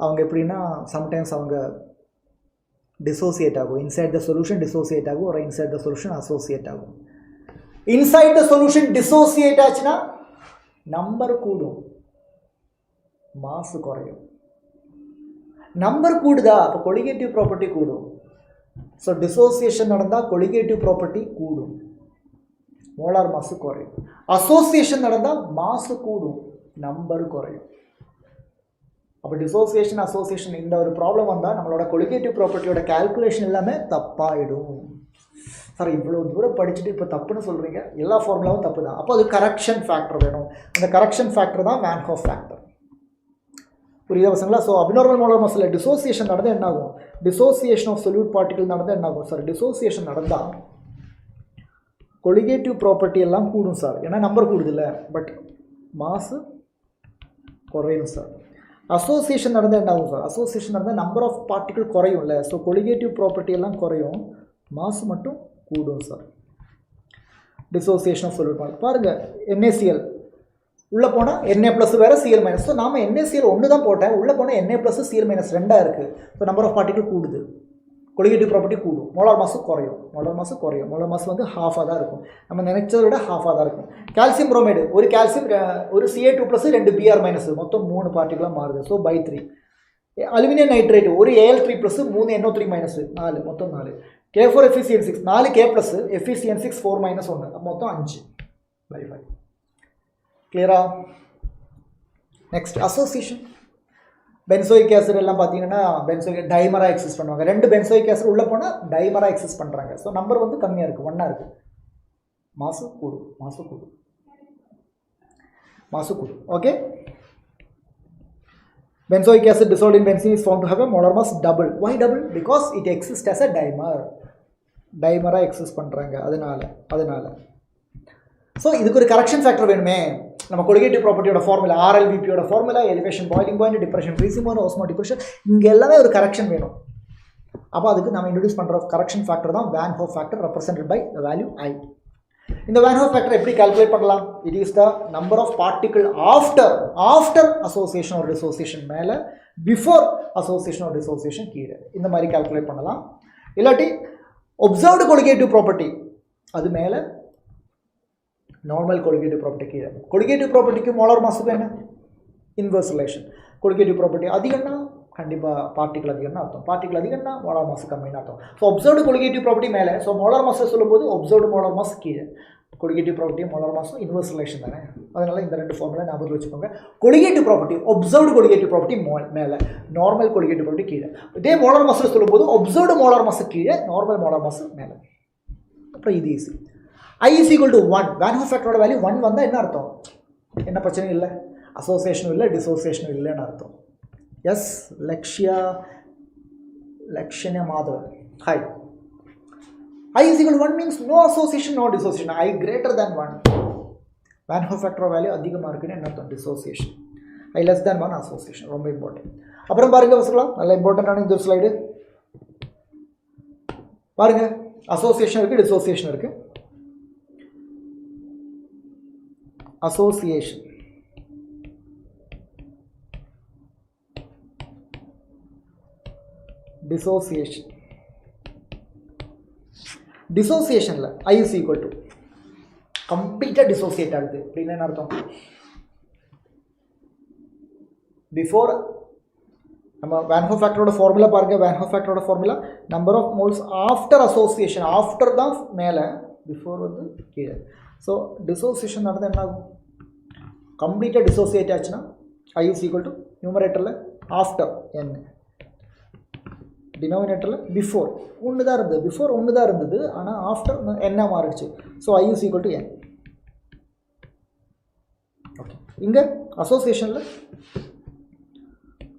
அவங்க எப்படின்னா சம்டைம்ஸ் அவங்க டிசோசியேட் ஆகும். இன்சைட் த சொல்யூஷன் டிசோசியேட் ஆகும், ஒரு இன்சைட் த சொல்யூஷன் அசோசியேட் ஆகும். இன்சைட் த சொல்யூஷன் டிசோசியேட் ஆச்சுன்னா நம்பர் கூடும், மாசு குறையும். நம்பர் கூடுதா, அப்போ கொலிகேட்டிவ் ப்ராப்பர்ட்டி கூடும். ஸோ டிசோசியேஷன் நடந்தால் கொலிகேட்டிவ் ப்ராப்பர்ட்டி கூடும், மோலார் மாசு குறையும். அசோசியேஷன் நடந்தால் மாசு கூடும், நம்பர் குறையும். அப்போ டிசோசியேஷன், அசோசியேஷன் இந்த ஒரு ப்ராப்ளம் வந்தால் நம்மளோட கொலிகேட்டிவ் ப்ராப்பர்ட்டியோட கால்குலேஷன் எல்லாமே தப்பாயிடும். சார் இவ்வளோ தூரம் படிச்சுட்டு இப்போ தப்புன்னு சொல்கிறீங்க, எல்லா ஃபார்முலாவும் தப்பு தான். அப்போ அது கரெக்ஷன் ஃபேக்டர் வேணும். அந்த கரெக்ஷன் ஃபேக்டர் தான் வேன் ஹாஃப் ஃபேக்டர். புரியுதா பசங்களா? ஸோ அப்நார்மல் மோலார் மாஸில் டிசோசியேஷன் நடந்தால் என்ன ஆகும்? டிசோசியேஷன் ஆஃப் சொல்யூட் பார்ட்டிகல் நடந்தால் என்ன ஆகும் சார்? டிசோசியேஷன் நடந்தால் கொலிகேட்டிவ் ப்ராப்பர்ட்டி எல்லாம் கூடும் சார், ஏன்னா நம்பர் கூடுதில்ல, பட் மாசு குறையும் சார். அசோசியேஷன் நடந்தால் என்ன ஆகும் சார்? அசோசியேஷன் நடந்தால் நம்பர் ஆஃப் பார்ட்டிகல் குறையும்ல, ஸோ கொலிகேட்டிவ் ப்ராப்பர்ட்டி எல்லாம் குறையும், மாசு மட்டும் கூடும் sir. Dissociation of solute particle பாருங்கள், NaCl உள்ளே போனால் Na ப்ளஸ் வேறு Cl மைனஸ். ஸோ நாம் NaCl ஒன்று தான் போட்டேன், உள்ளே போனால் Na ப்ளஸ் Cl மைனஸ் 2 இருக்குது. ஸோ நம்பர் ஆஃப் பார்ட்டிகல் கூடுது, கொலிகேட்டிவ் ப்ராப்பர்ட்டி கூடும், மோலார் மாசு குறையும். மோலார் மாசு வந்து ஹாஃபாக தான் இருக்கும், நம்ம நினைச்சதை விட ஹாஃபாக தான் இருக்கும். கால்சியம் புரோமைடு, ஒரு கால்சியம் ஒரு Ca2 ப்ளஸ் 2 Br மைனஸ், மொத்தம் 3 பார்ட்டிகலாக மாறுது. So by 3. அலுமினியம் நைட்ரேட், ஒரு Al3 ப்ளஸ் 3 NO3 மைனஸ், 4, மொத்தம் 4. K4 FeCN6, 4 K plus FeCN6 4 minus 1, மொத்தம் 5 பை 5. கிளியரா? Next association. பென்சோயிக் ஆசிட் எல்லாம் பார்த்தீங்கன்னா பென்சோயிக் டைமராக எக்ஸிஸ்ட் பண்ணுவாங்க. 2 பென்சோயிக் ஆசிட் உள்ளே போனால் டைமராக எக்ஸிஸ்ட் பண்ணுறாங்க. ஸோ நம்பர் வந்து கம்மியாக இருக்குது, 1 இருக்குது. மாசு கூடும். Okay. Benzoic acid dissolved in benzene is found to have a molar mass double. Why double? Because it exists as a dimer. Dimer exist பண்றாங்க, அதனால. So இதுக்கு ஒரு கரெக்ஷன் ஃபேக்டர் வேணுமே. நம்ம கொலிகேட்டிவ் ப்ராப்பர்ட்டியோட ஃபார்முலா, RLVPயோட formula, elevation boiling point, depression freezing point, osmotic pressure, இங்கே எல்லாமே ஒரு கரெக்ஷன் வேணும். அப்போ அதுக்கு நம்ம இன்ட்ரோடியூஸ் பண்ணுற கரெக்ஷன் ஃபேக்டர் தான் Van Hoff factor, represented by the value I. இந்த Van Hoff ஃபேக்டர் எப்படி கால்குலேட் பண்ணலாம்? It is the number of particle after association or dissociation மேலே, பிஃபோர் அசோசியேஷன் ஒரு டிசோசியேஷன் கீழே, இந்த மாதிரி கால்குலேட் பண்ணலாம். இல்லாட்டி ஒப்சர்வ்டு கொலிகேட்டிவ் ப்ராப்பர்ட்டி அது மேலே, நார்மல் கொலிகேட்டிவ் ப்ராப்பர்ட்டி கீழே. கொலிகேட்டிவ் ப்ராப்பர்ட்டிக்கு மோலார் மாஸுக்கு என்ன? Inverse relation. கொலிகேட்டிவ் ப்ராப்பர்ட்டி அதிகம்னா கண்டிப்பாக பார்ட்டிகல் அதிகம்னு அர்த்தம், பார்ட்டிகல் அதிகம்னா மோலார் மாஸ் கம்மின்னு அர்த்தம். ஸோ ஒப்சர்வ்டு கொலிகேட்டிவ் ப்ராப்பர்ட்டி மேலே, ஸோ மோலார் மாஸை சொல்லும்போது ஒப்சர்வ்டு மோலார் மாஸ் கீழே. கொலிகேட்டிவ் ப்ராப்பர்ட்டியும் மோலார் மாஸும் இன்வெர்ஸ் ரிலேஷன் தானே, அதனால இந்த 2 ஃபார்முலா ஞாபகம் வச்சுக்கோங்க. Colligative property, observed colligative property மேலே, நார்மல் கொலிகேட்டிவ் ப்ராப்பர்ட்டி கீழே. இதே மோலார் மாஸை சொல்லும்போது ஒப்சர்வ்டு மோலார் மாஸ் கீழே, நார்மல் மோலார் மாஸ் மேலே. அப்புறம் இது easy. I is equal to 1. Van Hoff ஃபேக்டரோட வேல்யூ 1 வந்தால் என்ன அர்த்தம்? என்ன பிரச்சனையும் இல்லை, அசோசியேஷனும் இல்லை, டிசோசியேஷனும் இல்லைன்னு அர்த்தம். Yes Lakshanya Madhavan. Hi. I is equal to 1 means no association, no dissociation. I greater than 1. Van Hoff ஃபேக்டரோட வேல்யூ அதிகமாக இருக்குன்னு என்ன அர்த்தம்? Dissociation. I less than 1 association. ரொம்ப இம்பார்ட்டன்ட். அப்புறம் பாருங்க வச்சுக்கலாம், நல்ல இம்பார்ட்டண்டான இந்த ஸ்லைடு பாருங்க. அசோசியேஷன் இருக்குது, டிசோசியேஷன் இருக்குது. Association, dissociation. Dissociationல I is equal to கம்ப்ளீட்டாக டிசோசியேட் ஆகுது அப்படின்னு என்ன அர்த்தம்? பிஃபோர் நம்ம Van Hoff ஃபேக்டரோட ஃபார்முலா பாருங்க. Van Hoff ஃபேக்டரோட formula number of moles after association, after தான் மேலே, பிஃபோர் வந்து கீழே. ஸோ டிசோசியேஷன் நடந்தால் என்ன ஆகும்? கம்ப்ளீட்டாக டிசோசியேட் ஆச்சுன்னா I is equal to நியூமரேட்டரில் ஆஃப்டர் n, டினோமினேட்டரில் பிஃபோர் ஒன்று தான் இருந்தது, ஆனால் ஆஃப்டர் என்ன மாறிடுச்சு. So I is equal to n. Okay, இங்கே அசோசியேஷனில்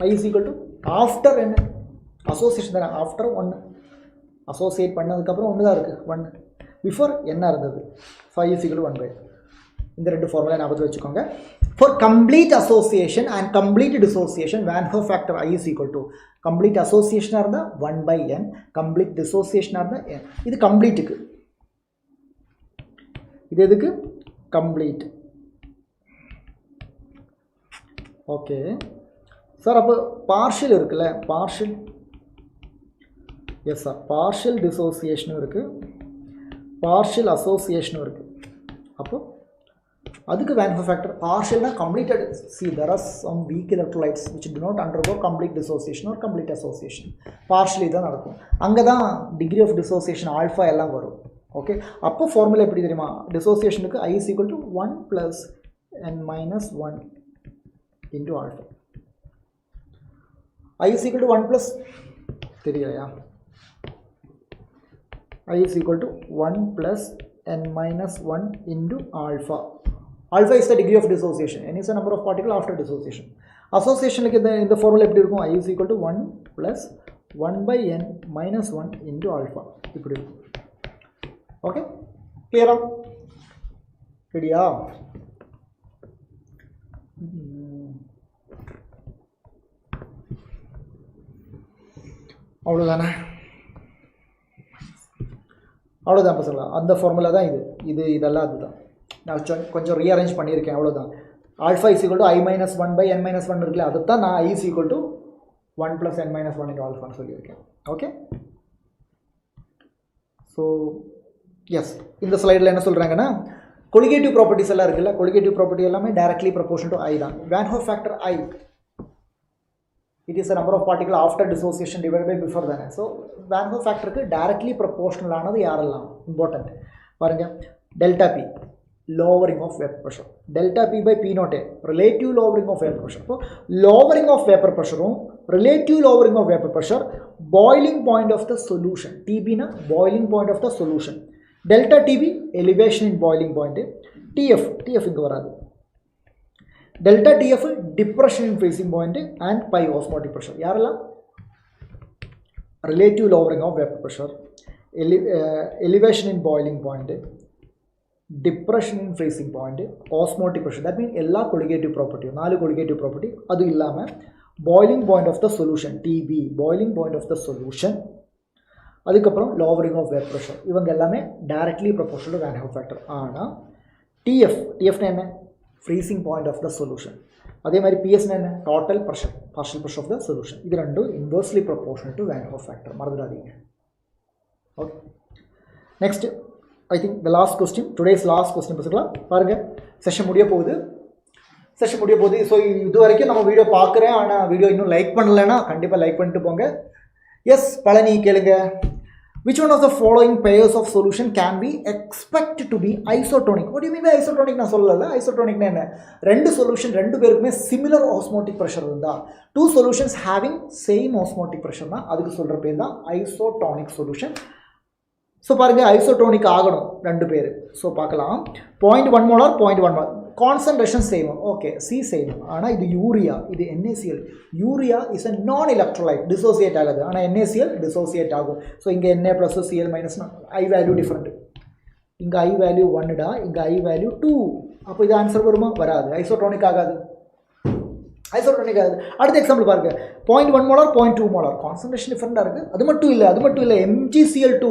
I is equal to after என்ன? அசோசியேஷன் தானே, ஆஃப்டர் 1, அசோசியேட் பண்ணதுக்கப்புறம் ஒன்று தான் இருக்குது 1, பிஃபோர் என்ன இருந்தது. So I is equal to 1/. இந்த 2 ஃபார்முலா ஞாபகம் வச்சுக்கோங்க. For complete association and complete dissociation Van Hoff factor I is equal to complete அசோசியேஷனாக இருந்தால் 1/n, கம்ப்ளீட் டிசோசியேஷனாக இருந்தால் n. இது கம்ப்ளீட்டுக்கு, இது எதுக்கு? கம்ப்ளீட். ஓகே சார், அப்போ பார்ஷியல் இருக்குல்ல, பார்ஷியல், எஸ் சார், பார்ஷியல் டிசோசியேஷனும் இருக்குது, பார்ஷியல் அசோசியேஷனும் இருக்குது. அப்போது அதுக்கு Van Hoff ஃபேக்டர் பார்ஷியல்னா completed. See, there are some weak electrolytes which do not undergo complete dissociation or complete association. Partially தான் நடக்கும், அங்கே தான் டிகிரி ஆஃப் டிசோசியேஷன் ஆல்ஃபா எல்லாம் வரும். ஓகே, அப்போ ஃபார்முலா எப்படி தெரியுமா? டிசோசியேஷனுக்கு I is equal to 1 plus n minus 1 into alpha. I is equal to 1 plus தெரியலையா? I is equal to 1 plus n minus 1 into alpha. Alpha is the degree of dissociation. N is the number of particles after dissociation. Association in the formula எப்படி இருக்கும்? I is equal to 1 plus 1/n minus 1 into alpha. இப்படி இருக்கும். Okay, கிளியரா? ரெடியா? அவ்வளோதானே? அவ்வளோதான் பசங்களா, அந்த ஃபார்முலா தான் இது இதெல்லாம் அதுதான். நான் கொஞ்சம் ரீஅரேஞ்ச் பண்ணியிருக்கேன், அவ்வளோதான். alpha is equal to I minus 1 by n minus 1 இருக்குல்ல அதுதான் நான் I is equal to 1 plus n minus 1 into alpha ன்னு சொல்லியிருக்கேன். ஓகே, ஸோ எஸ் இந்த ஸ்லைடில் என்ன சொல்கிறாங்கன்னா colligative properties எல்லாம் இருக்குல்ல, colligative property எல்லாமே directly proportional to I தான். Van Hoff factor I, it is the number of particles after dissociation divided by before தானே. So Van Hoff factorக்கு directly proportional ஆனது யாரெல்லாம் important பாருங்க. delta P lowering of vapor pressure, delta P by P naught A relative lowering of vapor pressure. So lowering of vapor pressure relative lowering of vapor pressure, boiling point of the solution, TB na boiling point of the solution, delta TB elevation in boiling point, TF inga varadu, delta TF depression in freezing point, and pi osmotic pressure. Yarala relative lowering of vapor pressure, elevation in boiling point, depression in freezing point, osmotic pressure. That means all colligative property, 4 colligative property. Adu illama boiling point of the solution, TB boiling point of the solution, adukapram lowering of vapor pressure. Ivanga ellame directly proportional to Van Hoff factor. Ana TF na enna freezing point of the solution. Adhe mari PS na enna total pressure, partial pressure of the solution. Idu rendu inversely proportional to Van Hoff factor. Marudradinga. Okay, next I think the last question, today's last question பார்த்துக்கலாம். பாருங்க, session முடிய போகுது. So இது வரைக்கும் நம்ம video பார்க்குறேன், ஆனால் video இன்னும் லைக் பண்ணலைன்னா கண்டிப்பாக லைக் பண்ணிட்டு போங்க. எஸ் பழனி கேளுங்க. which one of the following pairs of solution can be expected to be isotonic? what do you mean by isotonic? நான் சொல்லல. ஐசோடோனிக்னா என்ன? ரெண்டு சொல்யூஷன் ரெண்டு பேருக்குமே சிமிலர் ஆஸ்மோட்டிக் ப்ரெஷர் இருந்தால், two solutions having same osmotic ப்ரெஷர்னா அதுக்கு சொல்கிற பேர் தான் ஐசோடோனிக் சொல்யூஷன். ஸோ பாருங்கள், ஐசோடோனிக் ஆகணும் ரெண்டு பேர். ஸோ பார்க்கலாம். 0.1 molar 0.1 molar concentration same. Okay, C same. ஆனால் இது யூரியா, இது NaCl. யூரியா இஸ் அ நான் எலக்ட்ரோலைட், டிசோசியேட் ஆகாது. ஆனால் NaCl டிசோசியேட் ஆகும். ஸோ இங்கே Na ப்ளஸ் Cl மைனஸ்னா ஐ வேல்யூ டிஃப்ரெண்ட். இங்கே ஐ வேல்யூ 1டா, இங்கே ஐ வேல்யூ 2. அப்போ இது ஆன்சர் வருமா? வராது. ஐசோடோனிக் ஆகாது. ஐசோடோனிக் ஆகுது. அடுத்த எக்ஸாம்பிள் பாருங்க. 0.1 மோலார் 0.2 மோலார் கான்சன்ட்ரேஷன் டிஃப்ரெண்டாக இருக்குது. அது மட்டும் இல்லை MgCl2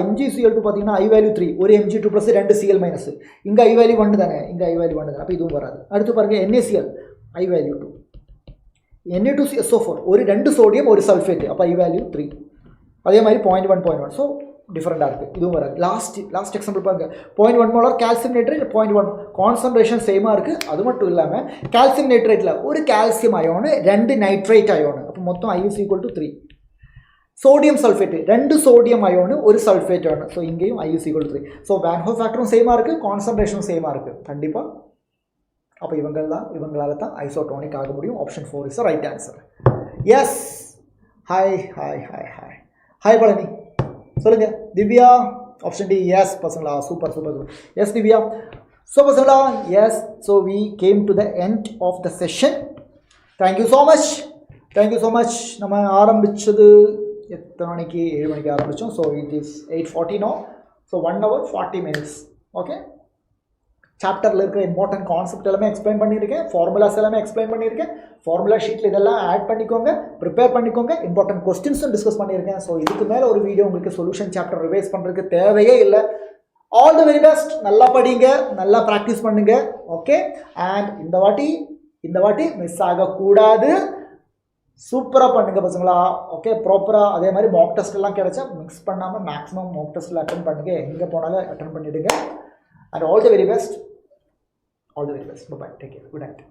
MgCl2 பார்த்தீங்கன்னா ஐ வேல்யூ 3, ஒரு Mg2 ப்ளஸ் 2 Cl மைனஸ். இங்கே ஐ வேல்யூ 1 தானே, இங்கே ஐ வேல்யூ 1 தானே. அப்போ இதுவும் வராது. அடுத்து பாருங்கள் NaCl ஐ வேல்யூ 2, Na2SO4 ஒரு 2 சோடியம் ஒரு சல்ஃபேட், அப்போ ஐ வேல்யூ 3. அதே மாதிரி 0.1 0.1. ஸோ டிஃப்ரெண்டாக இருக்குது, இதுவும் வராது. லாஸ்ட் எக்ஸாம்பிள் பாருங்கள். 0.1 மோலார் கால்சியம் நைட்ரேட் 0.1 கான்சன்ட்ரேஷன் சேமாக இருக்குது. அது மட்டும் இல்லாமல் கால்சியம் நைட்ரேட்டில் ஒரு கால்சியம் அயோனு 2 நைட்ரேட் அயோனு, அப்போ மொத்தம் I is equal to 3. Sodium sulphate 2 sodium ion ஒரு சல்ஃபேட் அயோனு. ஸோ இங்கேயும் I is equal to 3. So Van Hoff ஃபேக்டரும் சேமாக இருக்குது, கான்சன்ட்ரேஷனும் சேமாக இருக்குது கண்டிப்பாக. அப்போ இவங்களால தான் ஐசோடோனிக் ஆக முடியும். Option 4 is the right answer. Yes, hi Palani சொல்லுங்க. Divya option D. எஸ் பசங்களா, சூப்பர். எஸ் திவ்யா. ஸோ பசங்களா, yes. So we came to the end of the session. Thank you so much. நம்ம ஆரம்பித்தது எத்தனை மணிக்கு? 7 மணிக்கு ஆரம்பித்தோம். So it is 8:40 no. So 1 hour 40 minutes. Okay, சாப்டரில் இருக்கிற இம்பார்ட்டன்ட் கான்செப்ட் எல்லாமே எக்ஸ்பிளைன் பண்ணியிருக்கேன், ஃபார்முலாஸ் எல்லாமே எக்ஸ்பிளைன் பண்ணியிருக்கேன். ஃபார்முலா ஷீட்டில் இதெல்லாம் ஆட் பண்ணிக்கோங்க, ப்ரிப்பேர் பண்ணிக்கோங்க. இம்பார்ட்டன்ட் கொஸ்டின்ஸும் டிஸ்கஸ் பண்ணியிருக்கேன். ஸோ இதுக்கு மேலே ஒரு வீடியோ உங்களுக்கு சொல்யூஷன் சாப்டர் ரிவைஸ் பண்ணுறதுக்கு தேவையே இல்லை. All the very best. நல்லா படிங்க, நல்லா ப்ராக்டிஸ் பண்ணுங்க. ஓகே, அண்ட் இந்த வாட்டி மிஸ் ஆகக்கூடாது. சூப்பராக பண்ணுங்க பசங்களா. ஓகே, ப்ராப்பராக அதே மாதிரி மாக் டெஸ்ட் எல்லாம் கிடைச்சா மிக்ஸ் பண்ணாமல் மேக்ஸிமம் மாக் டெஸ்ட்டில் அட்டன் பண்ணுங்கள். எங்கே போனாலும் அட்டன் பண்ணிவிடுங்க. And all the very best. Bye bye. Take care. Good night.